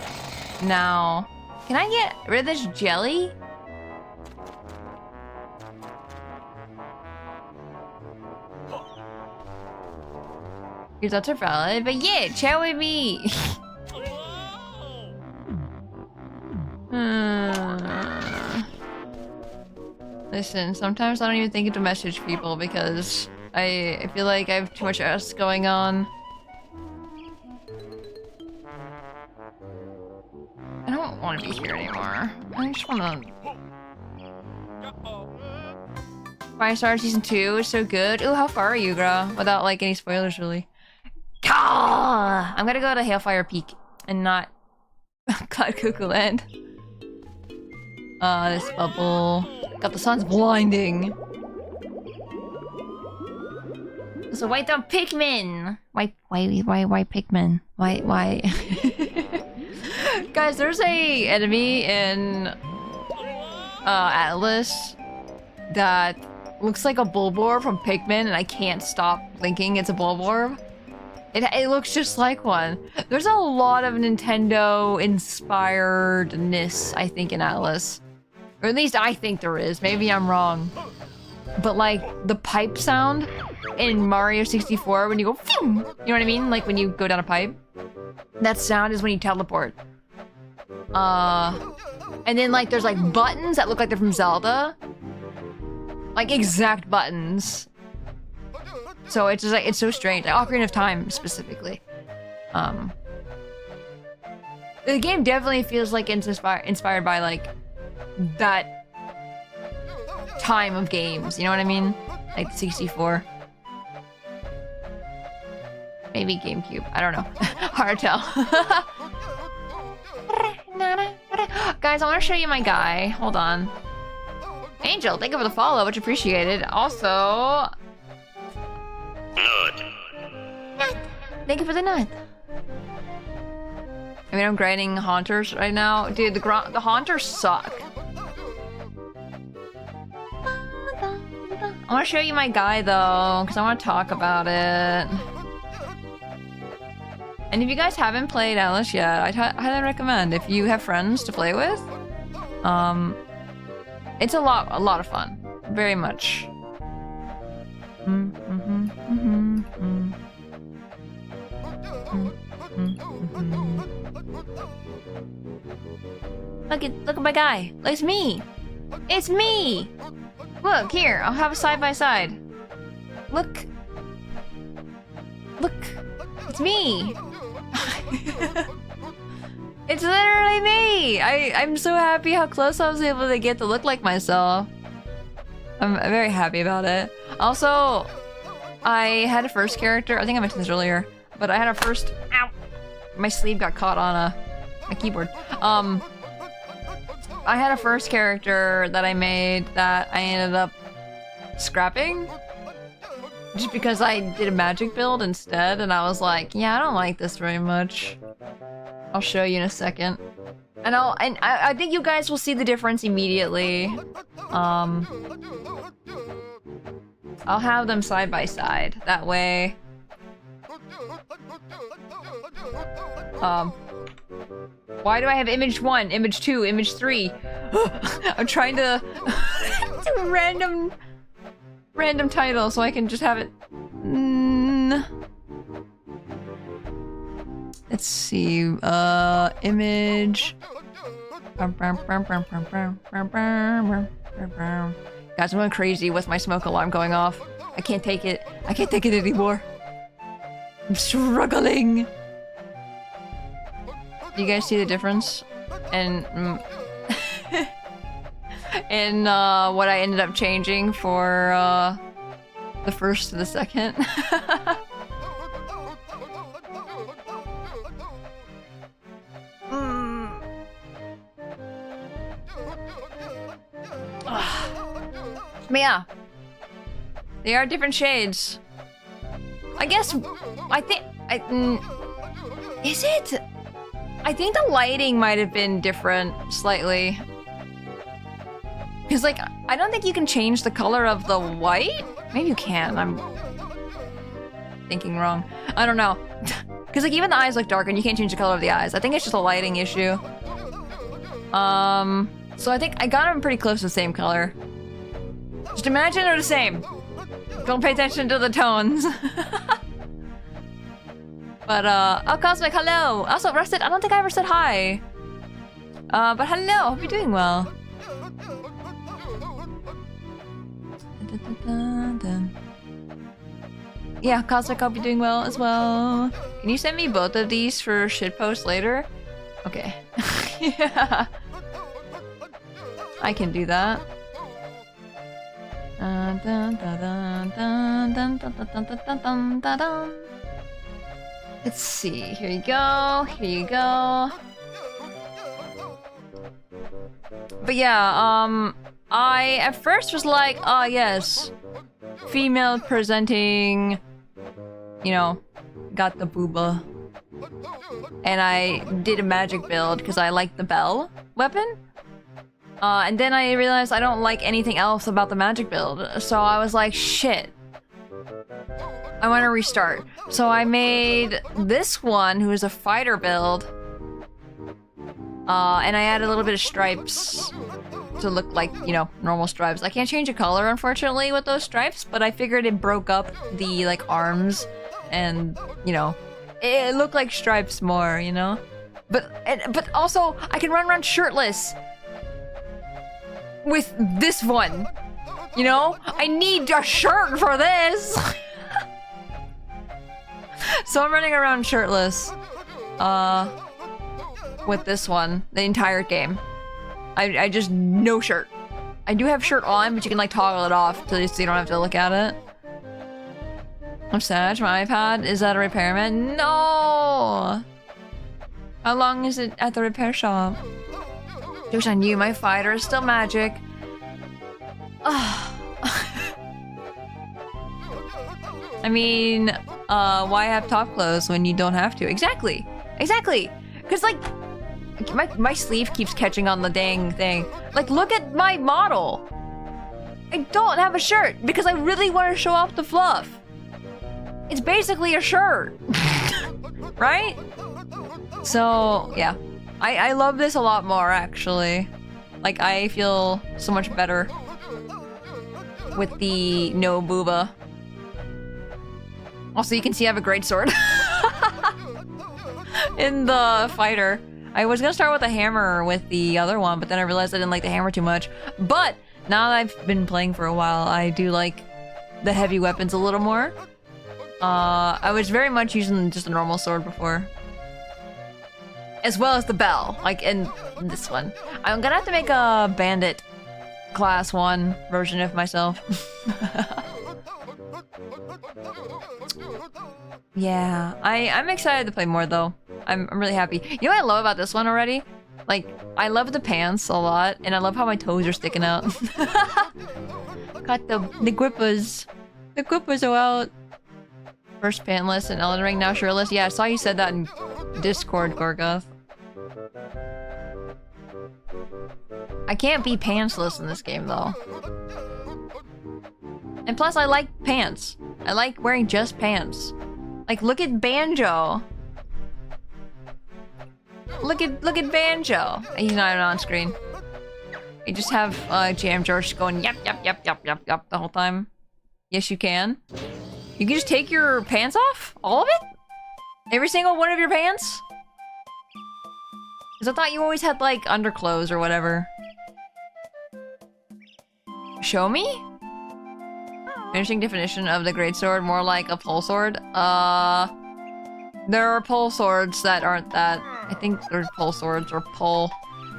now. Can I get rid of this jelly? Your thoughts are valid, but yeah, chat with me. Listen, sometimes I don't even think to message people because I feel like I have too much else going on. I don't want to be here anymore. I just want to... 5-star season 2 is so good. Ooh, how far are you, girl? Without like any spoilers, really. Ah! I'm gonna go to Hailfire Peak and not Cloud Cuckoo Land. This bubble. God, the sun's blinding. So why don't Pikmin? Why Pikmin? Why? Guys, there's a enemy in Atlas that looks like a Bulborb from Pikmin, and I can't stop thinking it's a Bulborb. It looks just like one. There's a lot of Nintendo inspiredness, I think, in Atlas. Or at least I think there is. Maybe I'm wrong. But like the pipe sound in Mario 64 when you go, phew, you know what I mean? Like when you go down a pipe. That sound is when you teleport. And then like there's like buttons that look like they're from Zelda. Like exact buttons. So it's just like, it's so strange. Like Ocarina of Time specifically. The game definitely feels like it's inspired by like that time of games, you know what I mean? Like 64. Maybe GameCube, I don't know. Hard to tell. Guys, I want to show you my guy. Hold on. Angel, thank you for the follow, much appreciated. Also... Nut. Thank you for the nut. I mean, I'm grinding Haunters right now. Dude, the Haunters suck. I want to show you my guy, though, because I want to talk about it. And if you guys haven't played Atlas yet, I highly recommend. If you have friends to play with, it's a lot of fun. Very much. Look at my guy. It's me. It's me. Look here. I'll have a side by side. Look. Look. It's me. It's literally me. I'm so happy how close I was able to get to look like myself. I'm very happy about it. Also, I had a first character. I think I mentioned this earlier, but I had a first. Ow! My sleeve got caught on my keyboard. I had a first character that I made that I ended up scrapping. Just because I did a magic build instead, and I was like, yeah, I don't like this very much. I'll show you in a second. And I think you guys will see the difference immediately. I'll have them side by side. That way. Why do I have image 1, image 2, image 3? I'm trying to do random title so I can just have it. Let's see. Image. Guys, I'm going crazy with my smoke alarm going off. I can't take it. I can't take it anymore. I'm struggling. Do you guys see the difference? And in what I ended up changing for the first to the second. But yeah, they are different shades. I guess, is it? I think the lighting might have been different slightly. Because like, I don't think you can change the color of the white? Maybe you can, I'm thinking wrong. I don't know. Because like even the eyes look dark and you can't change the color of the eyes. I think it's just a lighting issue. So I think I got them pretty close to the same color. Just imagine they're the same. Don't pay attention to the tones. But, oh, Cosmic, hello! Also, Rusted, I don't think I ever said hi. But hello, hope you're doing well. Yeah, Cosmic, hope you're doing well as well. Can you send me both of these for shitpost later? Okay. Yeah. I can do that. Dun, dun, dun, dun, dun, dun, dun, dun, dun, dun, dun, dun, dun. Let's see. Here you go. Here you go. But yeah, I at first was like, oh yes, female presenting, you know, got the booba. And I did a magic build because I like the bell weapon. And then I realized I don't like anything else about the magic build. So I was like, shit. I want to restart. So I made this one, who is a fighter build. And I added a little bit of stripes to look like, you know, normal stripes. I can't change the color, unfortunately, with those stripes, but I figured it broke up the, like, arms and, you know, it looked like stripes more, you know? But also, I can run around shirtless with this one, you know? I need a shirt for this! So I'm running around shirtless, with this one, the entire game. I just, no shirt. I do have shirt on, but you can like toggle it off so you don't have to look at it. I'm sad, my iPad is at a repairman. No! How long is it at the repair shop? Joke's on you, my fighter is still magic. I mean, why have top clothes when you don't have to? Exactly! Exactly! Because, like, my sleeve keeps catching on the dang thing. Like, look at my model! I don't have a shirt because I really want to show off the fluff. It's basically a shirt. Right? So, yeah. I love this a lot more, actually. Like, I feel so much better with the no booba. Also, you can see I have a great sword. In the fighter. I was gonna start with a hammer with the other one, but then I realized I didn't like the hammer too much. But, now that I've been playing for a while, I do like the heavy weapons a little more. I was very much using just a normal sword before. As well as the bell, like in this one. I'm gonna have to make a bandit class 1 version of myself. Yeah, I'm excited to play more though. I'm really happy. You know what I love about this one already? Like, I love the pants a lot, and I love how my toes are sticking out. Got the grippers. The grippers are out. First pantless in Elden Ring, now shirtless. Yeah, I saw you said that in Discord, Gorgoth. I can't be pantsless in this game, though. And plus, I like pants. I like wearing just pants. Like, look at Banjo. Look at Banjo. He's not even on screen. You just have Jam George going yep, yep, yep, yep, yep, yep the whole time. Yes, you can. You can just take your pants off? All of it? Every single one of your pants? Because I thought you always had, like, underclothes or whatever. Show me? Interesting definition of the greatsword, more like a pole sword. There are pole swords that aren't that. I think they're pole swords or pole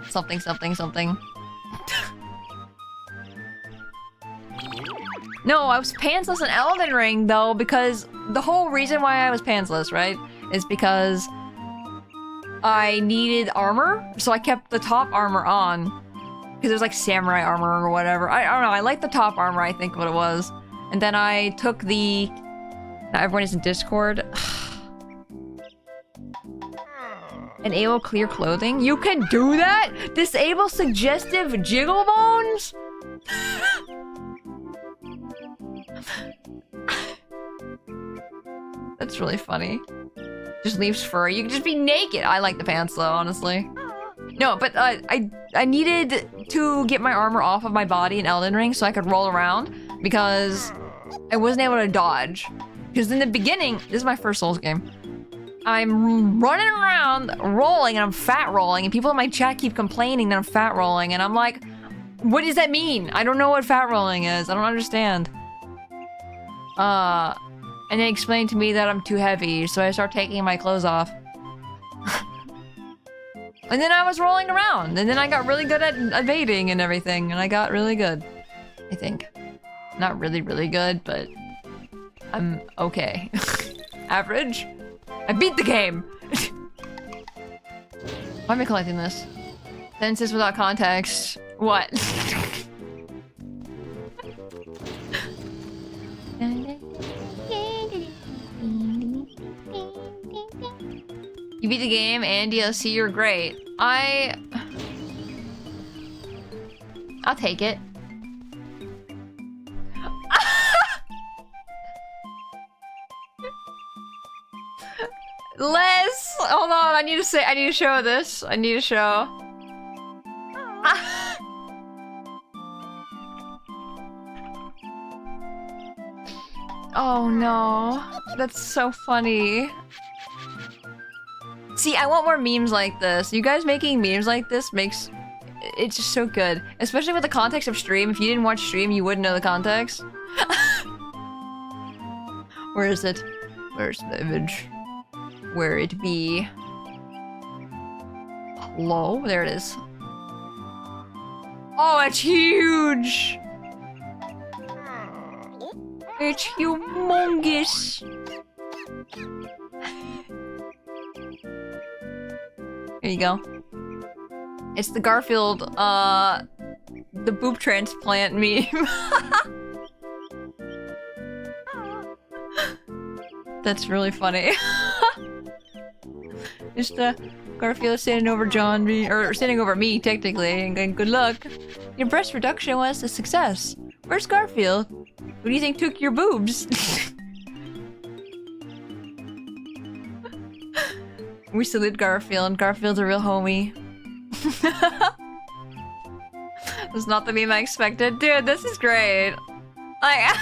something something something. No, I was pantsless in Elden Ring though, because the whole reason why I was pantsless, right, is because I needed armor, so I kept the top armor on. Because there's like samurai armor or whatever. I don't know, I like the top armor, I think what it was. And then I took the... Now everyone is in Discord. Enable clear clothing? You can do that? Disable suggestive jiggle bones? That's really funny. Just leaves fur. You can just be naked. I like the pants though, honestly. No, but I needed to get my armor off of my body in Elden Ring so I could roll around because I wasn't able to dodge. Because in the beginning, this is my first Souls game. I'm running around, rolling, and I'm fat rolling, and people in my chat keep complaining that I'm fat rolling, and I'm like, what does that mean? I don't know what fat rolling is. I don't understand. And they explained to me that I'm too heavy, so I start taking my clothes off. And then I was rolling around, and then I got really good at evading and everything, and I got really good, I think. Not really, really good, but I'm okay. Average? I beat the game! Why am I collecting this? Sentences without context. What? You beat the game and DLC, you're great. I'll take it. Les! Hold on, I need to show this. I need to show. Oh no. That's so funny. See, I want more memes like this. You guys making memes like this makes... It's just so good. Especially with the context of stream. If you didn't watch stream, you wouldn't know the context. Where is it? Where's the image? Where it be? Hello? There it is. Oh, it's huge! It's humongous! Here you go. It's the Garfield, the boob transplant meme. That's really funny. It's the Garfield standing over John, or standing over me, technically, and going, good luck. Your breast reduction was a success. Where's Garfield? Who do you think took your boobs? We salute Garfield. Garfield's a real homie. That's not the meme I expected. Dude, this is great. I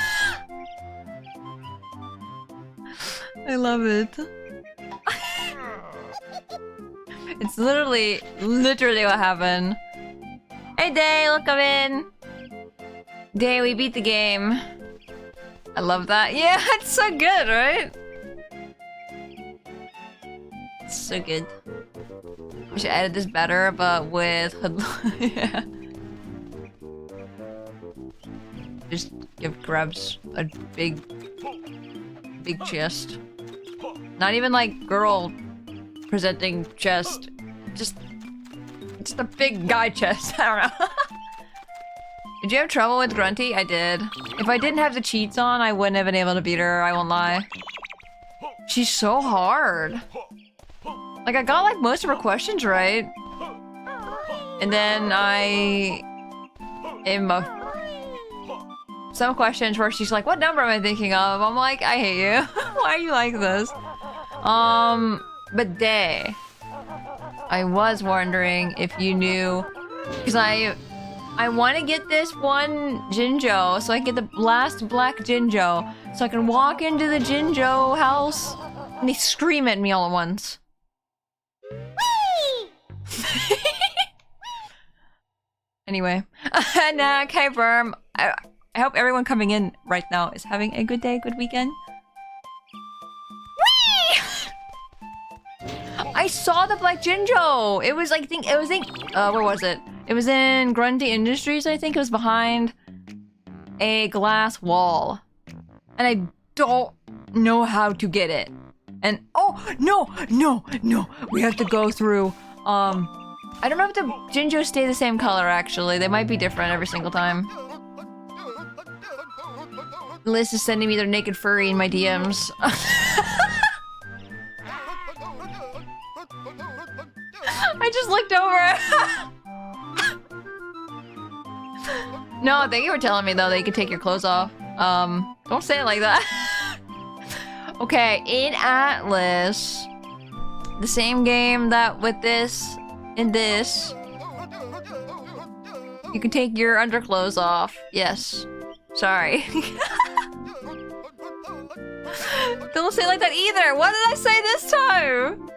love it. It's literally what happened. Hey Day, look, I'm in. Day, we beat the game. I love that. Yeah, it's so good, right? It's so good. We should edit this better, but with yeah. Just give Grabs a big chest. Not even like girl presenting chest. Just a big guy chest. I don't know. Did you have trouble with Grunty? I did. If I didn't have the cheats on, I wouldn't have been able to beat her, I won't lie. She's so hard. Like, I got like most of her questions right. And then some questions where she's like, what number am I thinking of? I'm like, I hate you. Why are you like this? But Day, I was wondering if you knew, because I want to get this one Jinjo, so I can get the last black Jinjo, so I can walk into the Jinjo house and they scream at me all at once. Anyway, and okay, Berm. I hope everyone coming in right now is having a good day, good weekend. Whee! I saw the black Jinjo. It was like, where was it? It was in Grundy Industries, I think. It was behind a glass wall. And I don't know how to get it. And, oh, no. We have to go through, I don't know if the Jinjos stay the same color, actually. They might be different every single time. Liz is sending me their naked furry in my DMs. I just looked over. No, thank you for telling me, though, that you can take your clothes off. Don't say it like that. Okay, in Atlas, the same game that with this and this, you can take your underclothes off. Yes. Sorry. Don't say it like that either. What did I say this time?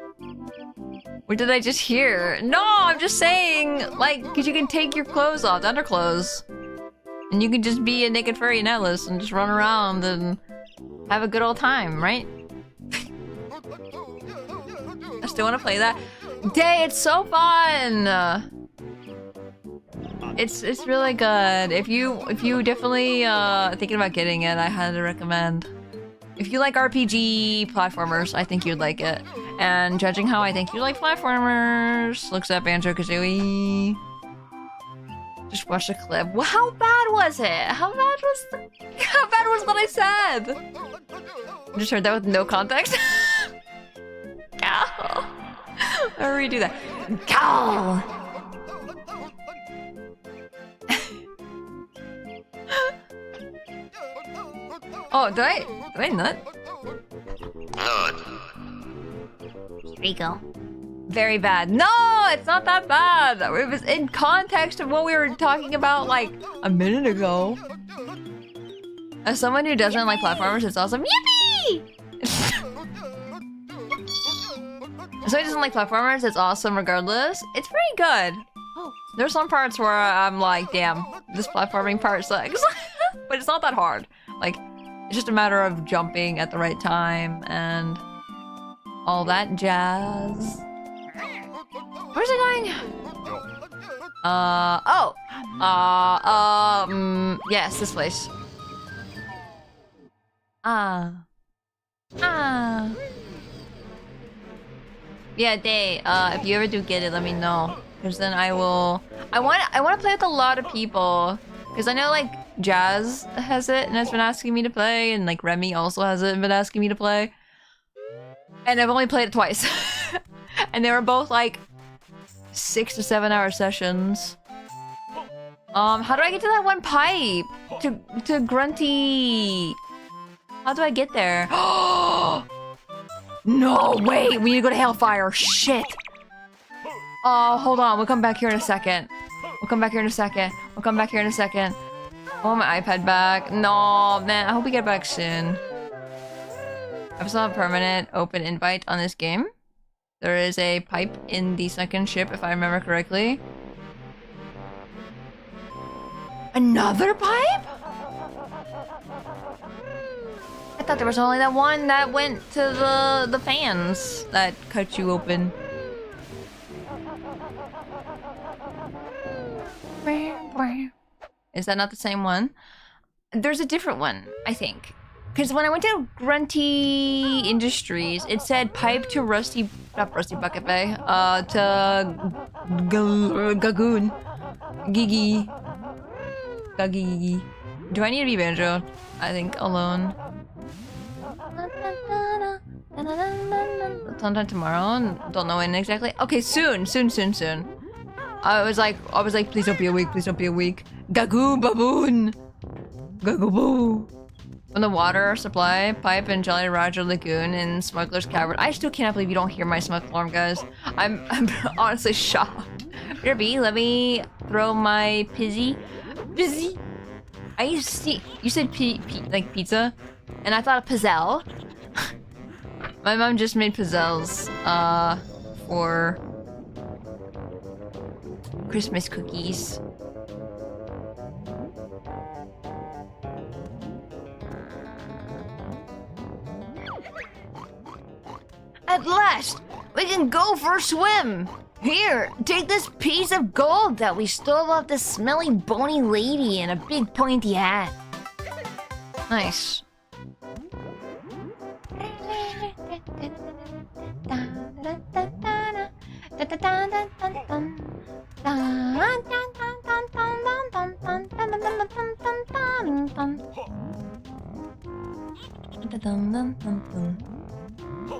What did I just hear? No, I'm just saying, like, because you can take your clothes off, the underclothes. And you can just be a naked furry in Atlas and just run around and have a good old time, right? I still want to play that. Day, it's so fun! It's really good. If you definitely thinking about getting it, I highly recommend. If you like RPG platformers, I think you'd like it. And judging how I think you like platformers, looks at Banjo Kazooie. Just watch the clip. Well, how bad was it? How bad was what I said? I just heard that with no context. Cow. I'll redo that. Cow. Oh, did I nut? There you go. Very bad. No, it's not that bad. It was in context of what we were talking about like a minute ago. As someone who doesn't like platformers, it's awesome. Yippee! As someone who doesn't like platformers, it's awesome regardless. It's pretty good. Oh, there's some parts where I'm like, damn, this platforming part sucks. But it's not that hard. Like, it's just a matter of jumping at the right time and all that jazz. Where's it going? Yes, this place. Yeah, Day, if you ever do get it, let me know. Because then I want to play with a lot of people. Because I know, like, Jazz has it and has been asking me to play, and, like, Remy also has it and been asking me to play. And I've only played it twice. And they were both, like, 6 to 7 hour sessions. How do I get to that one pipe? To Grunty. How do I get there? No, wait, we need to go to Hellfire. Shit. Oh, hold on. We'll come back here in a second. I want my iPad back. No, man. I hope we get back soon. I saw a permanent open invite on this game. There is a pipe in the second ship, if I remember correctly. Another pipe? I thought there was only that one that went to the fans that cut you open. Is that not the same one? There's a different one, I think. Because when I went to Grunty Industries, it said pipe to not Rusty Bucket Bay, to Gagoon. Gigi. Gagi. Do I need to be Banjo? I think alone. Sometime tomorrow? Don't know when exactly. Okay, soon. I was like, please don't be a week. Gagoo baboon. Gagoo. From the water supply pipe in Jolly Roger Lagoon in Smuggler's Cavern. I still cannot believe you don't hear my smoke alarm, guys. I'm honestly shocked. Derby, let me throw my pizzy. You said like pizza, and I thought of pizzelle. My mom just made pizzelles for Christmas cookies. At last, we can go for a swim. Here, take this piece of gold that we stole off this smelly bony lady in a big pointy hat. Nice.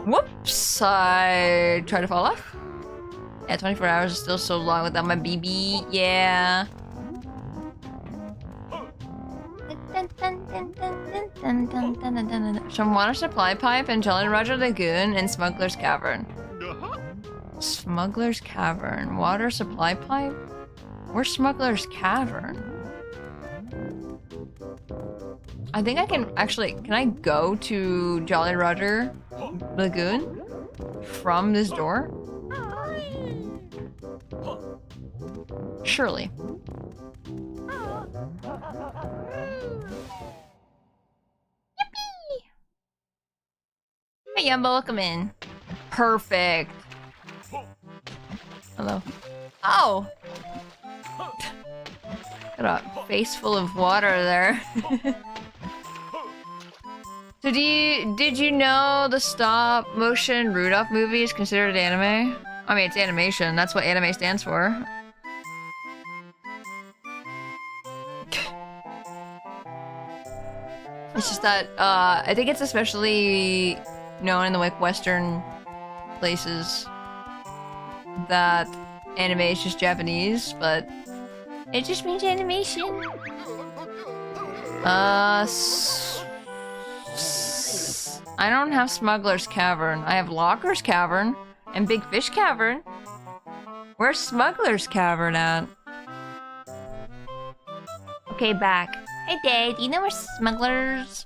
Whoops, I tried to fall off. Yeah, 24 hours is still so long without my BB. Yeah. Some water supply pipe in Jolly Roger Lagoon and Smuggler's Cavern. Smuggler's Cavern. Water supply pipe? Where's Smuggler's Cavern? I think I can actually... Can I go to Jolly Roger Lagoon from this door? Surely. Yippee! Hey, Yumbo, welcome in. Perfect. Hello. Oh! Got a face full of water there. So did you know the stop motion Rudolph movie is considered anime? I mean, it's animation. That's what anime stands for. It's just that I think it's especially known in the like Western places that anime is just Japanese, but it just means animation. I don't have Smuggler's Cavern. I have Locker's Cavern and Big Fish Cavern. Where's Smuggler's Cavern at? Okay, back. Hey, Dad, do you know where Smuggler's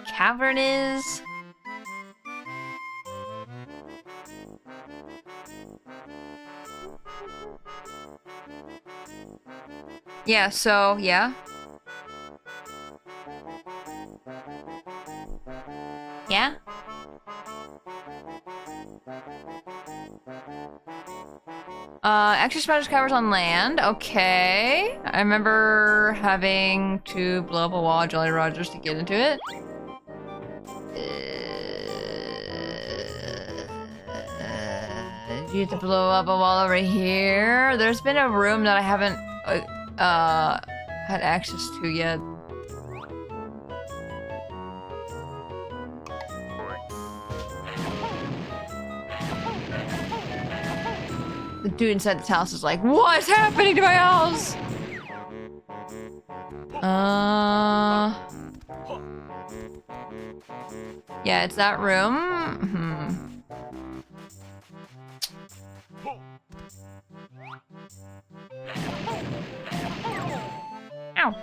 Cavern is? Yeah, so, yeah. Yeah? Extra Smuggler's Caverns on land. Okay. I remember having to blow up a wall at Jolly Rogers to get into it. You have to blow up a wall over here. There's been a room that I haven't had access to yet. The dude inside this house is like, what's happening to my house? Yeah, it's that room. Ow.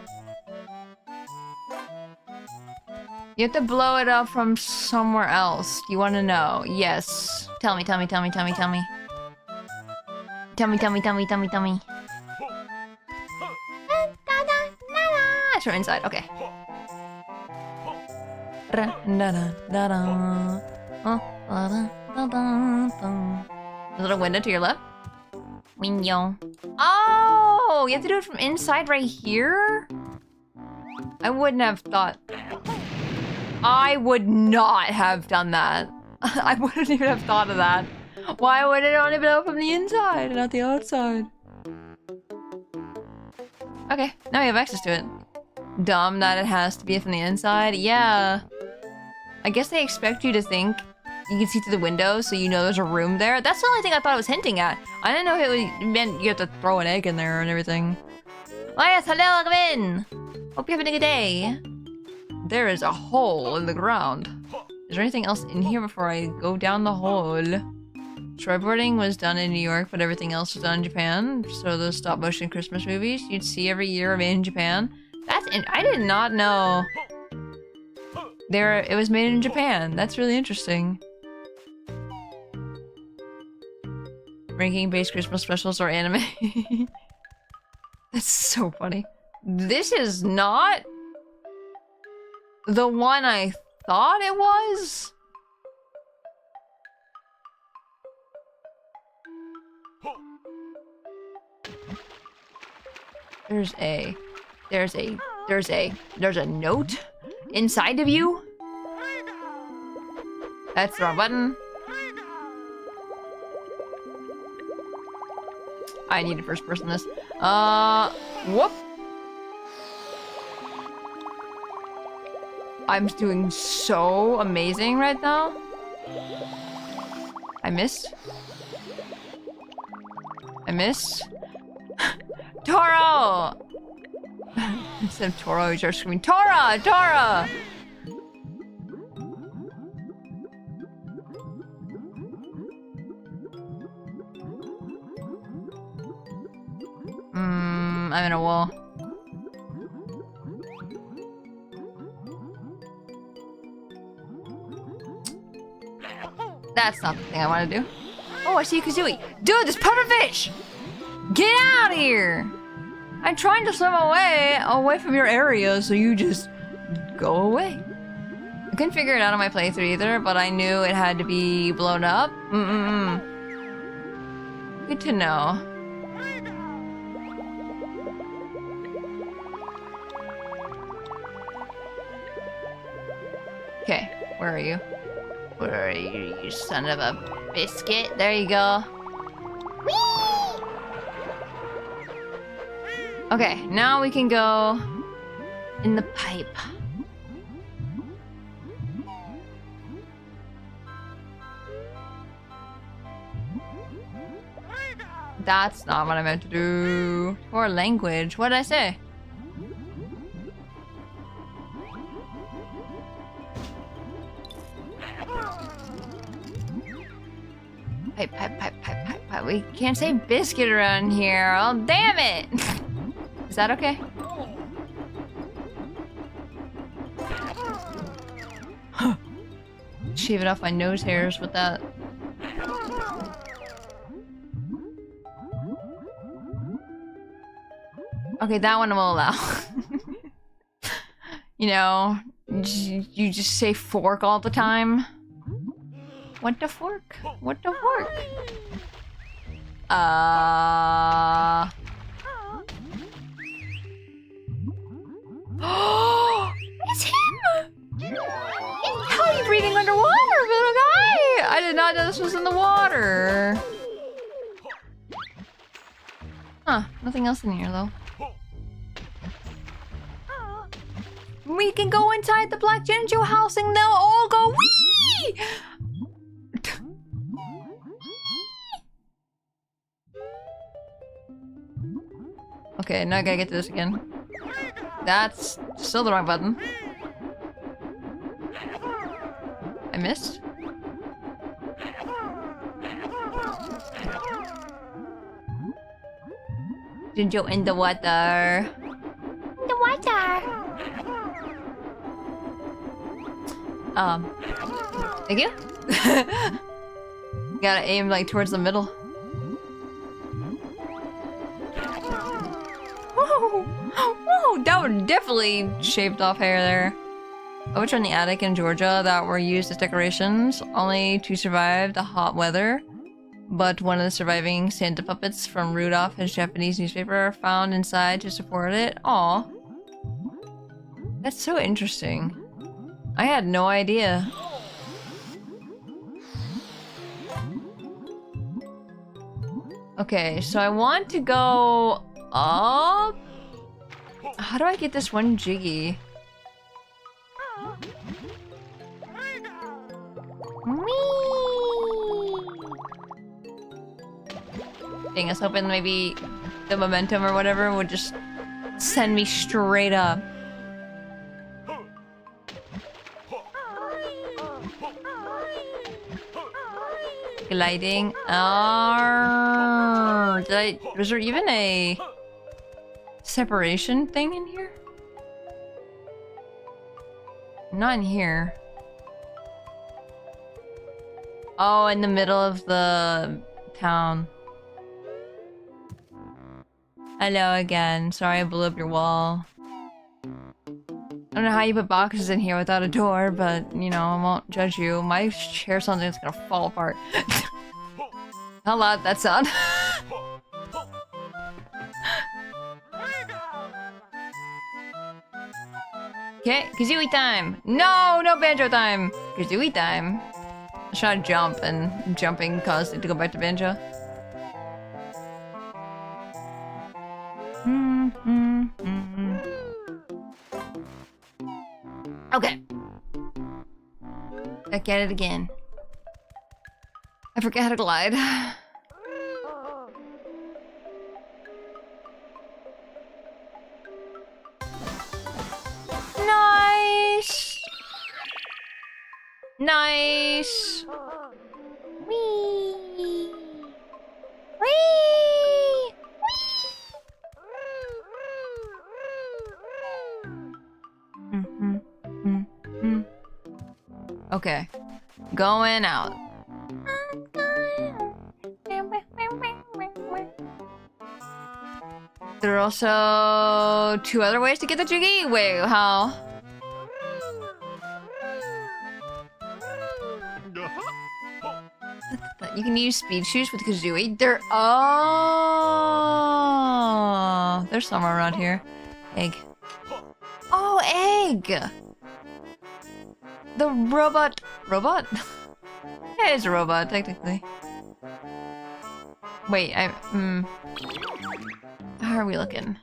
You have to blow it up from somewhere else. You want to know? Yes. Tell me. Tell me. It's from inside. Okay. There's a little window to your left. Window. Oh, you have to do it from inside right here? I wouldn't have thought. I would not have done that. I wouldn't even have thought of that. Why would it only blow from the inside and not the outside? Okay, now we have access to it. Dumb that it has to be from the inside. Yeah. I guess they expect you to think you can see through the window, so you know there's a room there. That's the only thing I thought it was hinting at. I didn't know it meant you have to throw an egg in there and everything. Oh yes, hello, welcome in. Hope you're having a good day. There is a hole in the ground. Is there anything else in here before I go down the hole? Storyboarding was done in New York, but everything else was done in Japan. So those stop-motion Christmas movies you'd see every year are made in Japan. I did not know it was made in Japan. That's really interesting. Ranking-based Christmas specials or anime. That's so funny. This is not the one I thought it was. There's a note inside of you. That's the wrong button. I need to first person this. Whoop. I'm doing so amazing right now. I missed. Toro! Instead of Toro, you start screaming, Tora! Tora! I'm in a wall. That's not the thing I want to do. Oh, I see Kazooie. Dude, this pufferfish! Get out of here! I'm trying to swim away from your area, so you just go away. I couldn't figure it out on my playthrough either, but I knew it had to be blown up. Good to know. Okay, where are you? Where are you, you son of a biscuit? There you go. Whee! Okay, now we can go in the pipe. That's not what I meant to do. Or language. What did I say? Pipe, pipe, pipe, pipe, pipe, pipe. We can't say biscuit around here. Oh, damn it! Is that okay? Shaving off my nose hairs with that. Okay, that one I will allow. You know, you just say fork all the time. What the fork? What the fork? It's him! How are you breathing underwater, little guy? I did not know this was in the water. Huh, nothing else in here though. We can go inside the Black Genjo house and they'll all go wee! Okay, now I gotta get to this again. That's still the wrong button. I missed? Genjo in the water. In the water. Thank you. Gotta aim like towards the middle. Whoa! Whoa! That would definitely shaved off hair there. A witch in the attic in Georgia that were used as decorations, only to survive the hot weather. But one of the surviving Santa puppets from Rudolph, his Japanese newspaper, found inside to support it. Aw. That's so interesting. I had no idea. Okay, so I want to go up. How do I get this one jiggy? Dang, I was hoping maybe the momentum or whatever would just send me straight up. Gliding. Was there even a separation thing in here? Not in here. Oh, in the middle of the town. Hello again. Sorry I blew up your wall. I don't know how you put boxes in here without a door, but, you know, I won't judge you. My chair sounds like it's gonna fall apart. How loud that sound? Okay, Kazooie time! No, no Banjo time! Kazooie time. I was trying to jump, and jumping caused it to go back to Banjo. Okay. Back at it again. I forget how to glide. Nice! Nice! Whee! Whee! Okay. Going out. There are also 2 other ways to get the jiggy? Wait, how? You can use speed shoes with Kazooie. Oh, there's somewhere around here. Egg. Oh, egg! The robot. Robot? Yeah, it's a robot, technically. Wait, how are we looking?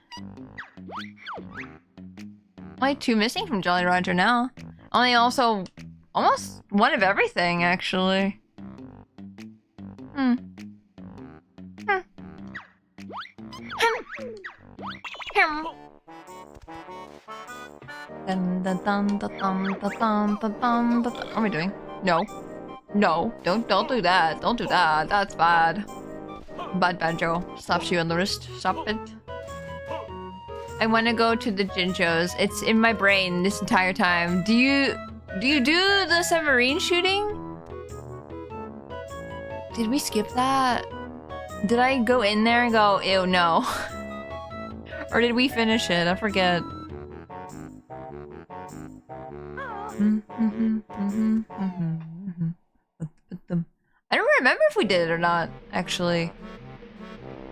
Only 2 missing from Jolly Roger now. Only also almost one of everything, actually. What am I doing? No. No, don't do that. Don't do that. That's bad. Bad Banjo. Slaps you on the wrist. Stop it. I want to go to the Jinjos. It's in my brain this entire time. Do you do the submarine shooting? Did we skip that? Did I go in there and go, ew, no? Or did we finish it? I forget. I don't remember if we did it or not, actually.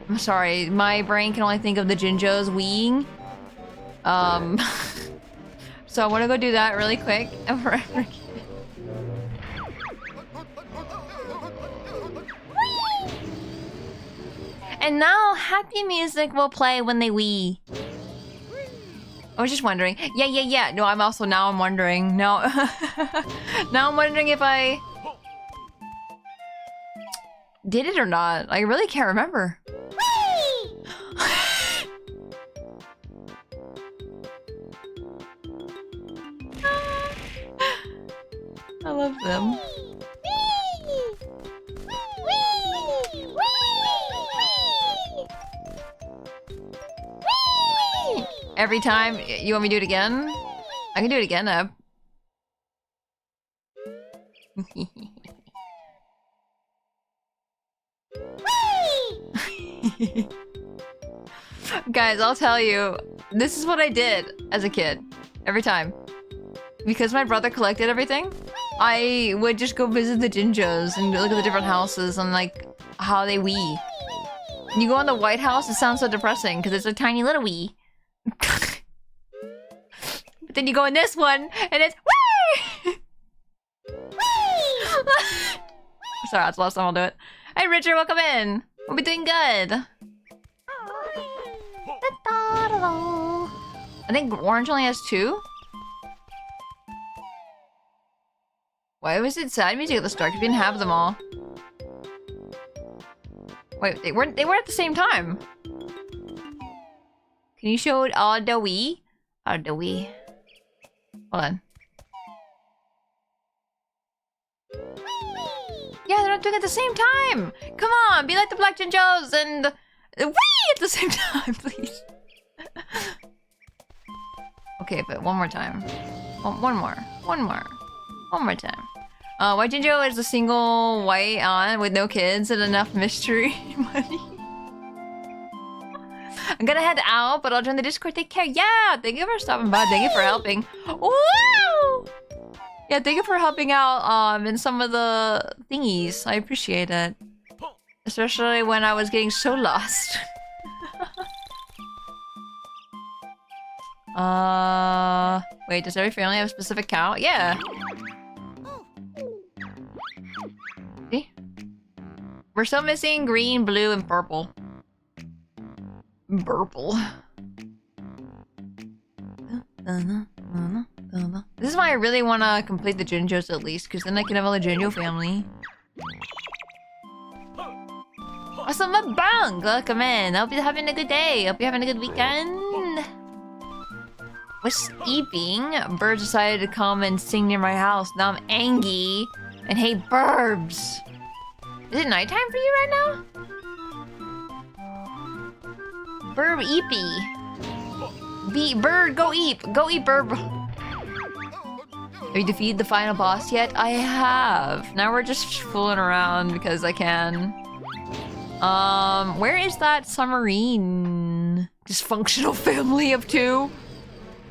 I'm sorry, my brain can only think of the Jinjos weeing. So I want to go do that really quick. And now happy music will play when they wee. I was just wondering. Yeah. No, I'm also now I'm wondering. Now I'm wondering if I did it or not. I really can't remember. I love them. Every time? You want me to do it again? I can do it again, Ab. Guys, I'll tell you, this is what I did as a kid. Every time. Because my brother collected everything, I would just go visit the Jinjos and look at the different houses and like how they wee. When you go on the White House, it sounds so depressing because it's a tiny little wee. But then you go in this one and it's wee! Sorry, that's the last time I'll do it. Hey Richard, welcome in. We'll be doing good. I think Orange only has 2. Why was it sad music at the start? We didn't have them all. Wait, they weren't at the same time. Can you show it all the Wii? All the Wii. Hold on. Yeah, they're not doing it at the same time. Come on, be like the Black Jinjos and Wii at the same time, please. Okay, but one more time. One more time. White Jinjo is a single white on with no kids and enough mystery money. I'm gonna head out, but I'll join the Discord. Take care. Yeah, thank you for stopping by. Thank you for helping. Woo! Yeah, thank you for helping out in some of the thingies. I appreciate it. Especially when I was getting so lost. Wait, does every family have a specific cow? Yeah. See? We're still missing green, blue, and purple. Purple. This is why I really want to complete the Jinjos at least, because then I can have all the Jinjo family. Awesome, bang! Welcome in. I hope you're having a good day. Hope you're having a good weekend. Was sleeping. Birds decided to come and sing near my house. Now I'm angry and hate burbs. Is it nighttime for you right now? Burb eepy. Bird, go eat. Go eat, burb. Have you defeated the final boss yet? I have. Now we're just fooling around because I can. Where is that submarine? Dysfunctional family of 2?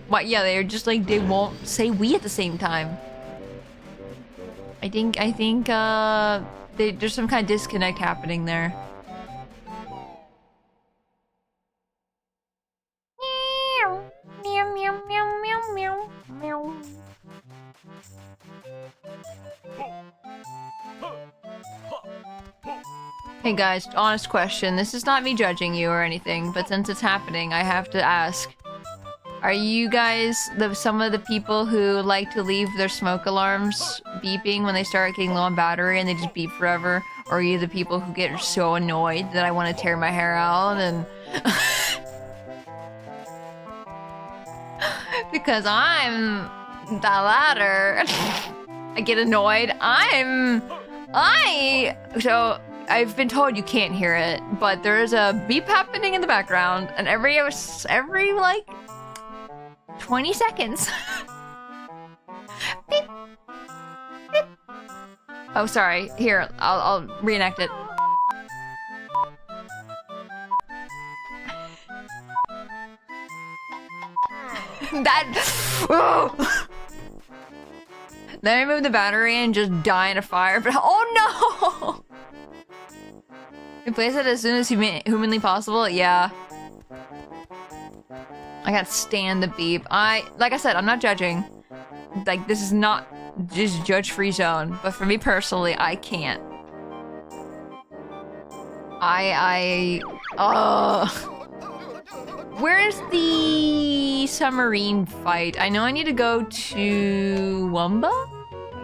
What? Yeah, they're just like, they won't say we at the same time. I think, there's some kind of disconnect happening there. Meow, meow, meow, meow, meow, meow. Hey guys, honest question. This is not me judging you or anything, but since it's happening, I have to ask. Are you guys some of the people who like to leave their smoke alarms beeping when they start getting low on battery and they just beep forever? Or are you the people who get so annoyed that I want to tear my hair out and... Because I'm the latter. I get annoyed. So I've been told you can't hear it, but there is a beep happening in the background, and every like 20 seconds. Beep. Beep. Oh, sorry. Here, I'll reenact it. Oh. Then I remove the battery and just die in a fire, but oh no! Replace it as soon as humanly possible? Yeah. I can't stand the beep. Like I said, I'm not judging. Like, this is not just judge-free zone, but for me personally, I can't. Where's the submarine fight? I know I need to go to Wumba?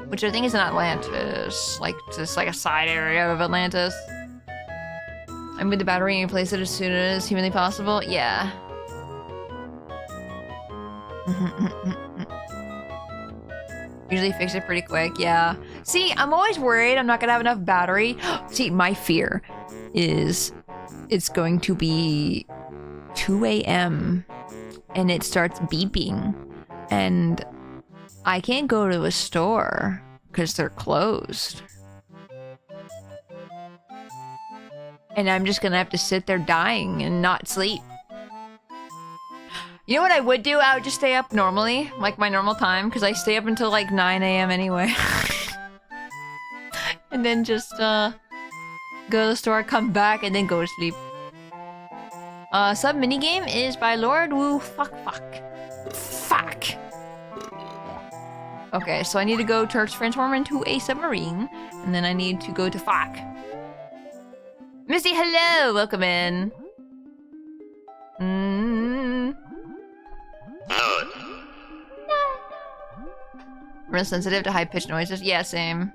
Which I think is in Atlantis. Like, just like a side area of Atlantis. I move the battery and replace it as soon as humanly possible? Yeah. Usually fix it pretty quick, yeah. See, I'm always worried I'm not gonna have enough battery. See, my fear is it's going to be 2 a.m. and it starts beeping and I can't go to a store because they're closed. And I'm just gonna have to sit there dying and not sleep. You know what I would do? I would just stay up normally, like my normal time, because I stay up until like 9 a.m. anyway. And then just go to the store, come back, and then go to sleep. Sub minigame is by Lord Woo Fuck. Okay, so I need to go transform into a submarine, and then I need to go to Fuck. Misty, hello! Welcome in. Real sensitive to high-pitched noises? Yeah, same.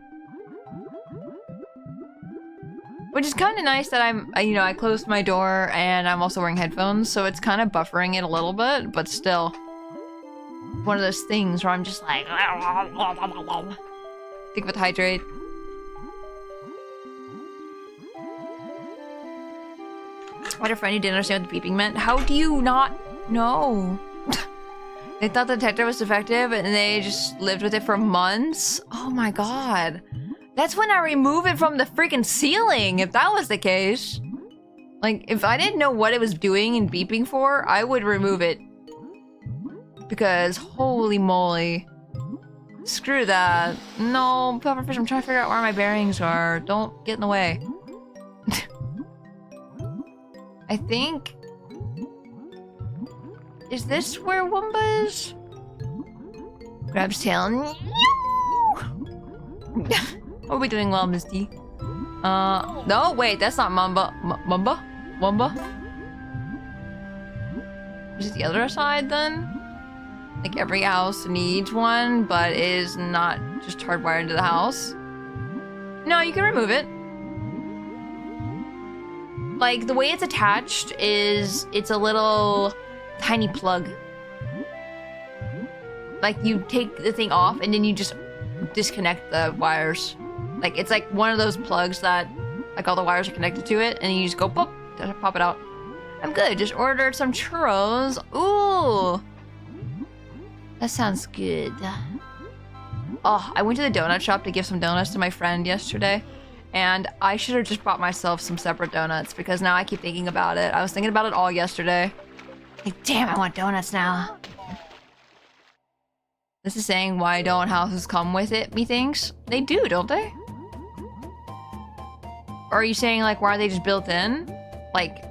Which is kind of nice that I closed my door and I'm also wearing headphones, so it's kind of buffering it a little bit, but still. One of those things where I'm just like... Think with hydrate. I had a friend who didn't understand what the beeping meant. How do you not know? They thought the detector was defective and they just lived with it for months? Oh my god. That's when I remove it from the freaking ceiling, if that was the case. Like, if I didn't know what it was doing and beeping for, I would remove it. Because, holy moly. Screw that. No, Pufferfish, I'm trying to figure out where my bearings are. Don't get in the way. I think... Is this where Wumba is? Grabs tail. What are we doing well, Misty? No, wait, that's not Mamba. Wumba? Is it the other side then? Like every house needs one, but is not just hardwired into the house? No, you can remove it. Like, the way it's attached is, it's a little tiny plug. Like, you take the thing off and then you just disconnect the wires. Like, it's like one of those plugs that, like, all the wires are connected to it, and you just go, pop it out. I'm good, just ordered some churros. Ooh! That sounds good. Oh, I went to the donut shop to give some donuts to my friend yesterday, and I should have just bought myself some separate donuts, because now I keep thinking about it. I was thinking about it all yesterday. Like, damn, I want donuts now. This is saying, why don't houses come with it, methinks? They do, don't they? Or are you saying, like, why are they just built in? Like...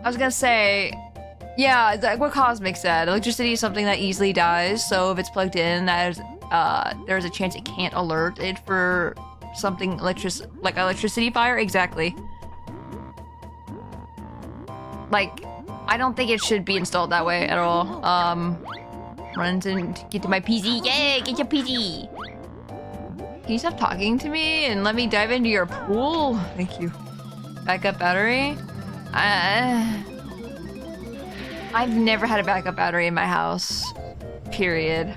I was gonna say... Yeah, like what Cosmic said. Electricity is something that easily dies, so if it's plugged in, that is there's a chance it can't alert it for something like electricity fire. Exactly. Like, I don't think it should be installed that way at all. Runs and get to my PC. Yay, get your PC. Can you stop talking to me and let me dive into your pool? Thank you. Backup battery? I've never had a backup battery in my house. Period.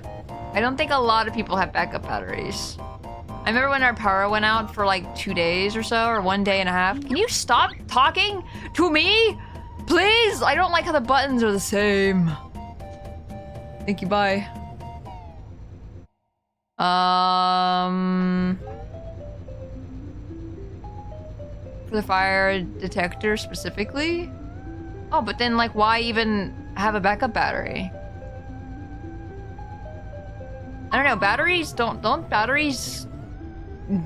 I don't think a lot of people have backup batteries. I remember when our power went out for like 2 days or so, or 1 day and a half. Can you stop talking to me? Please? I don't like how the buttons are the same. Thank you, bye. For the fire detector specifically? Oh, but then like why even have a backup battery? I don't know, batteries don't batteries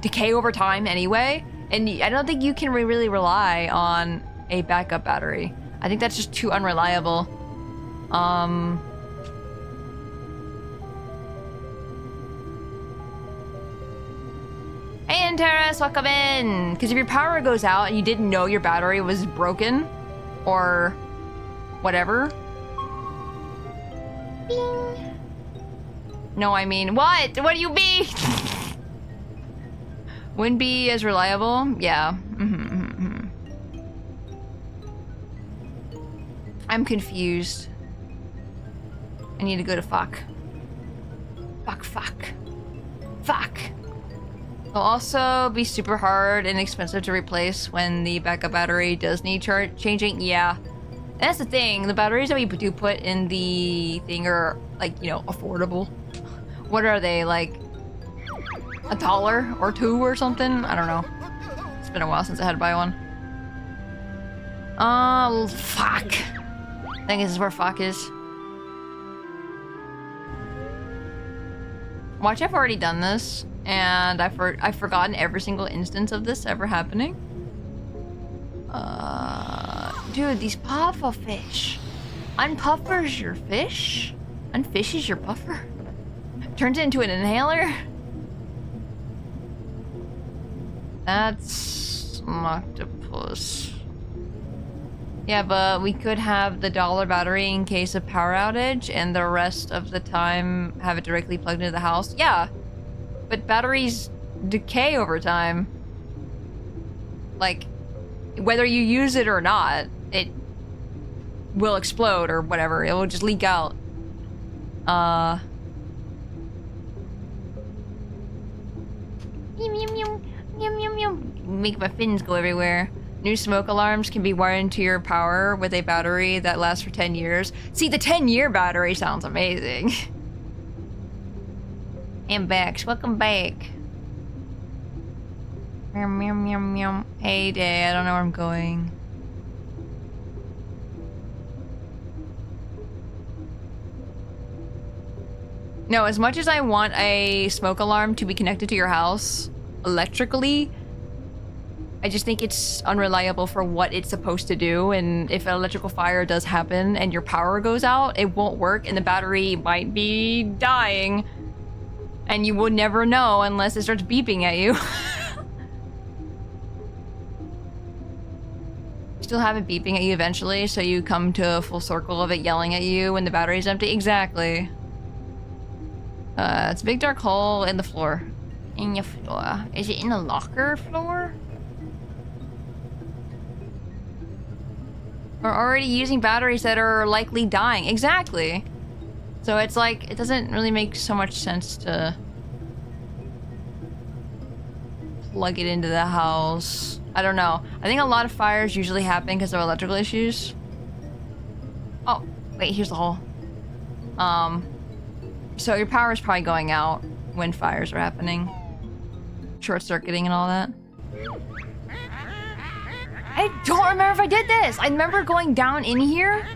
decay over time anyway? And I don't think you can really rely on a backup battery. I think that's just too unreliable. Hey, Antares, welcome in! Because if your power goes out and you didn't know your battery was broken, or whatever. Bing! No, I mean, what? What do you mean? Wouldn't be as reliable? Yeah. I'm confused. I need to go to fuck. Fuck. It'll also be super hard and expensive to replace when the backup battery does need changing. Yeah. And that's the thing. The batteries that we do put in the thing are, like, you know, affordable. What are they, like, $1 or $2 or something? I don't know. It's been a while since I had to buy one. Fuck. I think this is where fuck is. Watch, I've already done this, and I've forgotten every single instance of this ever happening. Dude, these puffer fish. Unpuffers your fish? Unfishes your puffer? Turns it into an inhaler? That's an octopus. Yeah, but we could have the dollar battery in case of power outage and the rest of the time have it directly plugged into the house. Yeah, but batteries decay over time. Like, whether you use it or not, it will explode or whatever. It will just leak out. Make my fins go everywhere. New smoke alarms can be wired into your power with a battery that lasts for 10 years. See, the 10-year battery sounds amazing. And Bex, welcome back. Hey, Day, I don't know where I'm going. No, as much as I want a smoke alarm to be connected to your house electrically, I just think it's unreliable for what it's supposed to do, and if an electrical fire does happen and your power goes out, it won't work and the battery might be dying. And you would never know unless it starts beeping at you. Still have it beeping at you eventually, so you come to a full circle of it yelling at you when the battery's empty. Exactly. It's a big dark hole in the floor. In your floor. Is it in the locker floor? We're already using batteries that are likely dying. Exactly. So it's like, it doesn't really make so much sense to plug it into the house. I don't know. I think a lot of fires usually happen because of electrical issues. Oh, wait, here's the hole. So your power is probably going out when fires are happening. Short-circuiting and all that. I don't remember if I did this. I remember going down in here,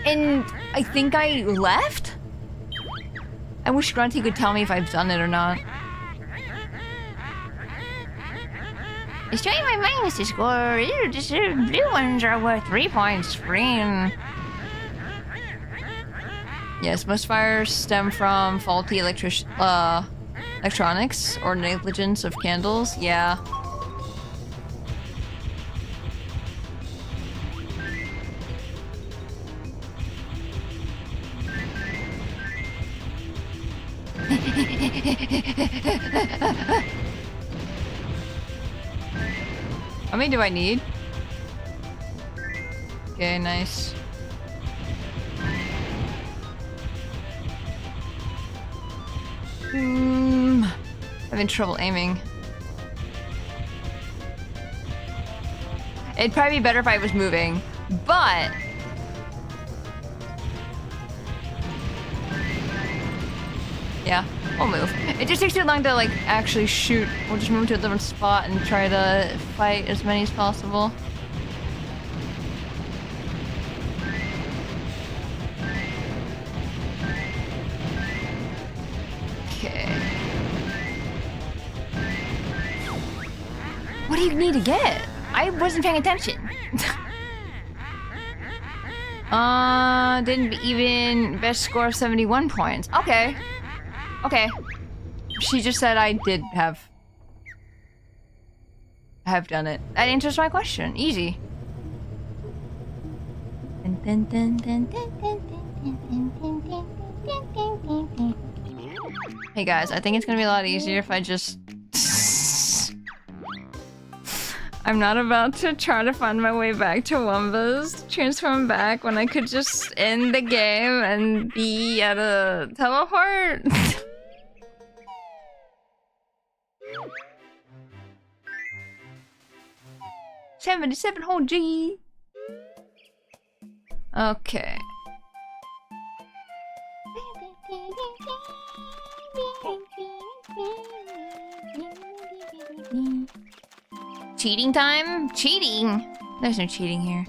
and I think I left? I wish Grunty could tell me if I've done it or not. Destroying my minus score. Just blue ones are worth 3 points. Green. Yes, most fires stem from faulty Electronics or negligence of candles? Yeah. How many do I need? Okay, nice. Having trouble aiming. It'd probably be better if I was moving, but yeah, we'll move. It just takes too long to like actually shoot. We'll just move to a different spot and try to fight as many as possible. Okay. What do you need to get? I wasn't paying attention. Didn't even best score of 71 points. Okay. Okay. She just said I did have done it. That answers my question. Easy. Hey guys, I think it's gonna be a lot easier if I just... I'm not about to try to find my way back to Wumbas, transform back when I could just end the game and be at a teleport. 77 whole G. Okay. Cheating time? Cheating? There's no cheating here.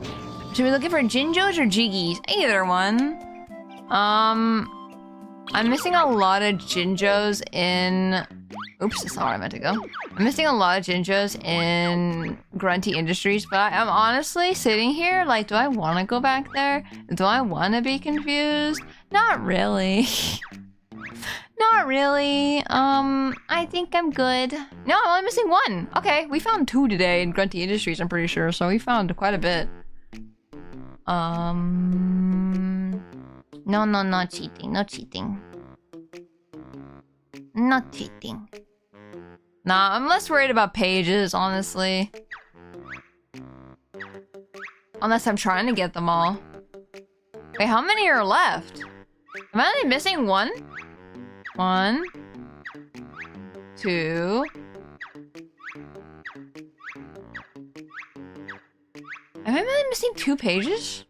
Should we be looking for Jinjos or Jiggies? Either one. I'm missing a lot of Jinjos in... Oops, that's not where I meant to go. I'm missing a lot of Jinjos in Grunty Industries, but I'm honestly sitting here like, do I want to go back there? Do I want to be confused? Not really. Not really. I think I'm good. No, I'm only missing one. Okay, we found 2 today in Grunty Industries, I'm pretty sure, so we found quite a bit. No, not cheating. No cheating. Not cheating. Nah, I'm less worried about pages, honestly. Unless I'm trying to get them all. Wait, how many are left? Am I only missing one? 1, 2. Am I really missing 2 pages?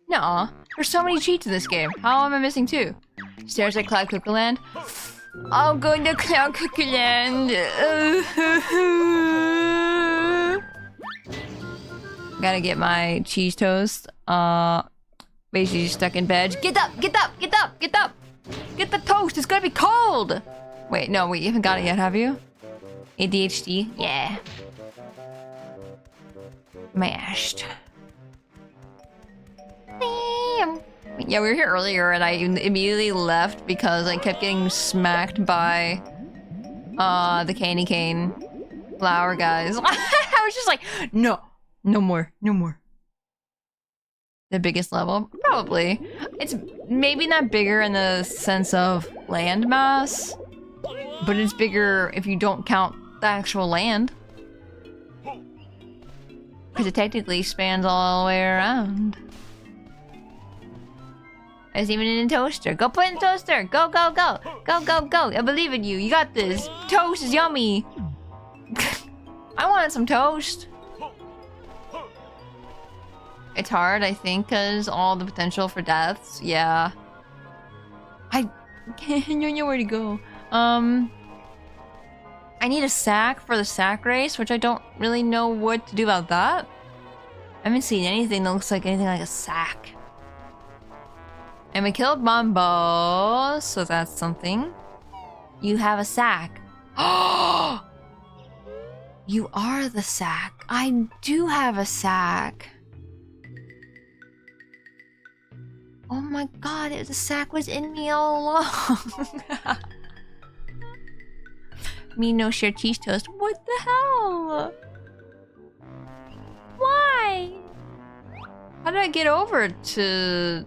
Nuh-uh. There's so many cheats in this game. How am I missing 2? Stairs at Cloud Cuckoo Land? I'll go to Cloud Cuckoo Land. Gotta get my cheese toast. Basically stuck in bed. Get up! Get up! Get up! Get up! Get the toast! It's gonna be cold! Wait, no, wait, you haven't got it yet, have you? ADHD? Yeah. Mashed. Damn. Yeah, we were here earlier and I immediately left because I kept getting smacked by the candy cane flower guys. I was just like, no, no more, no more. The biggest level? Probably. It's maybe not bigger in the sense of land mass, but it's bigger if you don't count the actual land. Because it technically spans all the way around. There's even in a toaster. Go put in the toaster! Go, go, go! Go, go, go! I believe in you. You got this. Toast is yummy. I wanted some toast. It's hard, I think, because all the potential for deaths. Yeah. I can't know where to go. I need a sack for the sack race, which I don't really know what to do about that. I haven't seen anything that looks like anything like a sack. And we killed Mambo, so that's something. You have a sack. Oh! You are the sack. I do have a sack. Oh my god, the sack was in me all along. Me no share cheese toast. What the hell? Why? How did I get over to...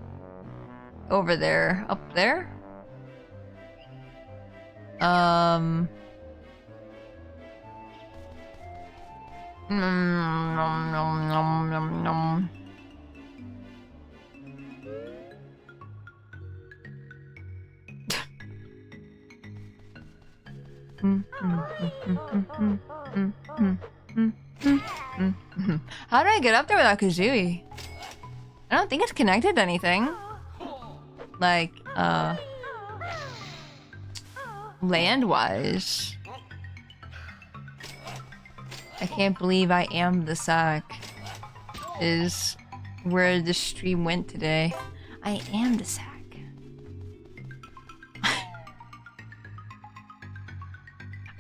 over there? Up there? Nom, nom, nom, nom, nom. How do I get up there without Kazooie? I don't think it's connected to anything. Like, land-wise. I can't believe I am the sack. Is where the stream went today. I am the sack. I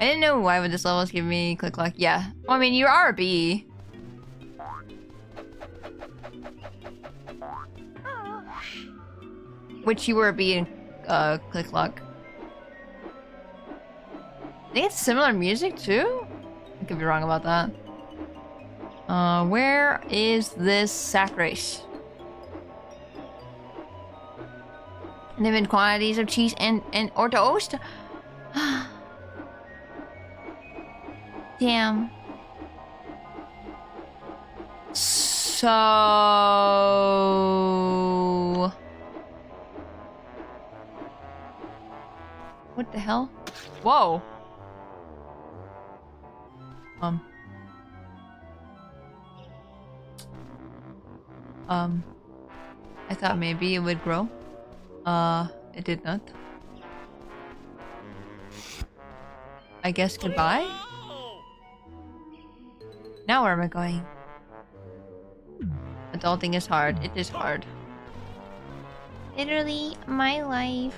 didn't know why would this level give me click lock. Yeah. Well, I mean, you are a bee. Which you were a bee in click lock. I think it's similar music too? I could be wrong about that. Where is this sack race? Limited quantities of cheese and or toast? Damn. So... what the hell? Whoa. I thought maybe it would grow. It did not. I guess goodbye? Now where am I going? Adulting is hard. It is hard. Literally, my life.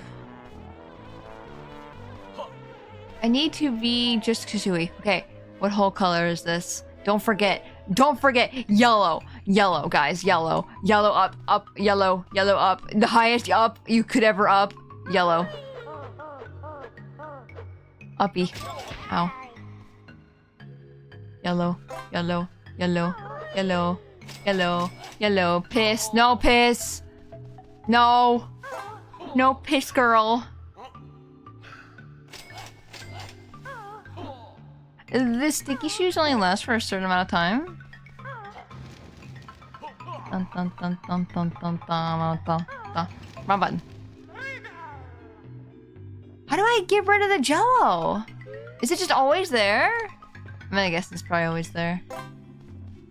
I need to be just Kazooie. Okay, what whole color is this? Don't forget. Don't forget. Yellow. Yellow, guys. Yellow. Yellow up. Up. Yellow. Yellow up. The highest up you could ever up. Yellow. Uppy. Ow. Yellow. Yellow. Yellow. Yellow. Yellow. Yellow. Piss. No piss. No. No piss, girl. The sticky shoes only last for a certain amount of time. Dun, dun, dun, dun, dun, dun, dun, dun, dun. Wrong button. How do I get rid of the jello? Is it just always there? I mean, I guess it's probably always there.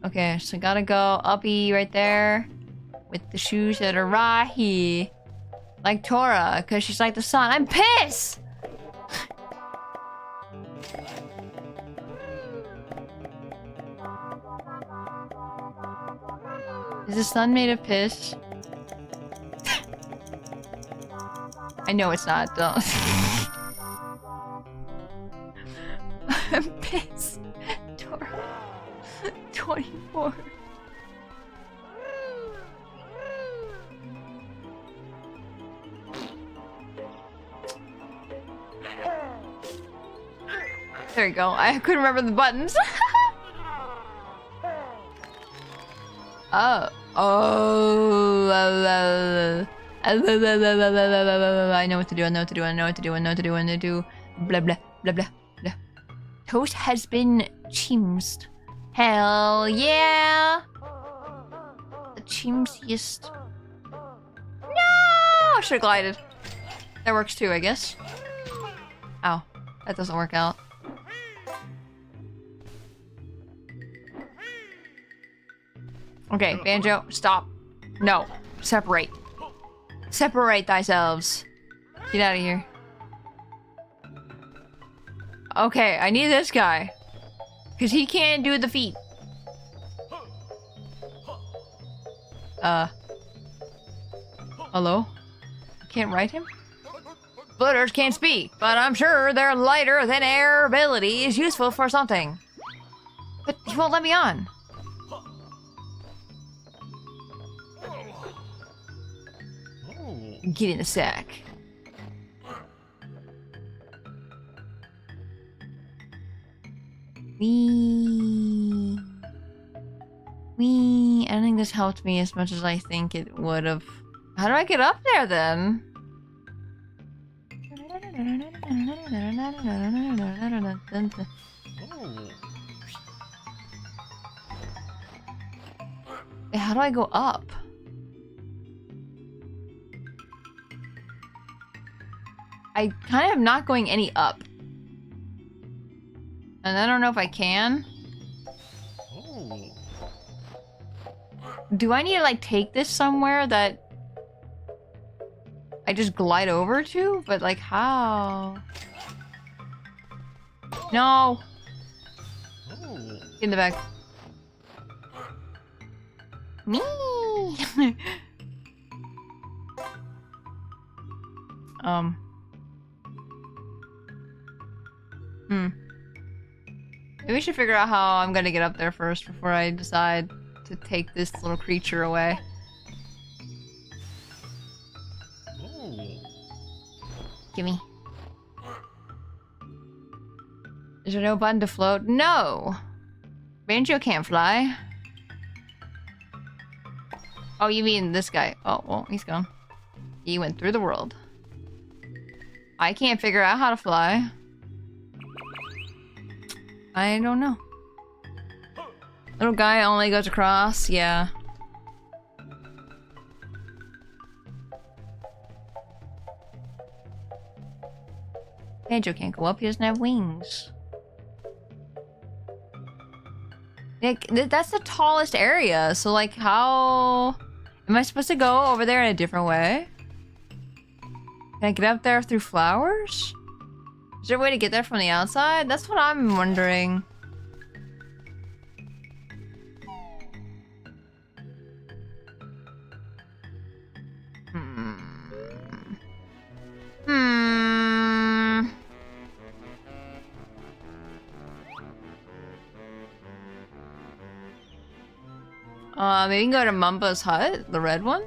Okay, so gotta go uppy right there with the shoes that are right here. Like Tora, because she's like the sun. I'm pissed! Is the sun made of piss? I know it's not, don't. I'm pissed. Tora. 24. There you go. I couldn't remember the buttons. Oh. Oh. I know what to do. I know what to do. I know what to do. I know what to do. I know what to do. Blah, blah, blah, blah, blah. Toast has been chimsed. Hell yeah. The chimsiest. No! I should have glided. That works too, I guess. Ow. That doesn't work out. Okay, Banjo, stop. No. Separate. Separate thyselves. Get out of here. Okay, I need this guy. Because he can't do the feet. Hello? I can't write him? Footers can't speak, but I'm sure their lighter than air ability is useful for something. But he won't let me on. Get in the sack. Wee. Wee. I don't think this helped me as much as I think it would have. How do I get up there then? Hey, how do I go up? I kind of am not going any up. And I don't know if I can. Do I need to like take this somewhere that I just glide over to? But like how? No! Get in the back. Me. Maybe we should figure out how I'm gonna get up there first before I decide to take this little creature away. Gimme. Is there no button to float? No! Banjo can't fly. Oh, you mean this guy? Oh, well, he's gone. He went through the world. I can't figure out how to fly. I don't know. Little guy only goes across, yeah. Banjo can't go up, he doesn't have wings. Like, that's the tallest area, so like how... Am I supposed to go over there in a different way? Can I get up there through flowers? Is there a way to get there from the outside? That's what I'm wondering. Maybe we can go to Mumba's hut, the red one?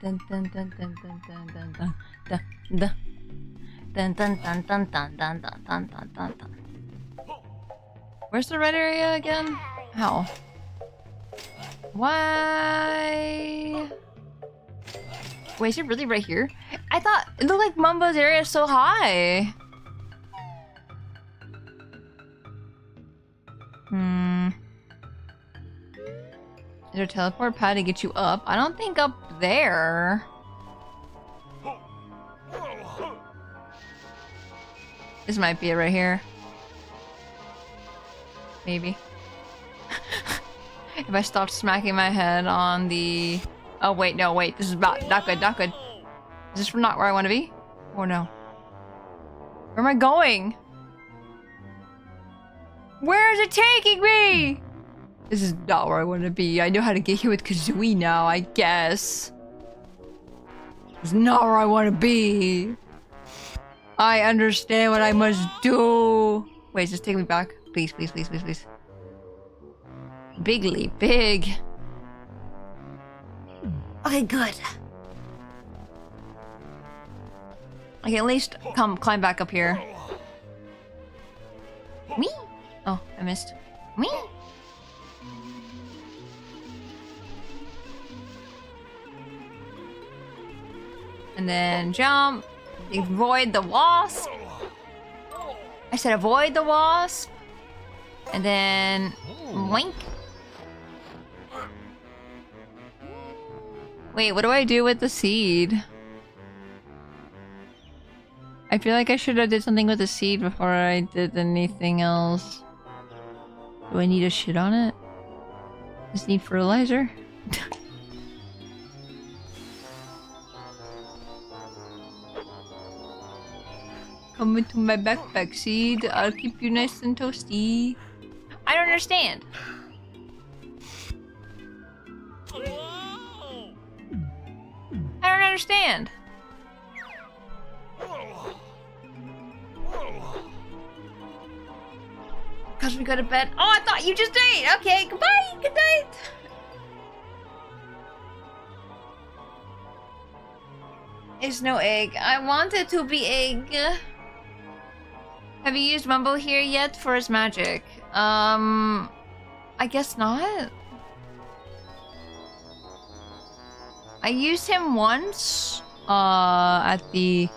Dun dun dun dun dun dun dun dun dun dun dun dun dun dun dun dun dun dun dun. Where's the red area again? How? Why? Wait, is it really right here? I thought it looked like Mumba's area is so high. Is there a teleport pad to get you up? I don't think up there. This might be it right here. Maybe. If I stopped smacking my head on the... Oh wait, no, wait. This is not good, not good. Is this not where I want to be? Or no? Where am I going? Where is it taking me? This is not where I want to be. I know how to get here with Kazooie now, I guess. It's not where I want to be. I understand what I must do. Wait, just take me back. Please, please, please, please, please. Big leap, big. Okay, good. I can at least climb back up here. Me. Oh, I missed. Me. And then jump. Avoid the wasp. I said avoid the wasp. And then wink. Wait, what do I do with the seed? I feel like I should have did something with the seed before I did anything else. Do I need a shit on it? Just need fertilizer? Come into my backpack, seed. I'll keep you nice and toasty. I don't understand. I don't understand. Cause we go to bed. Oh, I thought you just ate. Okay, goodbye. Good night. It's no egg. I want it to be egg. Have you used Mumbo here yet for his magic? I guess not. I used him once. At the...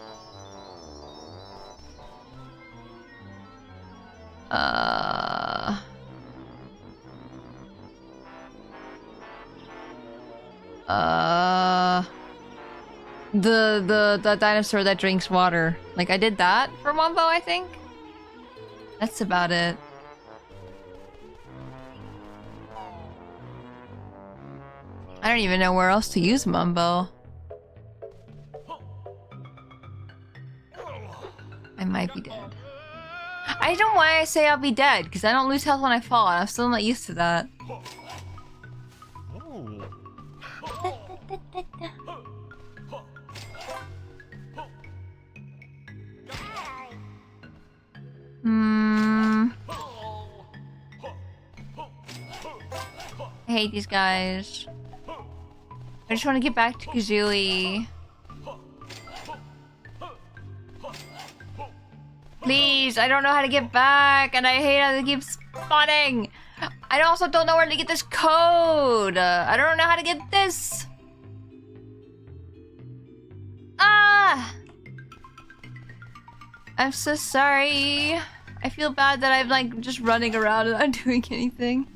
The dinosaur that drinks water. Like, I did that for Mumbo, I think. That's about it. I don't even know where else to use Mumbo. I might be dead. I don't know why I say I'll be dead, because I don't lose health when I fall, and I'm still not used to that. I hate these guys. I just want to get back to Kazooie. Please, I don't know how to get back, and I hate how they keep spawning. I also don't know where to get this code. I don't know how to get this. Ah! I'm so sorry. I feel bad that I'm like just running around and not doing anything.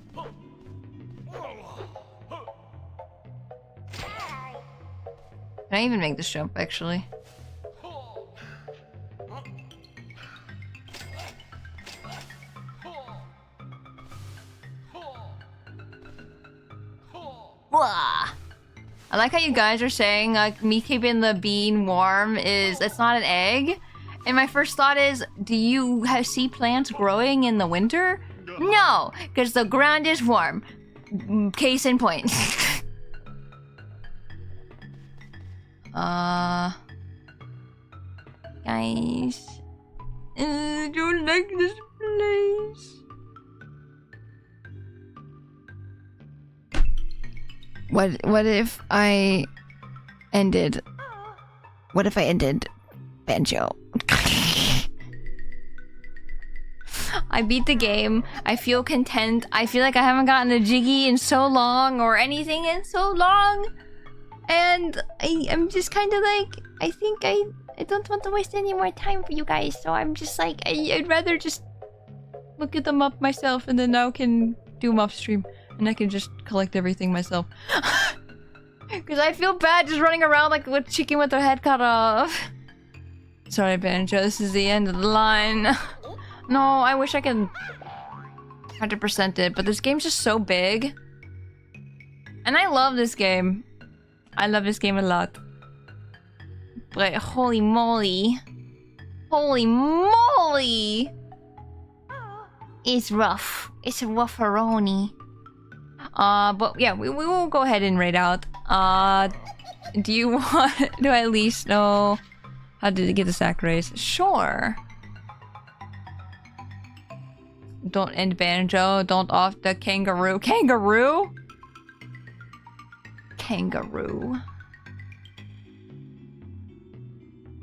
Can I even make this jump, actually? I like how you guys are saying, like, me keeping the bean warm is... It's not an egg. And my first thought is, do you see plants growing in the winter? No, because the ground is warm. Case in point. Guys, I don't like this place. What if I ended? What if I ended Banjo? I beat the game. I feel content. I feel like I haven't gotten a Jiggy in so long or anything in so long. And I'm just kind of like, I think I don't want to waste any more time for you guys. So I'm just like, I'd rather just look at them up myself, and then now can do them off stream. And I can just collect everything myself. Because I feel bad just running around like a chicken with their head cut off. Sorry, Banjo, this is the end of the line. No, I wish I could 100% it, but this game's just so big. And I love this game. I love this game a lot. But holy moly. Holy moly! It's rough. It's a rough-a-roni. But yeah, we will go ahead and raid out. Do you want to at least know how to get the sack race? Sure. Don't end Banjo. Don't off the kangaroo. Kangaroo? Kangaroo.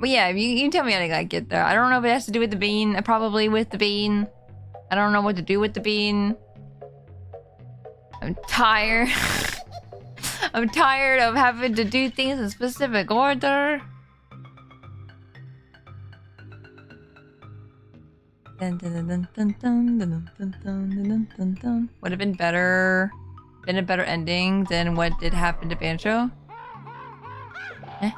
But yeah, you can tell me how to like, get there. I don't know if it has to do with the bean. Probably with the bean. I don't know what to do with the bean. I'm tired. I'm tired of having to do things in specific order. Would have been better. Been a better ending than what did happen to Banjo. Eh?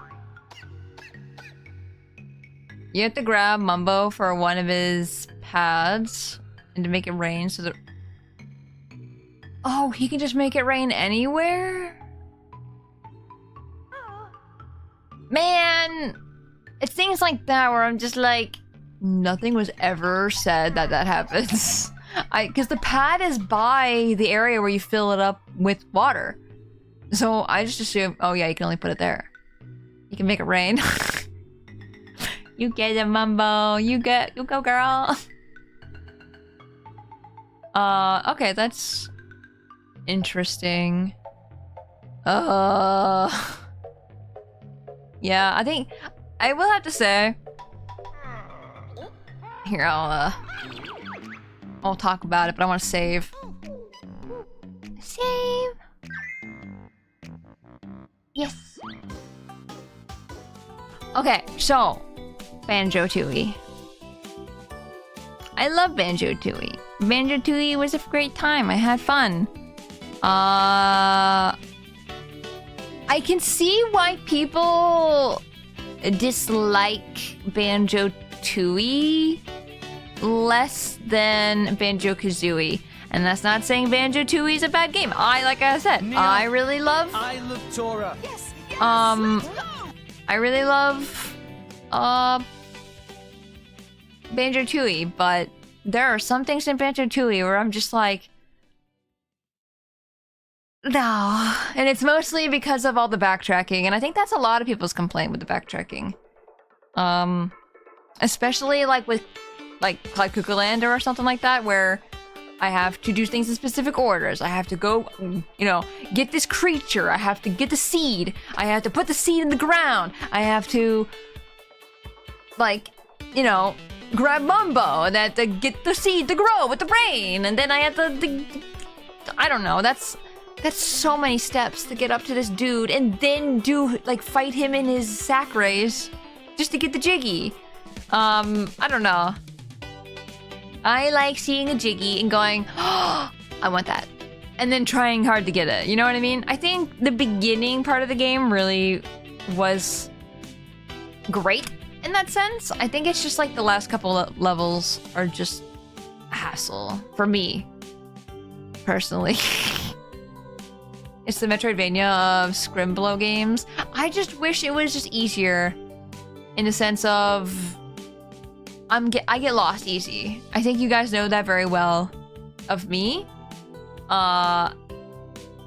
You have to grab Mumbo for one of his pads and to make it rain so that... Oh, he can just make it rain anywhere? Man! It's things like that where I'm just like... Nothing was ever said that happens. Because the pad is by the area where you fill it up with water. So I just assume, oh yeah, you can only put it there. You can make it rain. You get it, Mumbo. You go, girl. Okay, that's interesting. Yeah, I think I will have to say. Here, I'll talk about it, but I want to save. Save. Yes. Okay, so Banjo Tooie. I love Banjo Tooie. Banjo Tooie was a great time. I had fun. I can see why people dislike Banjo Tooie less than Banjo Kazooie. And that's not saying Banjo Tooie is a bad game. Like I said, I really love. I love Tora. Yes. I really love Banjo Tooie, but there are some things in Banjo Tooie where I'm just like, no. And it's mostly because of all the backtracking, and I think that's a lot of people's complaint with the backtracking. Especially like with like Cuckoo Land or something like that, where I have to do things in specific orders. I have to go, you know, get this creature. I have to get the seed. I have to put the seed in the ground. I have to, like, you know, grab Mumbo and then to get the seed to grow with the brain. And then I have to I don't know. That's so many steps to get up to this dude and then fight him in his sack race just to get the Jiggy. I don't know. I like seeing a Jiggy and going, oh, I want that. And then trying hard to get it. You know what I mean? I think the beginning part of the game really was great in that sense. I think it's just like the last couple of levels are just a hassle for me, personally. It's the Metroidvania of Scrimblow games. I just wish it was just easier in the sense of I get lost easy. I think you guys know that very well of me.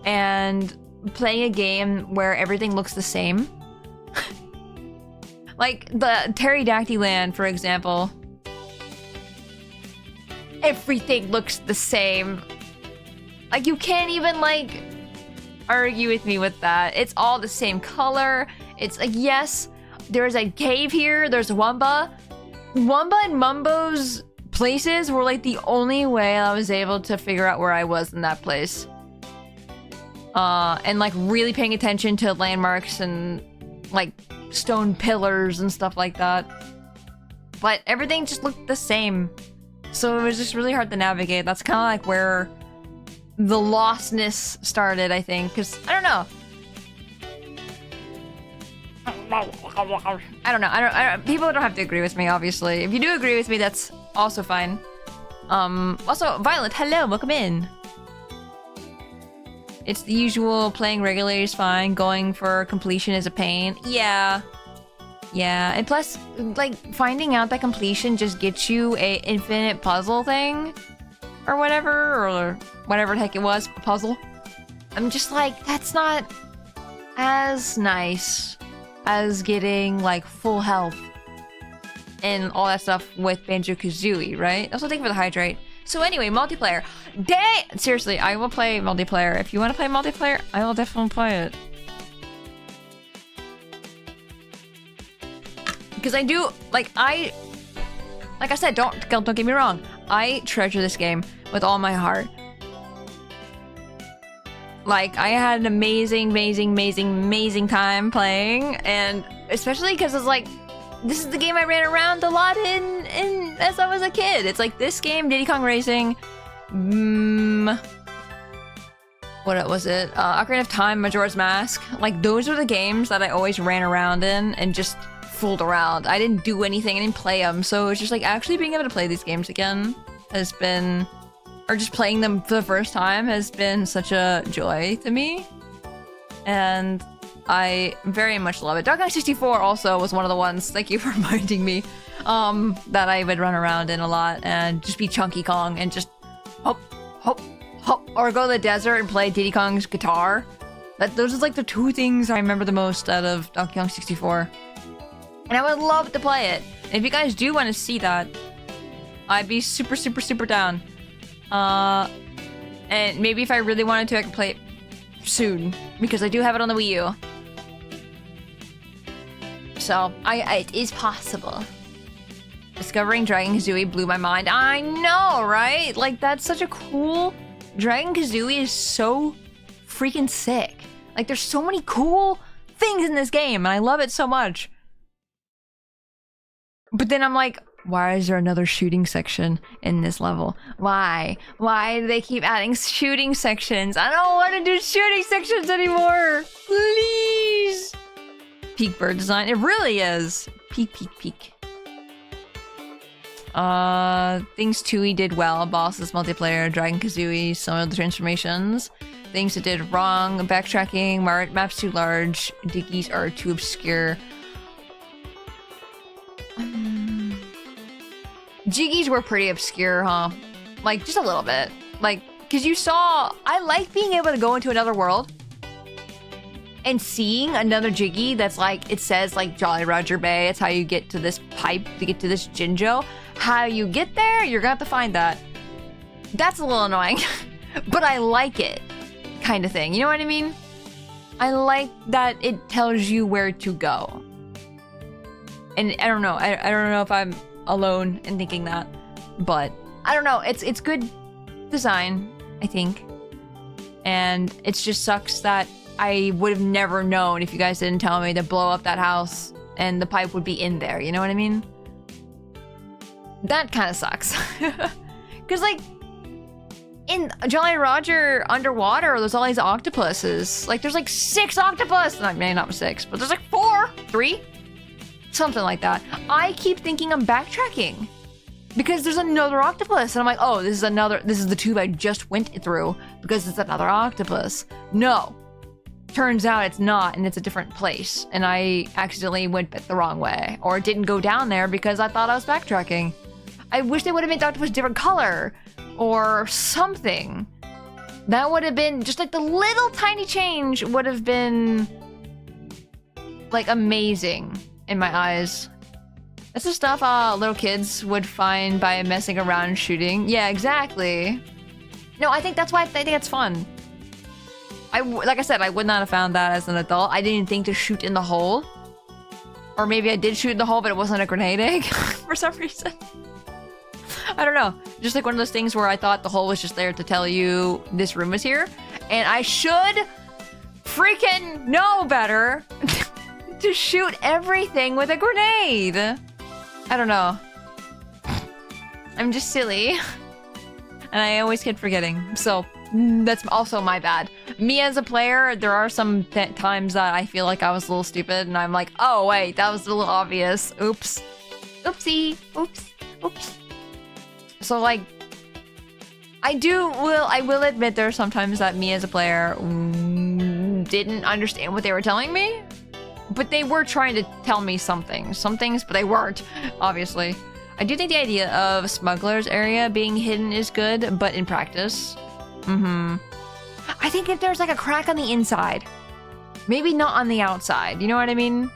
And playing a game where everything looks the same. Like the Pterodactyl Land, for example. Everything looks the same. Like you can't even like argue with me with that. It's all the same color. It's like, yes, there's a cave here, there's a Wumba. Wumba and Mumbo's places were like the only way I was able to figure out where I was in that place. And like really paying attention to landmarks and like stone pillars and stuff like that. But everything just looked the same. So it was just really hard to navigate. That's kind of like where the lostness started, I think. Because, I don't know. I don't know. People don't have to agree with me, obviously. If you do agree with me, that's also fine. Also, Violet, hello, welcome in. It's the usual, playing regularly is fine, going for completion is a pain. Yeah. Yeah, and plus, like, finding out that completion just gets you a infinite puzzle thing, or whatever the heck it was, a puzzle. I'm just like, that's not as nice as getting, like, full health and all that stuff with Banjo Kazooie, right? Also, thank you for the hydrate. So anyway, multiplayer. Seriously, I will play multiplayer. If you want to play multiplayer, I will definitely play it. Because I do, like I said, don't get me wrong. I treasure this game with all my heart. Like, I had an amazing time playing, and especially because it's like, this is the game I ran around a lot in as I was a kid. It's like this game, Diddy Kong Racing, what was it? Ocarina of Time, Majora's Mask. Like, those are the games that I always ran around in and just fooled around. I didn't do anything, I didn't play them. So it's just like actually being able to play these games again has been, or just playing them for the first time has been such a joy to me. And I very much love it. Donkey Kong 64 also was one of the ones, thank you for reminding me, that I would run around in a lot and just be Chunky Kong and just hop, hop, hop, or go to the desert and play Diddy Kong's guitar. Those are like the two things I remember the most out of Donkey Kong 64. And I would love to play it. And if you guys do want to see that, I'd be super down. And maybe if I really wanted to, I could play it soon, because I do have it on the Wii U. So, it is possible. Discovering Dragon Kazooie blew my mind. I know, right? Like, that's such a cool... Dragon Kazooie is so freaking sick. Like, there's so many cool things in this game, and I love it so much. But then I'm like, why is there another shooting section in this level? Why? Why do they keep adding shooting sections? I don't want to do shooting sections anymore. Please. Peak bird design. It really is. Peak, peak, peak. Things Tooie did well. Bosses, multiplayer, Dragon Kazooie, some of the transformations. Things it did wrong. Backtracking. Maps too large. Diggies are too obscure. Jiggies were pretty obscure, huh? Like, just a little bit. Like, because you saw... I like being able to go into another world and seeing another Jiggy that's like... It says, like, Jolly Roger Bay. It's how you get to this pipe to get to this Jinjo. How you get there, you're gonna have to find that. That's a little annoying. But I like it. Kind of thing. You know what I mean? I like that it tells you where to go. And I don't know. I don't know if I'm alone in thinking that, but I don't know. It's good design, I think, and it just sucks that I would have never known if you guys didn't tell me to blow up that house and the pipe would be in there. You know what I mean? That kind of sucks. Because like in Jolly Roger underwater, there's all these octopuses. Like there's like 6 octopus. Maybe not 6, but there's like 4, 3. Something like that. I keep thinking I'm backtracking because there's another octopus and I'm like, oh, this is the tube I just went through because it's another octopus. No, turns out it's not, and it's a different place, and I accidentally went the wrong way or didn't go down there because I thought I was backtracking. I wish they would have made the octopus a different color or something. That would have been just like the little tiny change would have been like amazing. In my eyes. That's the stuff little kids would find by messing around shooting. Yeah, exactly. No, I think that's why I think it's fun. Like I said, I would not have found that as an adult. I didn't think to shoot in the hole. Or maybe I did shoot in the hole, but it wasn't a grenade egg for some reason. I don't know. Just like one of those things where I thought the hole was just there to tell you this room is here. And I should freaking know better. To shoot everything with a grenade. I don't know. I'm just silly. And I always keep forgetting. So that's also my bad. Me as a player, there are some times that I feel like I was a little stupid and I'm like, oh wait, that was a little obvious. Oops. Oopsie. Oops. Oops. So like, I will admit there are sometimes that me as a player didn't understand what they were telling me. But they were trying to tell me some things, but they weren't, obviously. I do think the idea of Smuggler's area being hidden is good, but in practice, I think if there's like a crack on the inside, maybe not on the outside, you know what I mean?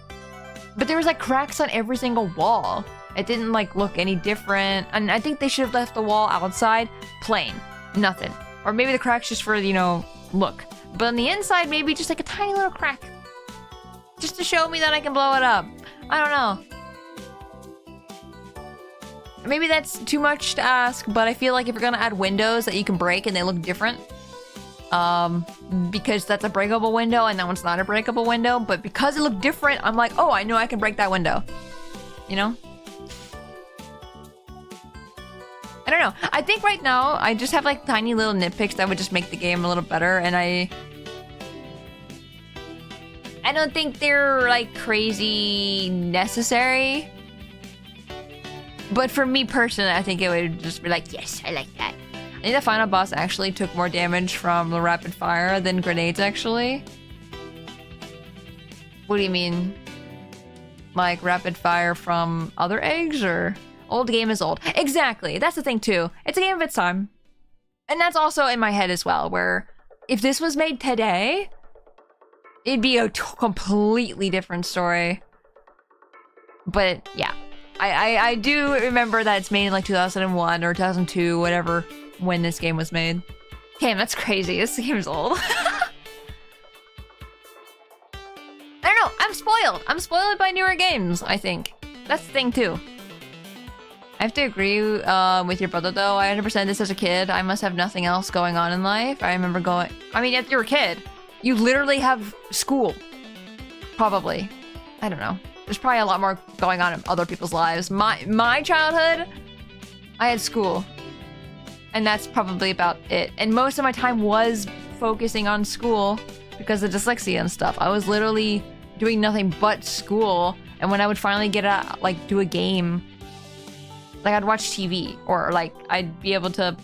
But there was like cracks on every single wall. It didn't like look any different, and I think they should have left the wall outside plain, nothing. Or maybe the crack's just for, you know, look. But on the inside, maybe just like a tiny little crack. Just to show me that I can blow it up. I don't know. Maybe that's too much to ask, but I feel like if you're gonna add windows that you can break and they look different, because that's a breakable window and that one's not a breakable window, but because it looked different, I'm like, oh, I know I can break that window. You know? I don't know. I think right now, I just have like tiny little nitpicks that would just make the game a little better, and I don't think they're like crazy necessary. But for me personally, I think it would just be like, yes, I like that. I think the final boss actually took more damage from the rapid fire than grenades actually. What do you mean? Like rapid fire from other eggs or? Old game is old. Exactly, that's the thing too. It's a game of its time. And that's also in my head as well, where if this was made today, it'd be a completely different story. But yeah, I do remember that it's made in like 2001 or 2002, whatever, when this game was made. Damn, that's crazy. This game's old. I don't know. I I'm spoiled. I'm spoiled by newer games, I think. That's the thing, too. I have to agree with your brother, though. I 100% this as a kid. I must have nothing else going on in life. I remember going... I mean, if you're a kid, you literally have school. Probably. I don't know. There's probably a lot more going on in other people's lives. My childhood, I had school. And that's probably about it. And most of my time was focusing on school because of dyslexia and stuff. I was literally doing nothing but school. And when I would finally get out, like, do a game, like, I'd watch TV. Or, like, I'd be able to,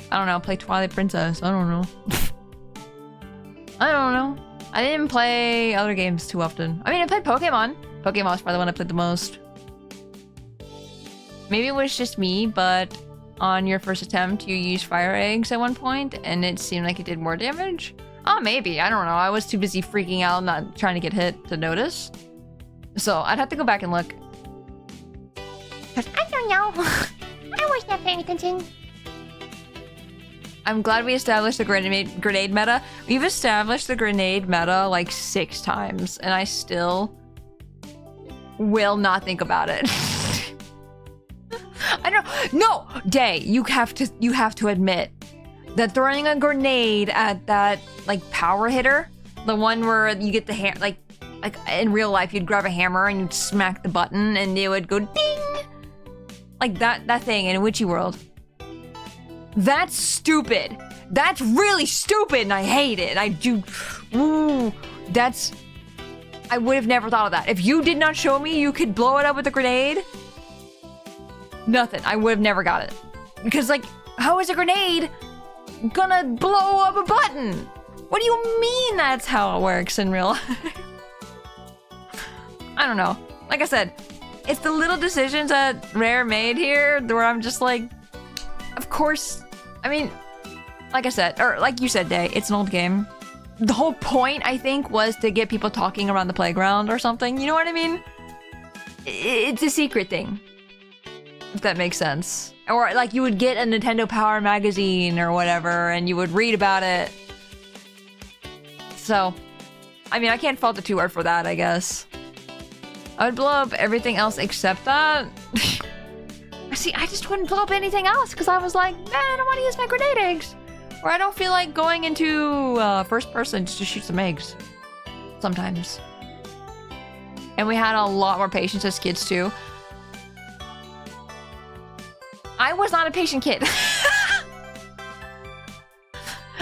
I don't know, play Twilight Princess. I don't know. I don't know. I didn't play other games too often. I mean, I played Pokemon. Pokemon was probably the one I played the most. Maybe it was just me, but on your first attempt, you used fire eggs at one point, and it seemed like it did more damage. Oh, maybe. I don't know. I was too busy freaking out, not trying to get hit to notice. So I'd have to go back and look. I don't know. I was not paying attention. I'm glad we established the grenade meta. We've established the grenade meta like 6 times, and I still will not think about it. I don't. No, Day. You have to admit that throwing a grenade at that like power hitter, the one where you get the like in real life, you'd grab a hammer and you'd smack the button, and it would go ding, like that thing in Witchy World. That's stupid. That's really stupid, and I hate it. I do. Ooh, that's. I would have never thought of that. If you did not show me you could blow it up with a grenade, nothing. I would have never got it. Because, like, how is a grenade gonna blow up a button? What do you mean that's how it works in real life? I don't know. Like I said, it's the little decisions that Rare made here where I'm just like, of course. I mean, like I said, or like you said, Day, it's an old game. The whole point, I think, was to get people talking around the playground or something. You know what I mean? It's a secret thing. If that makes sense. Or, like, you would get a Nintendo Power magazine or whatever, and you would read about it. So, I mean, I can't fault the 2R for that, I guess. I would blow up everything else except that. See, I just wouldn't blow up anything else, because I was like, man, I don't want to use my grenade eggs. Or I don't feel like going into first person just to shoot some eggs. Sometimes. And we had a lot more patience as kids, too. I was not a patient kid.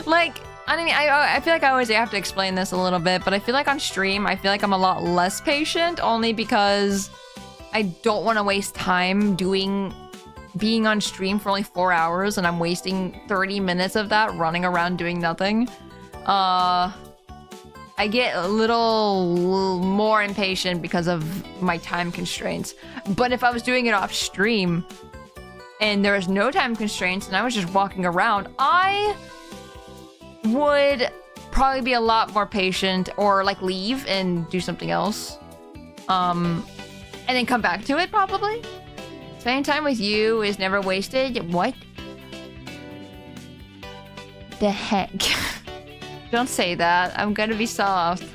Like, I mean, I feel like I always have to explain this a little bit, but I feel like on stream, I feel like I'm a lot less patient, only because I don't want to waste time being on stream for only 4 hours, and I'm wasting 30 minutes of that running around doing nothing. I get a little more impatient because of my time constraints. But if I was doing it off stream, and there was no time constraints, and I was just walking around, I would probably be a lot more patient, or like leave and do something else. And then come back to it, probably. Spending time with you is never wasted. What? The heck? Don't say that. I'm gonna be soft.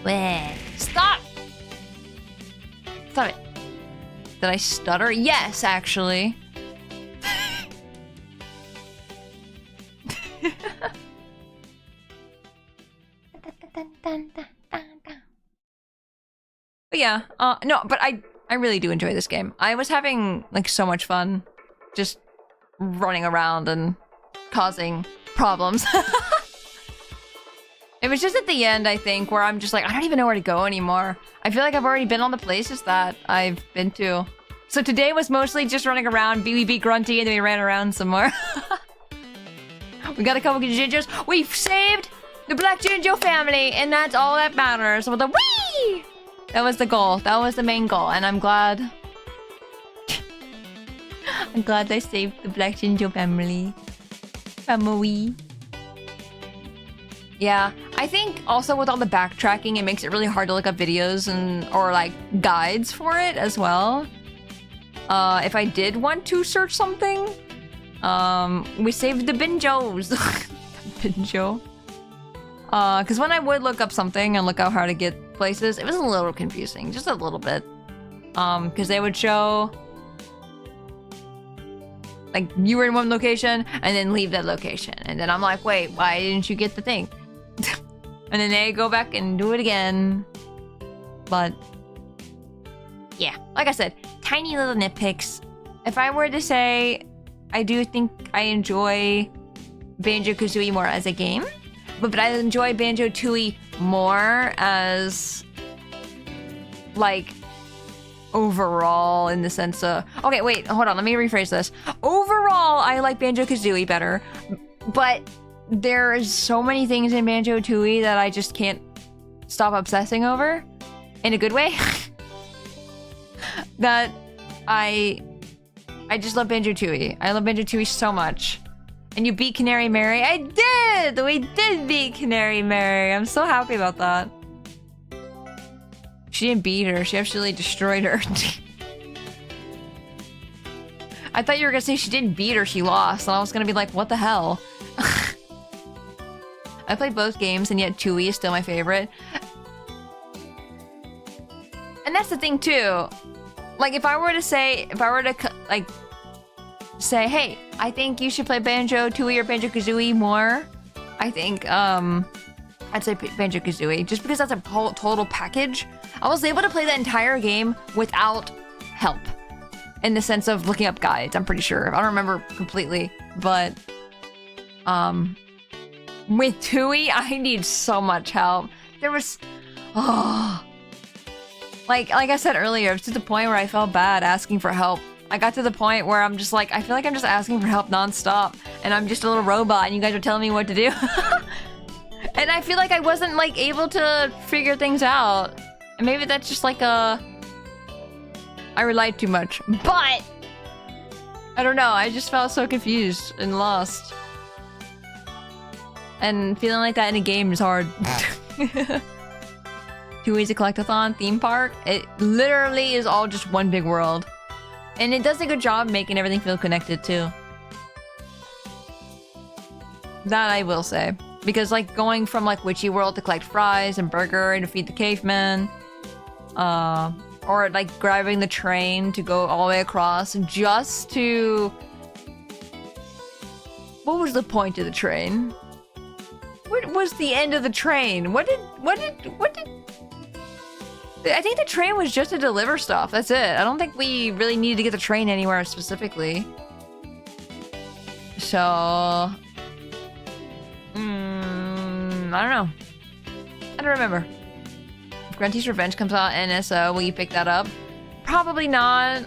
Wait. Stop! Stop it. Did I stutter? Yes, actually. But yeah, no, but I really do enjoy this game. I was having like so much fun just running around and causing problems. It was just at the end, I think, where I'm just like, I don't even know where to go anymore. I feel like I've already been on the places that I've been to. So today was mostly just running around, we beat Grunty, and then we ran around some more. We got a couple of Jinjos. We've saved the Black Jinjo family, and that's all that matters. With the whee! That was the goal. That was the main goal, and I'm glad. I'm glad I saved the Black Jinjo family. Family. Yeah, I think also with all the backtracking, it makes it really hard to look up videos or like guides for it as well. If I did want to search something, we saved the Banjos. Banjo. Because when I would look up something and look out how to get places, it was a little confusing, just a little bit. Because they would show, like, you were in one location and then leave that location. And then I'm like, wait, why didn't you get the thing? And then they go back and do it again. But, yeah, like I said, tiny little nitpicks. If I were to say, I do think I enjoy Banjo Kazooie more as a game, but I enjoy Banjo Tooie more as, like, overall in the sense of... Okay, wait, hold on, let me rephrase this. Overall, I like Banjo Kazooie better, but there's so many things in Banjo Tooie that I just can't stop obsessing over, in a good way, that I just love Banjo Tooie. I love Banjo Tooie so much. And you beat Canary Mary. I did! We did beat Canary Mary. I'm so happy about that. She didn't beat her. She actually destroyed her. I thought you were gonna say she didn't beat her, she lost. And I was gonna be like, what the hell? I played both games, and yet Tooie is still my favorite. And that's the thing, too. Like, if I were to say, hey, I think you should play Banjo Tooie or Banjo Kazooie more, I think, I'd say Banjo Kazooie, just because that's a total package. I was able to play the entire game without help, in the sense of looking up guides, I'm pretty sure. I don't remember completely, but, with Tooie, I need so much help. There was, like I said earlier, it was to the point where I felt bad asking for help. I got to the point where I'm just like, I feel like I'm just asking for help nonstop, and I'm just a little robot, and you guys are telling me what to do. And I feel like I wasn't, like, able to figure things out. And maybe that's just like I relied too much. But I don't know, I just felt so confused and lost. And feeling like that in a game is hard. 2 Ways to Collectathon theme park. It literally is all just one big world. And it does a good job making everything feel connected too. That I will say. Because like going from like Witchy World to collect fries and burger and to feed the caveman. Or like grabbing the train to go all the way across just to... What was the point of the train? What was the end of the train? What did... I think the train was just to deliver stuff. That's it. I don't think we really needed to get the train anywhere specifically. So... I don't know. I don't remember. If Grunty's Revenge comes out NSO, will you pick that up? Probably not.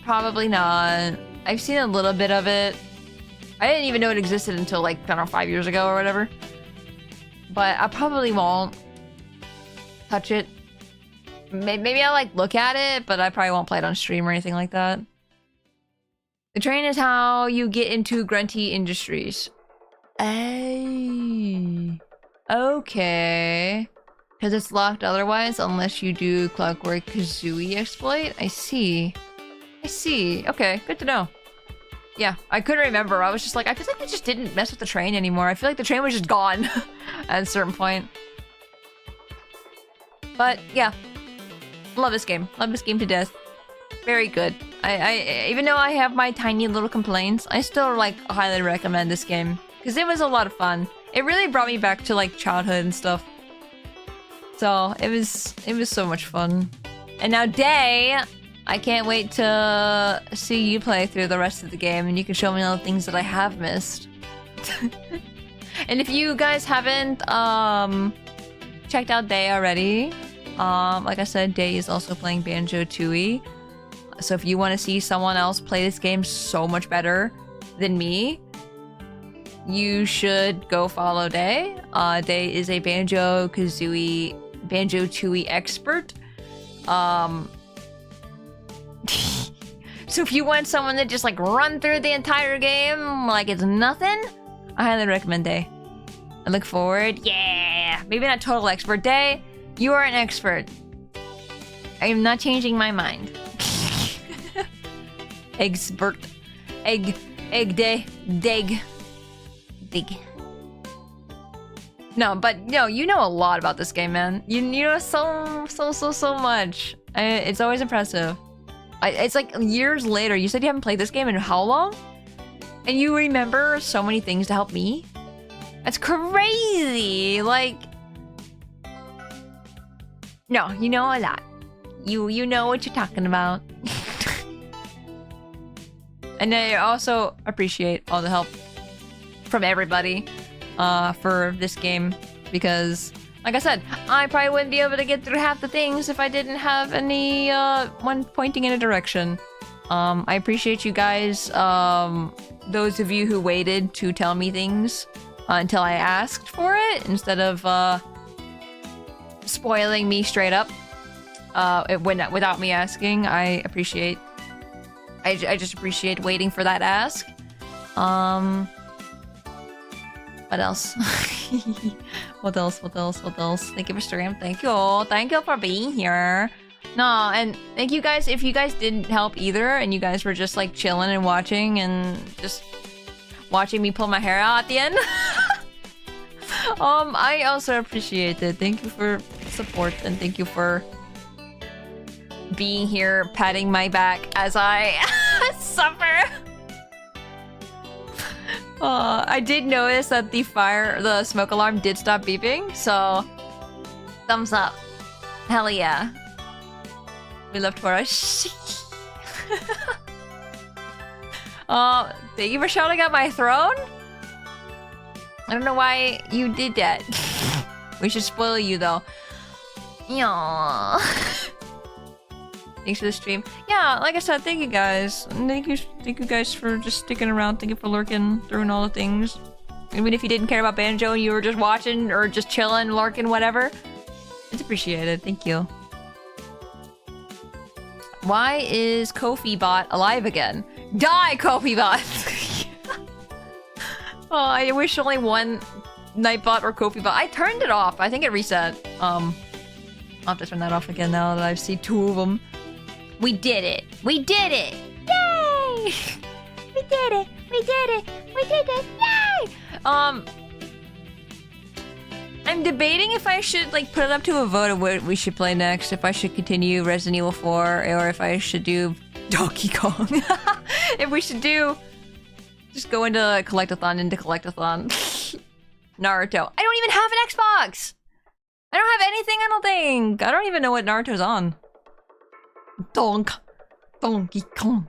Probably not. I've seen a little bit of it. I didn't even know it existed until like, I don't know, 5 years ago or whatever. But I probably won't touch it. Maybe I'll like look at it, but I probably won't play it on stream or anything like that. The train is how you get into Grunty Industries. Ay. Okay. Because it's locked otherwise unless you do Clockwork Kazooie exploit? I see. I see. Okay, good to know. Yeah, I couldn't remember. I was just like, I feel like I just didn't mess with the train anymore. I feel like the train was just gone at a certain point. But yeah, love this game. Love this game to death. Very good. I even though I have my tiny little complaints, I still like highly recommend this game because it was a lot of fun. It really brought me back to like childhood and stuff. So it was so much fun. And now Day, I can't wait to see you play through the rest of the game and you can show me all the things that I have missed. And if you guys haven't checked out Day already, like I said, Day is also playing Banjo Tooie. So if you want to see someone else play this game so much better than me, you should go follow Day. Day is a Banjo Tooie expert. So if you want someone to just like run through the entire game like it's nothing, I highly recommend Day. I look forward. Yeah, maybe not total expert. Day, you are an expert. I am not changing my mind. Expert. Egg day. Dig. No, but no, you know a lot about this game, man. You know so much. It's always impressive. It's like years later. You said you haven't played this game in how long? And you remember so many things to help me? That's crazy! Like... No, you know a lot. You know what you're talking about. And I also appreciate all the help from everybody for this game. Because, like I said, I probably wouldn't be able to get through half the things if I didn't have any one pointing in a direction. I appreciate you guys, those of you who waited to tell me things until I asked for it, instead of spoiling me straight up without me asking. I appreciate. I just appreciate waiting for that ask. What else? What else? Thank you for stream. Thank you for being here. No, and thank you guys. If you guys didn't help either, and you guys were just like chilling and watching, and just watching me pull my hair out at the end. I also appreciate it. Thank you for support, and thank you for being here, patting my back as I suffer. I did notice that the smoke alarm did stop beeping, so thumbs up. Hell yeah. We love Tora. Thank you for shouting out my throne. I don't know why you did that. We should spoil you though. Yeah. Thanks for the stream. Yeah, like I said, thank you guys. Thank you guys for just sticking around. Thank you for lurking through and all the things. Even if you didn't care about Banjo and you were just watching or just chilling, lurking, whatever. It's appreciated. Thank you. Why is Kofi Bot alive again? Die, Kofi Bot! Oh, I wish only one Nightbot or Kofi Bot. I turned it off. I think it reset. I'll have to turn that off again now that I've seen two of them. We did it! We did it! Yay! We did it! We did it! We did it! Yay! I'm debating if I should like put it up to a vote of what we should play next. If I should continue Resident Evil 4 or if I should do Donkey Kong. If we should do... Just go into Collectathon, Naruto. I don't even have an Xbox! I don't have anything, I don't think. I don't even know what Naruto's on. Donkey Kong.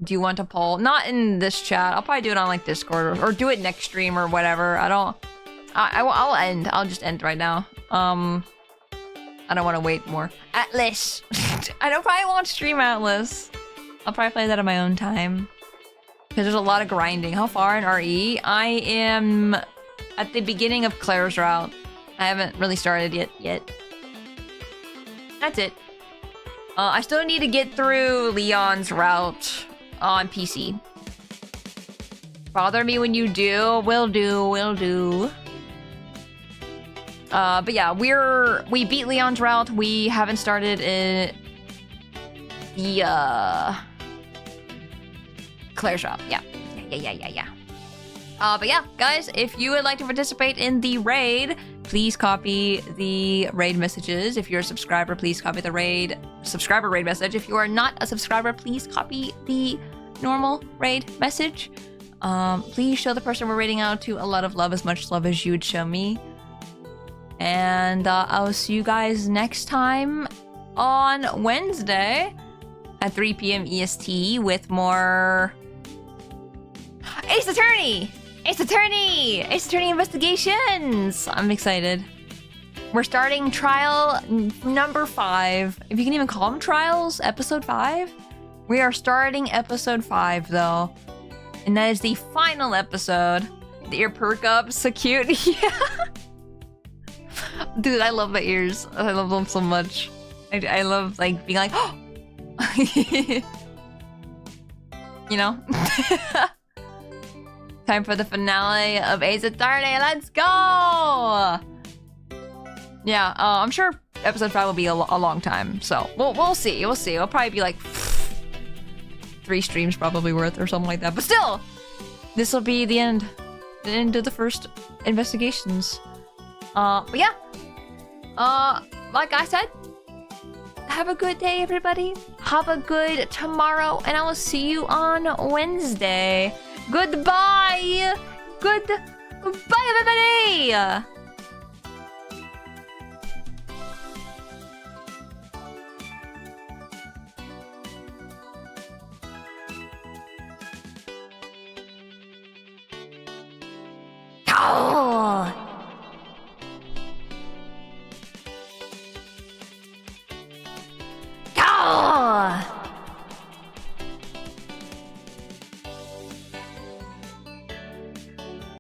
Do you want a poll? Not in this chat. I'll probably do it on like Discord or do it next stream or whatever. I'll end. I'll just end right now. I don't want to wait more. Atlas. I probably won't stream Atlas. I'll probably play that at my own time. Because there's a lot of grinding. How far in RE? I am at the beginning of Claire's route. I haven't really started yet. That's it. I still need to get through Leon's route on PC. Bother me when you do. Will do. But yeah, we beat Leon's route. We haven't started the Claire's route. Yeah. But yeah, guys, if you would like to participate in the raid, please copy the raid messages. If you're a subscriber, please copy the subscriber raid message. If you are not a subscriber, please copy the normal raid message. Please show the person we're raiding out to a lot of love, as much love as you would show me. And I'll see you guys next time on Wednesday at 3 p.m. EST with more Ace Attorney investigations. I'm excited. We're starting trial number 5. If you can even call them trials, episode 5. We are starting episode 5 though. And that is the final episode. The ear perk up, so cute. Yeah. Dude, I love the ears. I love them so much. I love like being like, oh! You know? Time for the finale of Ace Attorney. Let's go! Yeah, I'm sure episode 5 will be a long time. So we'll see. It'll probably be like 3 streams probably worth or something like that. But still, this will be the end of the first investigations. But yeah. Like I said, have a good day, everybody. Have a good tomorrow, and I will see you on Wednesday. Goodbye. Goodbye, everybody.